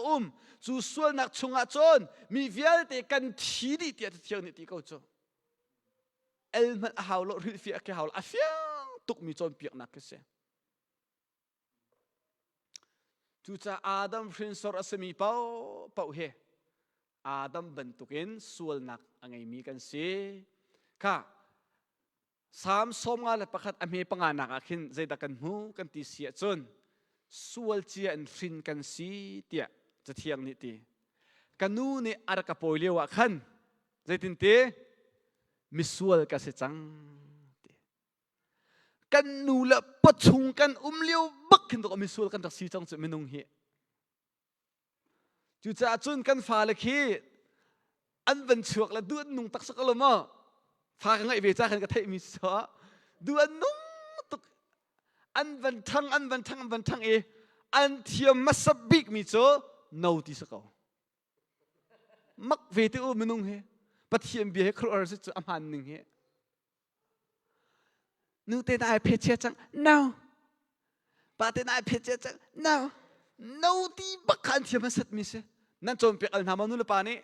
S5: chu sual nak chunga chon mi vial te kan thi di ti thiang ni ti ko chu el man haw lo ri fi ka hawl afiang tuk mi chon piak nak ke se chu cha adam frinsor asemi pau he adam bentukin sual nak angai mi kan se ka sam som nga le pakhat ame panganak akhin zaida kan mu kan ti sia chun sual chia en frin kan si tia cha thiang ni ti kanu ni ar ka poilewa khan zaitin te misual ka se chang kan nu la pachung kan umliu bak hin to misual kan tak si chang chu minung hi chu cha chun kan fa le khi an van chuak la duan nung tak sak lo ma fa ka ngai ve cha kan ka thai mi so duan nung tuk an van thang e an thiam masabik mi cho no ti sakau mak ve te u minung he pathiam bi he khro se chu amhan ning he nu te nai phe che chang no pa te nai phe che chang no ti bakhan thiam masat mi se nan chom pe al na ma nu le pa ni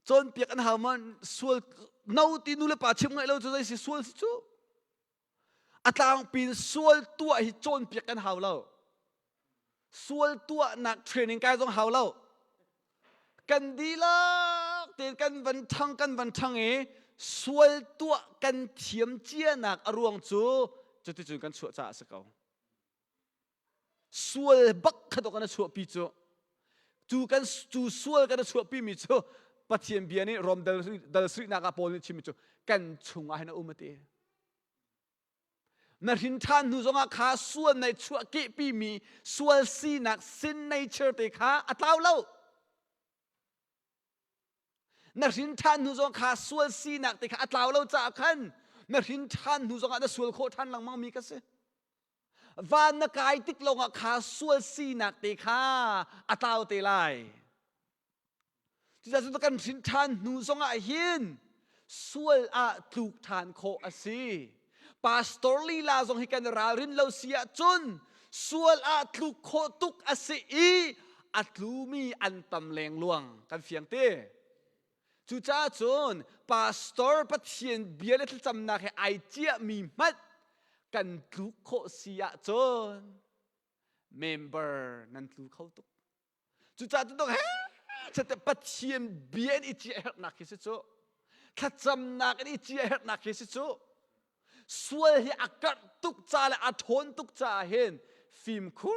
S5: chon piak an haman sual no ti nu le pa chim ngai lo chu si sual si chu atlang pin sual tua hi chon piak an haw lo sual tua nak training kai jong haw lo kan di la te kan van thang e sual tua kan thiam chia nak aruang chu ti chu kan chu cha sa kau sual bak khato kan chu pi chu sual kan chu pi mi chu pathiam biani rom dal sri na ka pol ni chimi chu kan chunga hena umate na rin than nu zonga kha sual nai chu ke pi mi sual si nak sin nature te kha atlaw lo na rin than nu zong kha sual si nak te kha atlaw lo cha khan na rin than nu zong ada sual kho than lang mang mi ka se van na kai tik lo nga kha sual si nak te kha atlaw te laiจะจะกันสินทานนูซงอาหินสวลอาถูกทานโคอาซีปาสตอร์ลีลาซงให้กันรารินเลาเสียจุนสวลอาถูกโคตุกอาซีอัตลูมีอันตำแรงลวงกันเฟียงเต้จูจ้าจุนปาสตอร์ปัทเทียนเบียร์เลทจำนักให้ไอเจียมีมัดกันถูกโคเสียจุนเมมเบอร์นั่นถูกเขาตุกจูจ้าจุนต้องเฮ้จะแต่ปัจเจียนเบียนอิจิเอร์นักเฮสิโจขัดจำนักอิจิเอร์นักเฮสิโจส่วนที่อากาศตุกจ่าและอาทนตุกจ่าเห็นฟิล์มคู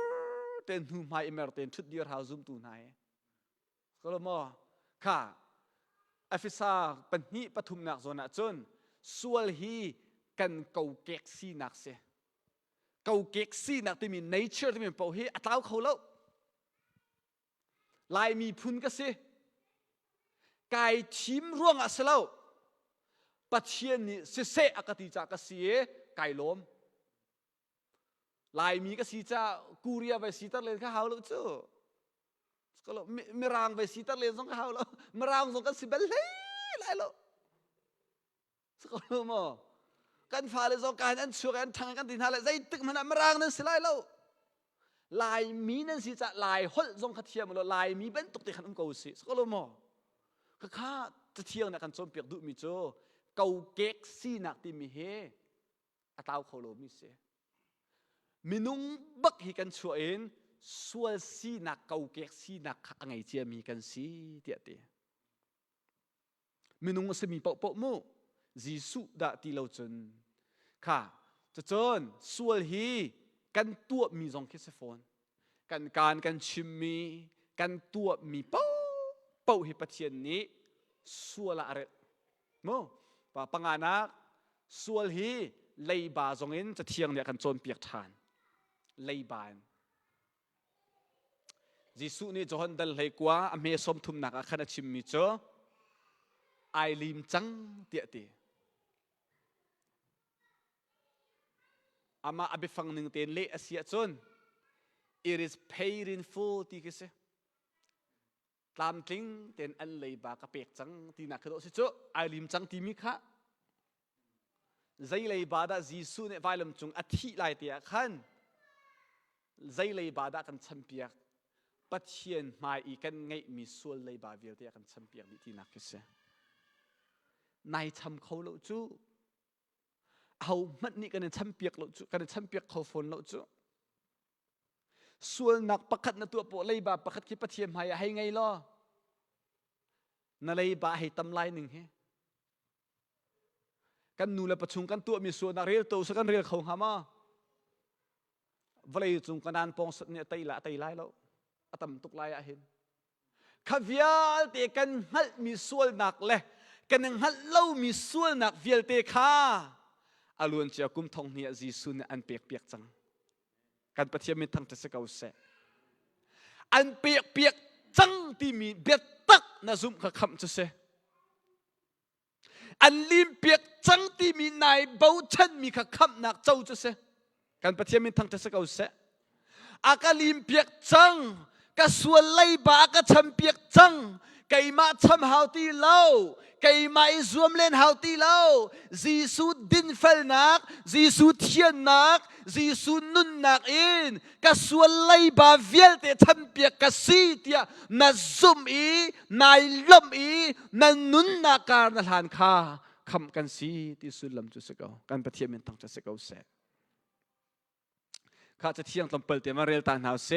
S5: เต็นหูมาอิมเมอร์เต็นชุดเดียร์ฮาวซุมตูนายก็เลยมั่วค่ะอฟิซาปัญหิปฐุมนักโซนจนส่วนที่กันเกาเก็กซีนักเสเกาเก็กซีนักที่มีเนเจอร์ที่มีเป่าเฮอัตราเขาแล้วลายมีพุนก็สิกายชิมร่วงอัศเลาปัจเจียนนี่เสะอากติจากกษีกายล้มลายมีก็สีจ้ากูเรียไปสีตะเลนข้าหาวแล้วจู่ก็แล้วไม่รางไปสีตะเลนสองข้าหาวแล้วไม่รางสองกันสิเบลเล่ไรแล้วก็แล้วมั้งกันฟ้าเลยสองการนั้นช่วยกันทางกันตินหาเลยใจตึกมันไม่รางนั่นสิไรแล้ว ลายมีนั่นสิจะลายหดทรงขัดเทียมเราลายมีเป็นตกติขันกูสิสก็รู้มั้งก็ข้าจะเที่ยงนักกันจนเปียกดุมิโจเกาเก๊กซีนักที่มีเฮอาตาวเขาโลมิเสมินุงบักฮิกันช่วยส่วนซีนักเกาเก๊กซีนักขังไงเจียมีกันสิเดียดเดียมินุงสมีเปาะมูจีสุดาตีเราจนค่ะจะจนส่วนฮีกันตัวมีจงคิดเสฟอนกันการกันชิมมีกันตัวมีเป้าฮิปเทียนนี้ส่วนละอะไรมั้งป่ะปังอานักส่วนฮีเลยบาจงเอ็นจะเที่ยงเนี่ยกันจนเปียกทานเลยบานจิสุนี่จอนดัลเลยกว่าอเมสมทุมนักขณะชิมมีเจอไอลิมจังเตียตีอามาอภิฟังหนึ่งเตียนเละเสียจน it is paid in full ที่กิเสตามจริงเตียนอันเลยบากระเปียกจังที่นักขดสิเจอไอลิมจังที่มีค่ะใจเลยบาดาจิสุเนี่ยไฟลมจงอธิลายเตียขันใจเลยบาดากันชัมเปียกปัจเจียนมาอีกันไงมีส่วนเลยบาเวียเตียกันชัมเปียกนี่ที่นักกิเสนายทำเขาแล้วจูเอามันนี่กันชัมเปียกแล้วจูกันชัมเปียกเขาฝนแล้วจูส่วนนักประคัดนตัวโปเลยบาประคัดคิดปัจเจียนมาให้ไงล่ะนั่นเลยบาให้ตำลายหนึ่งเฮกันนูเลประชุมกันตัวมีส่วนนักเรียนตัวสักกันเรียนเขาหามาวันเลยจุงกันนานปองสัตเนี่ยไตละไตไล่แล้วอาตมตุกไล่อาเห็นขวิลเตกันหัดมีส่วนนักเลยกันยังหัดเล่ามีส่วนนักวิลเตค่าอารมณ์เจ้ากุมทองเนี่ยจีสุนอันเปียกเปียกจังการปฏิบัติทางเทศกาลเสอันเปียกเปียกจังที่มีเบียดตักน่าซุ่มขคำจะเสอันลิมเปียกจังที่มีนายเบาชันมีขคำนักเจ้าจะเสการปฏิบัติทางเทศกาลเสอากาลิมเปียกจังกส่วนไล่บากะชำเปียกจังไก่มาชำหาวตีเล่าไก่มาอิสวมเล่นหาวตีเล่าจีสูดินเฟลนักจีสูเทียนนักจีสูนุนนักอินกส่วนไล่บาเวลเตชำเปียกกสีเตียนาซุมอีนายลมอีนานุนนักการนัลหันข้าคำกันสีที่สุดลำจุดสกาวการปฏิบัติทางจุดสกาวเสข้าจะเที่ยงตำเปิลเตมาเรียลตานหาวเส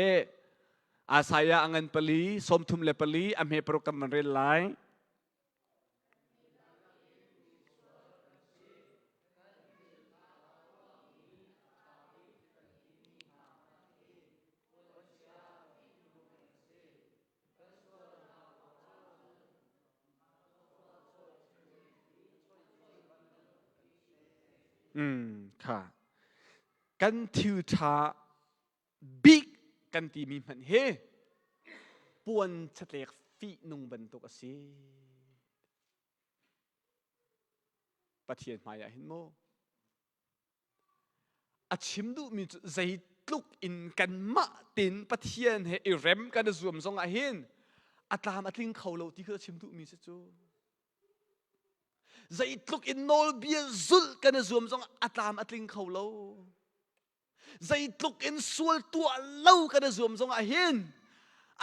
S5: อาศัยอังเปลีสมทุมเลปลีอเมโปรแกรมมันเรียนไลค่ะกันทิวทาบิ๊กกันตีมีมันเฮปวนเฉลียกฟีนุงบรรทุกสิปะเทียนมายาหินโมอาชิมดูมีใจลุกอินกันมาตินปะเทียนเฮอิเรมกันสวมทรงอาหินอาตามอาทิงเขาเราที่เขาชิมดูมีสิจูใจลุกอินโนลเบียซุลกันสวมทรงอาตามอาทิงเขาเราใจลุกอินส่วนตัวเล่ากันสวมทรงอาหิน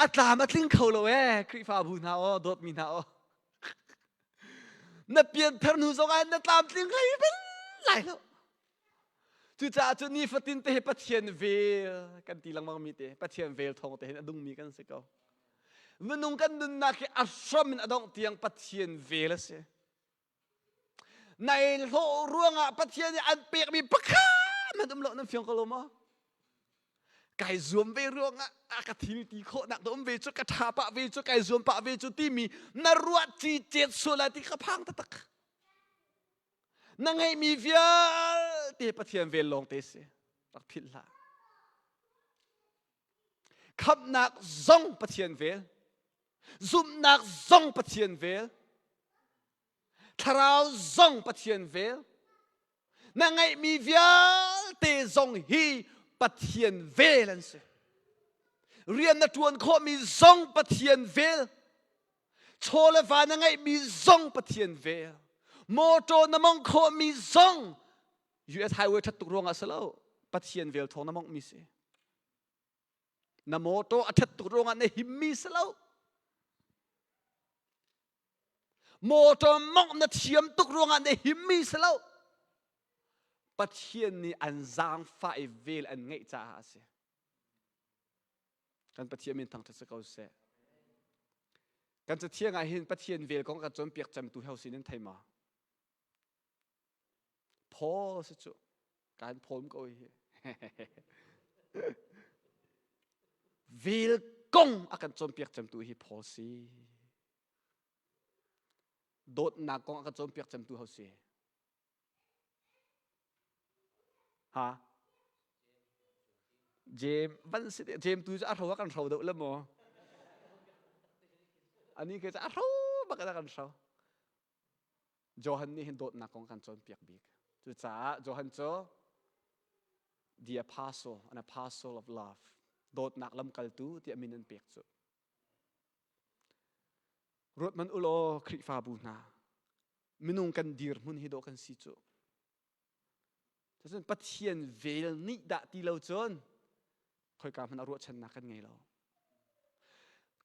S5: อาตามอาทิงเขาเราคริฟาบุนาโอดดมีนาโอนับเปลี่ยนทางนู้นทรงอาหินนับตามทิงใครเป็นไรแล้วจุดจ้าจุดนี้ฟัดตินเตะปัจเจียนเวลกันตีลังมังมีเตะปัจเจียนเวลทองเตะอดุงมีกันสิเกาวันนุ่งกันดุนนักอัศมินอดงเตียงปัจเจียนเวลเสียในโลร่วงอ่ะปัจเจียนอันเปียกมีปะข้ามันดมหลอกน้ำเฟียงกะโลมาไก่รวมเวร่วงอ่ะอากาศที่ตีโคนักดมเวจุกระทาปะเวจุไก่รวมปะเวจุที่มีนรวดจีเจ็ดส่วนละที่ข้าพังตะตักนั่งให้มีเวียเตะปะเทียนเวลลงเตะเสียรักพิลละขับนักซ่องปะเทียนเวลซุ่มนักซ่องปะเทียนเวลทราวซ่องปะเทียนเวลนั่งให้มีเวียเตะซ่องฮีปะเทียนเวลนั่นสิเรียนนักทวนโคมีซ่องปะเทียนเวลโชเลฟานั่งให้มีซ่องปะเทียนเวลโมโตน้ำมันโคมีซ่องยูเอสไฮเวย์ทัดตุกรวงอาศัยแล้วปัจเจียนเวลทองน้ำมันมีสิ na mo to athat tu ronga ne himmi salo mo to mong na thiam tuk ronga ne himmi salo pathian ni an zang fa e vel an ngai cha ase kan pathian min thang thasa kau se kan cha thiang a hin pathian vel kong ka chom piak cham tu hausin in thaima pho se chu kan phom ko hi vel kong akan chom piak cham tu hi pho si dot na kong akan chom piak cham tu hausi ha James văn sẽ James tu cho thâu kan thâu đâu lắm mà anh ấy cái cho thâu bác cái kan thâu Johan ni hin dot na kong kan chom piak big tu cha Johan cho the apostle an apostle of love dot nak lam kal tu ti amin an pek chu rot man ulo khri fa bu na minung kan dir mun hi do kan si chu Thế pathian vel ni da ti lo chon khoi ka man aro chan na kan ngei lo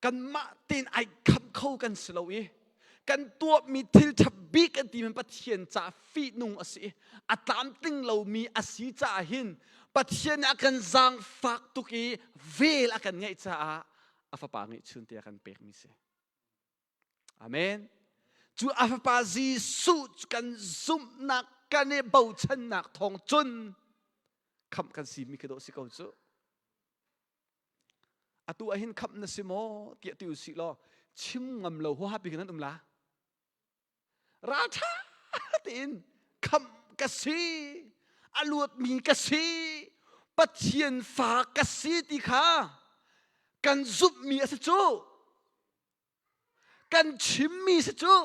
S5: kan ma tin ai kham khâu kan slo i kan tua mi thil thap bi kan ti man pathian cha fi nung asi atam ting lo mi asi cha hin pathian akan zang fak tu ki vel akan ngei cha afa pa ngi chun ti akan pek mi se amen chu afa pa ji su kan zum nak kan e bau chan nak thong chun kham kan si mi kedo si ko chu atu ahin kham na si mo ti tu si lo chim ngam lo ho happy kan la ra tha tin kham ka si aluat mi ka si pathian fa ka si ti kha kan zup mi asa chu kan chim mi sa chu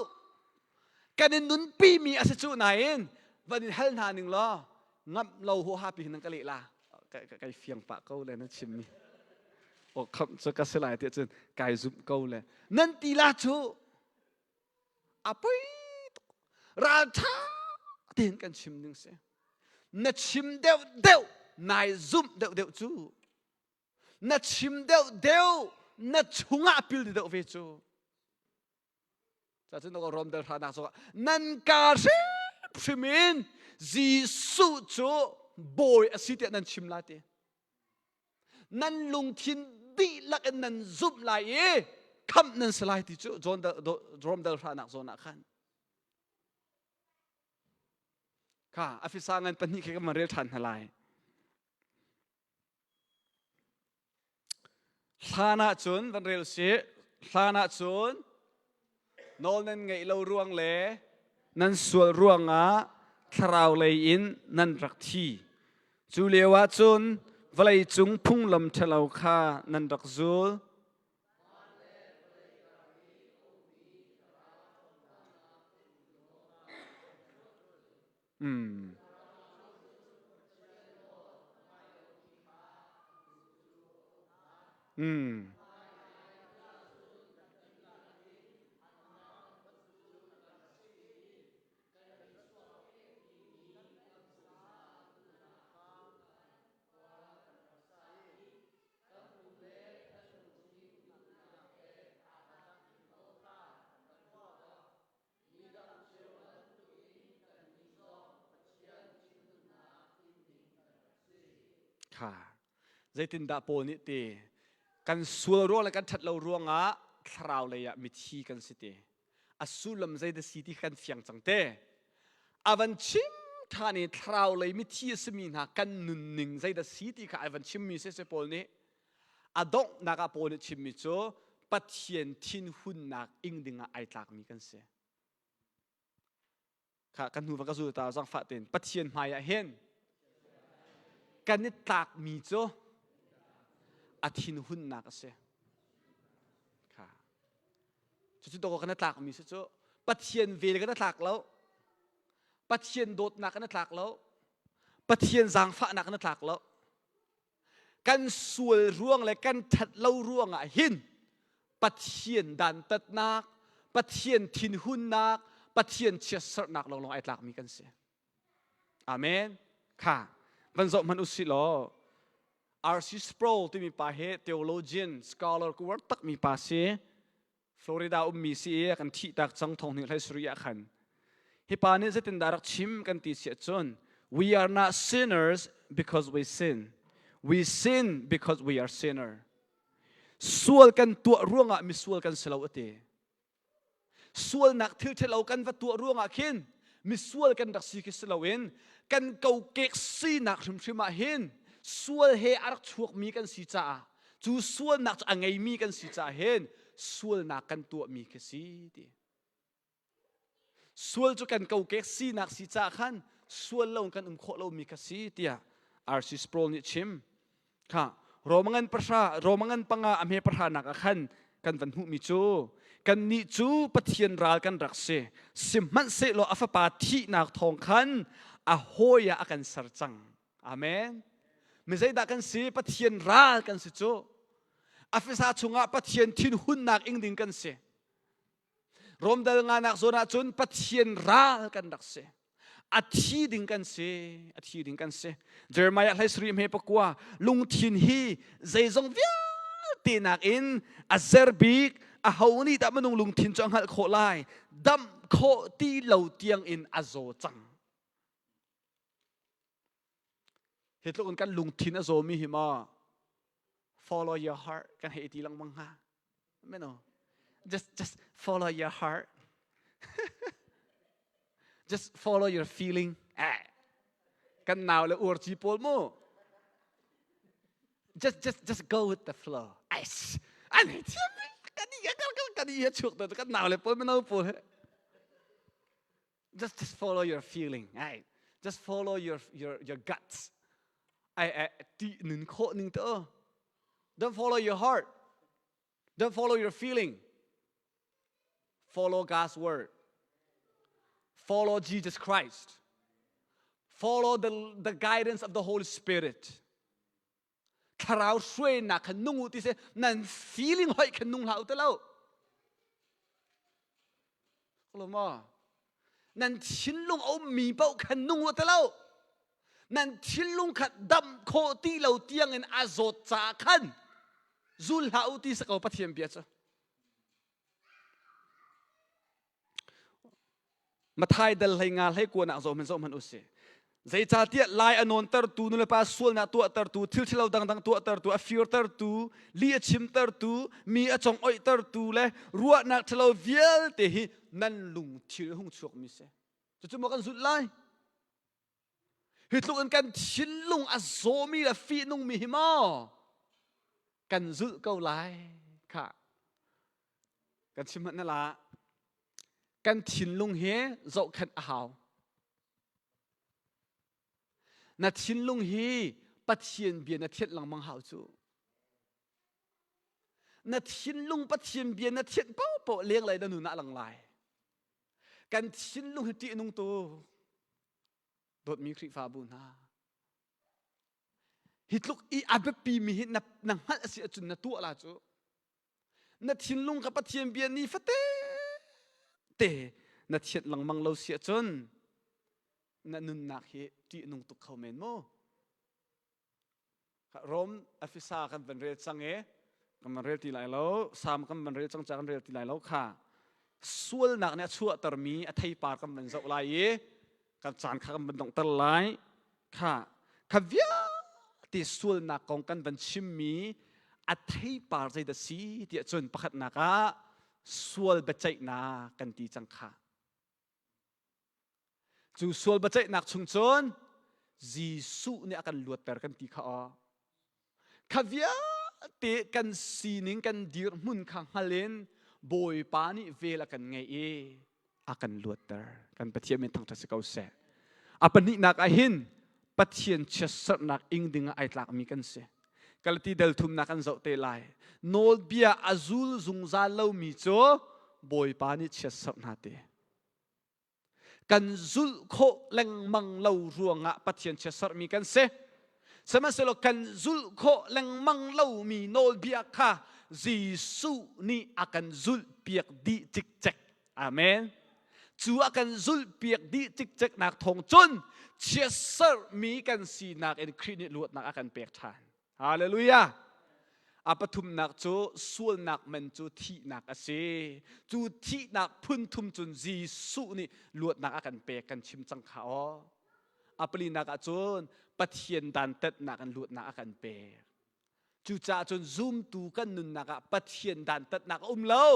S5: kan nun pi mi asa chu nainวันนี้เฮลนาหนึ่งล้องับเราหัวฮาปีนังกะลิลาไก่เฟียงปะเก้าเลยนั่นชิมนี่โอ้คำจะกัสลายเตี้ยจนไก่ซุปเก้าเลยนั่นตีลาชูอะปุยราชาเตียนกันชิมหนึ่งเสียนั่นชิมเดียวเดียวนายซุปเดียวเดียวชูนั่นชิมเดียวเดียวนั่นชุงอาปิลเดียวเวชูจะจึงต้องรอมเดินทางนักสวะนั่นกาเซพิมินจีสุจูบอยอสิเตนันชิมลาเตนันลุงทินดีลักนันซุบลายคำนันสลายติจูจอนเดรอมเดลรานักโซนักขันค่ะอภิษางันปนิเคก็มาเรียลทันหลายฐานะจนวันเรียลเสียฐานะจนนอนนั่นไงเราร่วงเล่นั่นส่วนร่วงคราวเลยอินนั่นรักที่จูเลียวจนวลัยจุงพุ่งลำเทลาค่านั่นรักจูลค่ะใจตินดาโปนิตีกันสัวร่วงและกันทัดเราร่วงคราวเลยมิทีกันสิเตอสุลมใจเดสิที่กันเฟียงจังเตอวันชิมท่านี่คราวเลยมิทีสมีนากันนุนหนึ่งใจเดสิที่ค่ะอวันชิมมีเสสโปนี่อดงนักโปนิชิมมิโจปัจเจียนทินหุ่นนักอิงดิงไอตากมีกันเสค่ะกันหูฟังกระสุนตาสังฟัดเต็นปัจเจียนหายเห็นกันนี่ตากมีโจอาทินหุ่นนักเสค่ะจุดตัวกันนี่ตากมีโจปัจเจียนเวลกันนี่ตากแล้วปัจเจียนโดดนักกันนี่ตากแล้วปัจเจียนสังฟ้านักกันนี่ตากแล้วกันส่วนร่วงเลยกันทัดเล่าร่วงหินปัจเจียนดันตัดนักปัจเจียนทินหุ่นนักปัจเจียนเชียร์สนักลองไอ้ตากมีกันเสอาเมนค่ะวันจบมันอุสิโล R.C. Sproul ti mi pa he theologian scholar ku war tak mi pa se Florida mi si kan thi tak chang thong ni lai suriya khan hi pa ne zatin darak chim kan ti sia chon we are not sinners because we sin. We sin because we are sinner. Sual kan tua ruanga mi sual kan selaw ate. Sual nak thil thelo kan va tua ruanga khin mi sual kan dak si ki selawin kan kau kek si nak thum thima hin sual he arak chuak mi kan si cha chu sual nak angai mi kan si cha hen sual nak kan tua mi ke si ti sual chu kan kau kek si nak si cha khan sual lo kan kho lo mi ka si tia R.C. Sproul ni chim kha romangan panga amhe prha nak khan kan van hu mi chu kan ni chu pathian ral kan rakse simman se lo afa pa thi nak thong khan a hoya akan sarchang amen mizai da kan si pathian ral kan si chu afisa chunga pathian thin hun nak ing ding kan se rom dal nga nak zona chun pathian ral kan rakse athi ding kan se Jeremiah lai sri me pakwa lung thin hi zaizong via ti nak in azerbik a hauni ta manung lung thin chang hal kho lai dam kho ti lo tiang in azo chang hitlok kan lung thin azo mi hi ma follow your heart kan he ti lang mang ha meno just follow your heart just follow your feeling kan naw le ur chi pol mo just go with the flow ice ani kan iya chuk to kan naw le pol meno pol just follow your feeling just follow your guts ti nin kho ning to don't follow your heart don't follow your feeling follow God's word follow Jesus Christ follow the guidance of the Holy Spirit karau shwe na kanung uti se nan feeling hoi kanung lau te lau ma nan chinlung au mi pau kanung uti lau nan chinlung khat dam kho ti lau tiang in azot cha khan zul lau ti sa kau pathiam bia cha mathai dal hai ngal hai ko na zo man usse zai cha tia lai anon tar tu nu le pa sul na tu tar tu thil thilo dang tu tar tu a fear tar tu li a chim tar tu mi a chong oi tar tu le ruwa na thilo viel te hi nan lung thil hung chuak mi se chu mo kan zut lai hitluk kan thin lung a zo mi la fi nung mi hi mo kan zut kau lai kha kan chim na la kan thin lung he zo khan a hau na thin lung hi pathian bia na thiet lang mang hau chu na thin lung pathian bia na thiet po leng lai da nu na lang lai kan thin lung ti nung tu dot mi khri fa bu na hitluk I abepi mi na nang hal asi achun na tu ala chu na thin lung ka pathian bia ni fate te na thiet lang mang lo sia chun na nun nak hi ti nung tu khau men mo rom afisa kan ban re change kan ban re ti lai lo sam kan ban re chang cha kan re ti lai lo kha sul nak ne chua tar mi a thei par kan ban zo lai ye kan chan kha kan ban dong tar lai kha via ti sul nak kong kan ban chim mi a thei par zai da si ti chun pakhat naka sual bachai na kan ti chang kha chu sual bachai nak chung chon Jisu ne akan luat per kan ti kha khavia te kan sining kan dir mun khang halen boy pani vela kan ngai e akan luat ter kan pathian men thang thas kau se apani nak ahin pathian chesar nak ing dinga ai tlak mi kan se kalti dal thum nak kan zo te lai nol bia azul zungza lo mi cho boy pani chesar na te kan zul kho leng mang lo ruanga pathian chesar mi kan se sama selo kan zul kho leng mang lo mi nol bia kha Jisu ni akan zul piak di cik cek amen chu akan zul piak di cik cek nak thong chun chesar mi kan si nak en khri ni luat nak akan pek than ฮาเลลูยาอาปทุมนักจูส่วนนักมันจูที่นักอาเซจูที่นักพุ่นทุมจุนจีสุนี่ลวดนักกันเปกันชิมจังเขาอาปลีนักจูนปะเทียนดันเต็ดนักกันลวดนักกันเปจูจ่าจนซูมตูกันนุนนักปะเทียนดันเต็ดนักเล่า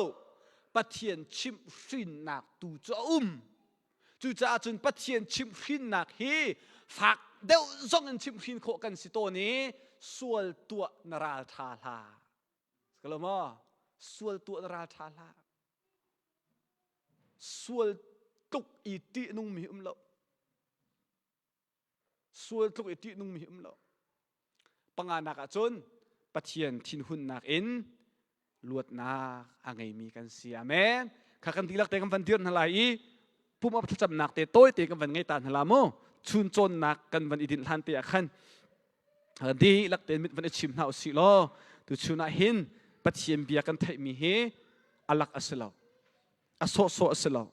S5: ปะเทียนชิมฟินนักตูจะจูจ่าจนปะเทียนชิมฟินนักฮีฝักเดี๋ยวส่งกันชิมฟินโคกันสิตัวนี้ส่วนตัวนราธาลาสกลมอส่วนตัวนราธาลาส่วนตุกอิตินุ่งมีเล่าส่วนตุกอิตินุ่งมีเล่าปังอานักจนปะเทียนทินหุ่นนักอินลวดนักอังไงมีกันเสียแม่ข้ากันทีลักเตะกันฟันเดือนอะไรผู้มาประจำนักเตะโต้เตะกันฟันไงตานฮลาโมชุนจนนักกันฟันอิดินทันเตะขันดีลักเตนมิดวันชิมนาสิโลตุชุนาหินปัจเจียมเบียกันไทยมีเฮอลักอัสลาวอโซโซอัสลาว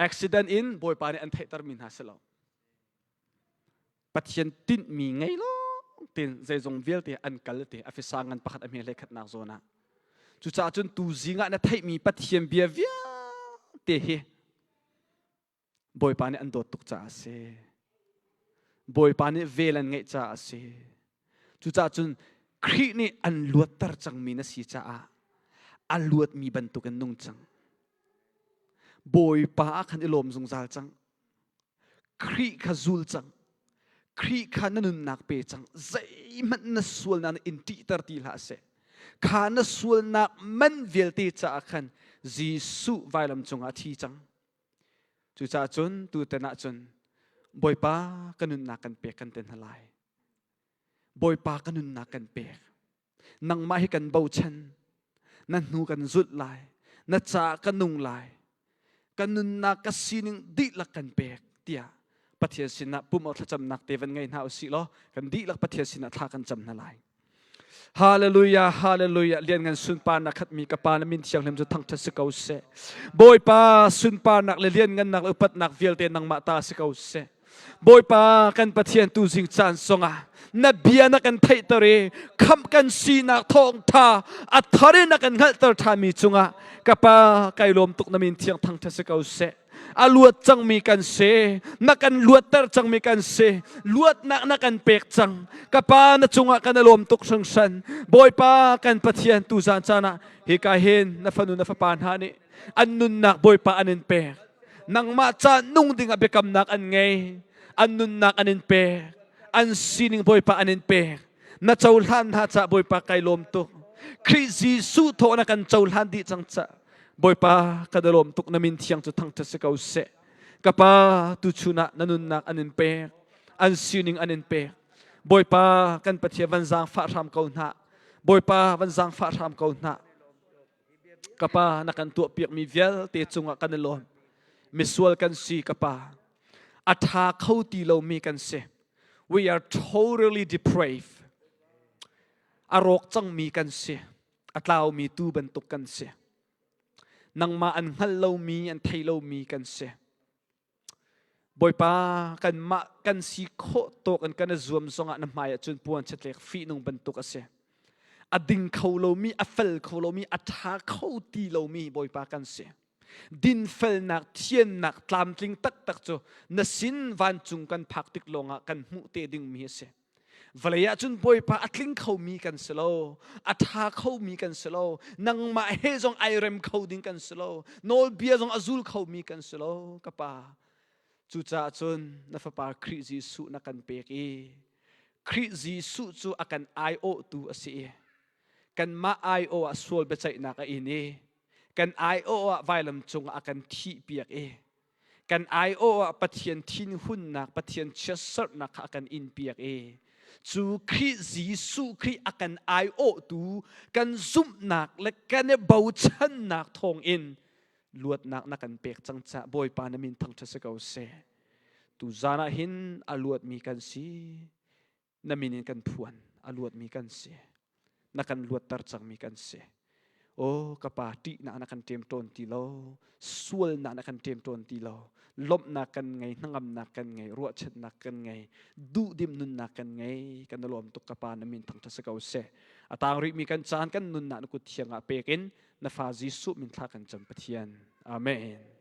S5: อุบิเหตุอินบอยปานีอันไทยตรมินฮัสลาวปัจเจียนตินมีไงล่ะตินใจจงเวลเตอันกัลเตอฟิสังกันปักอเมริกันนักโซนะจุจ่าจนตูซิงะนัทไทยมีปัจเจียมเบียเวียเตเฮบอยปานีอันโดดตุกจ่าเซบอยปานีเวลันไงจ้าเสจุจ่าจนครีนี่อันลวดตรจังมีนสีจ้าอันลวดมีบรรทุกันนุ่งจังบอยปาขันอิลมสงสารจังครีขจุลจังครีขันนุนนักเปจังใจมันนส่วนนั้นอินติตรตีลาเสขานส่วนนักมันเวลตีจ้าขันจีสุไวลำจงอาทีจังจุจ่าจนตูเตนะจนบอยปากันนุนนักกันเปกันเต็นทลายบอยปากันนุนนักกันเปกนังมาให้กันเบาชันนั่นนูกันจุดลายนั่นจ่ากันนุงลายกันนุนนักกันซีนึงดีลักกันเปกเตียปะเทียสินะปุ่มเอาจำนักเตวันไงน่าอุสิโลกันดีลักปะเทียสินะท่ากันจำนั่นลายฮาเลลูยาฮาเลลูยาเรียนกันสุนปานักขัดมีกับปานามินเชียงเลมจะทั้งทัศกาวเสบอยปาสุนปานักเรียนกันนักอุปัตนักเวลเตนังมาตาสกาวเสบอยปากันปะเทียนตูสิงจานสงะนับเบียนักกันไทยตะเรคำกันสีนักทองท่าอัฐารีนักกันหัลตรธามีจุงะกับปาไกลลมตุกนามินเทียงทั้งทัศกาวเสอาลวดจังมีกันเสนักกันลวดตรจังมีกันเสลวดนักกันเปกจังกับปานจุงะกันลมตุกสังสันบอยปากันปะเทียนตูจานจานะฮิกาเฮนนัฟนุนนัฟปานฮานิอันนุนนักบอยปาอันนินเปกนังมาจานุ่งดิ่งอเบกำนักอันไงอันนุนนักอันนินเปกอันซีนิงบอยปาอันนินเปกนัดเจ้าลันหาจะบอยปาไกลลมตุกคริสต์สู้โทนักกันเจ้าลันดีจังจะบอยปากระดลมตุกนามินเทียงจุดทั้งทัศกาวเสกับปาตุชุนะนันุนนักอันนินเปกอันซีนิงอันนินเปกบอยปากันปะเทียวันจางฟ้ารำเกาหน้าบอยปาวันจางฟ้ารำเกาหน้ากับปานักกันตัวเปียกมีเวลเตจุงะกันลมมิสวลกันสีกับปาอัฐาเข้าตีเรามีกันเส we are totally depraved อารกจังมีกันเสอัตลาวมีตู้บรรทุกกันเสนังมาอันฮัลเรามีอันไทยเรามีกันเสบอยปากันมากันสีโคโตกันรวมสงะน้ำหมายจนปวนเฉลี่ยฟีนุ่งบรรทุกกันเสอดิ่งเขาเรามีอัฟเฟลเขาเรามีอัฐาเข้าตีเรามีบอยปากันเสดินเฟลนักเทียนนักตามจริงตักโจนสินวันจุงกันพักติกลงกันมุเตดิ่งมีเสวลายจุนบอยปาอัตลิงเขามีกันสโลอัฐาเขามีกันสโลนังมาเฮจงไอเรมเขาดิ่งกันสโลโนลเบียจงอซูลเขามีกันสโลกับปาจูจ่าจุนนัฟปาคริจิสุนักันเปกีคริจิสุจูอากันไอโอตูอสีกันมาไอโออสวลเบจัยนักอินีกันไอโอไวลำจงอากันทีเปียกกันไอโอปะเทียนทินหุ่นนักปะเทียนเชสร์นักอากันอินเปียกจูคริจีสุคริอากันไอโอตูกันซุ่มนักและกันเบาชันนักทองอินลวดนักนักกันเปียกจังจะบอยปานามินทั้งทัศกาวเสตูจานาหินอลวดมีกันสีนามินกันพวนอลวดมีกันเสนักกันลวดตรจังมีกันเส Oh kapati na anak kan tem ton ti lo sual na anak kan tem ton ti lo lom na kan ngai nangam na kan ngai ruat chet na kan ngai du dim nun na kan ngai kan lom tuk kapa na min thang ta sakau se atang ri mi kan chan kan nun na ku thianga pekin na fa jisu min thla kan cham pathian amen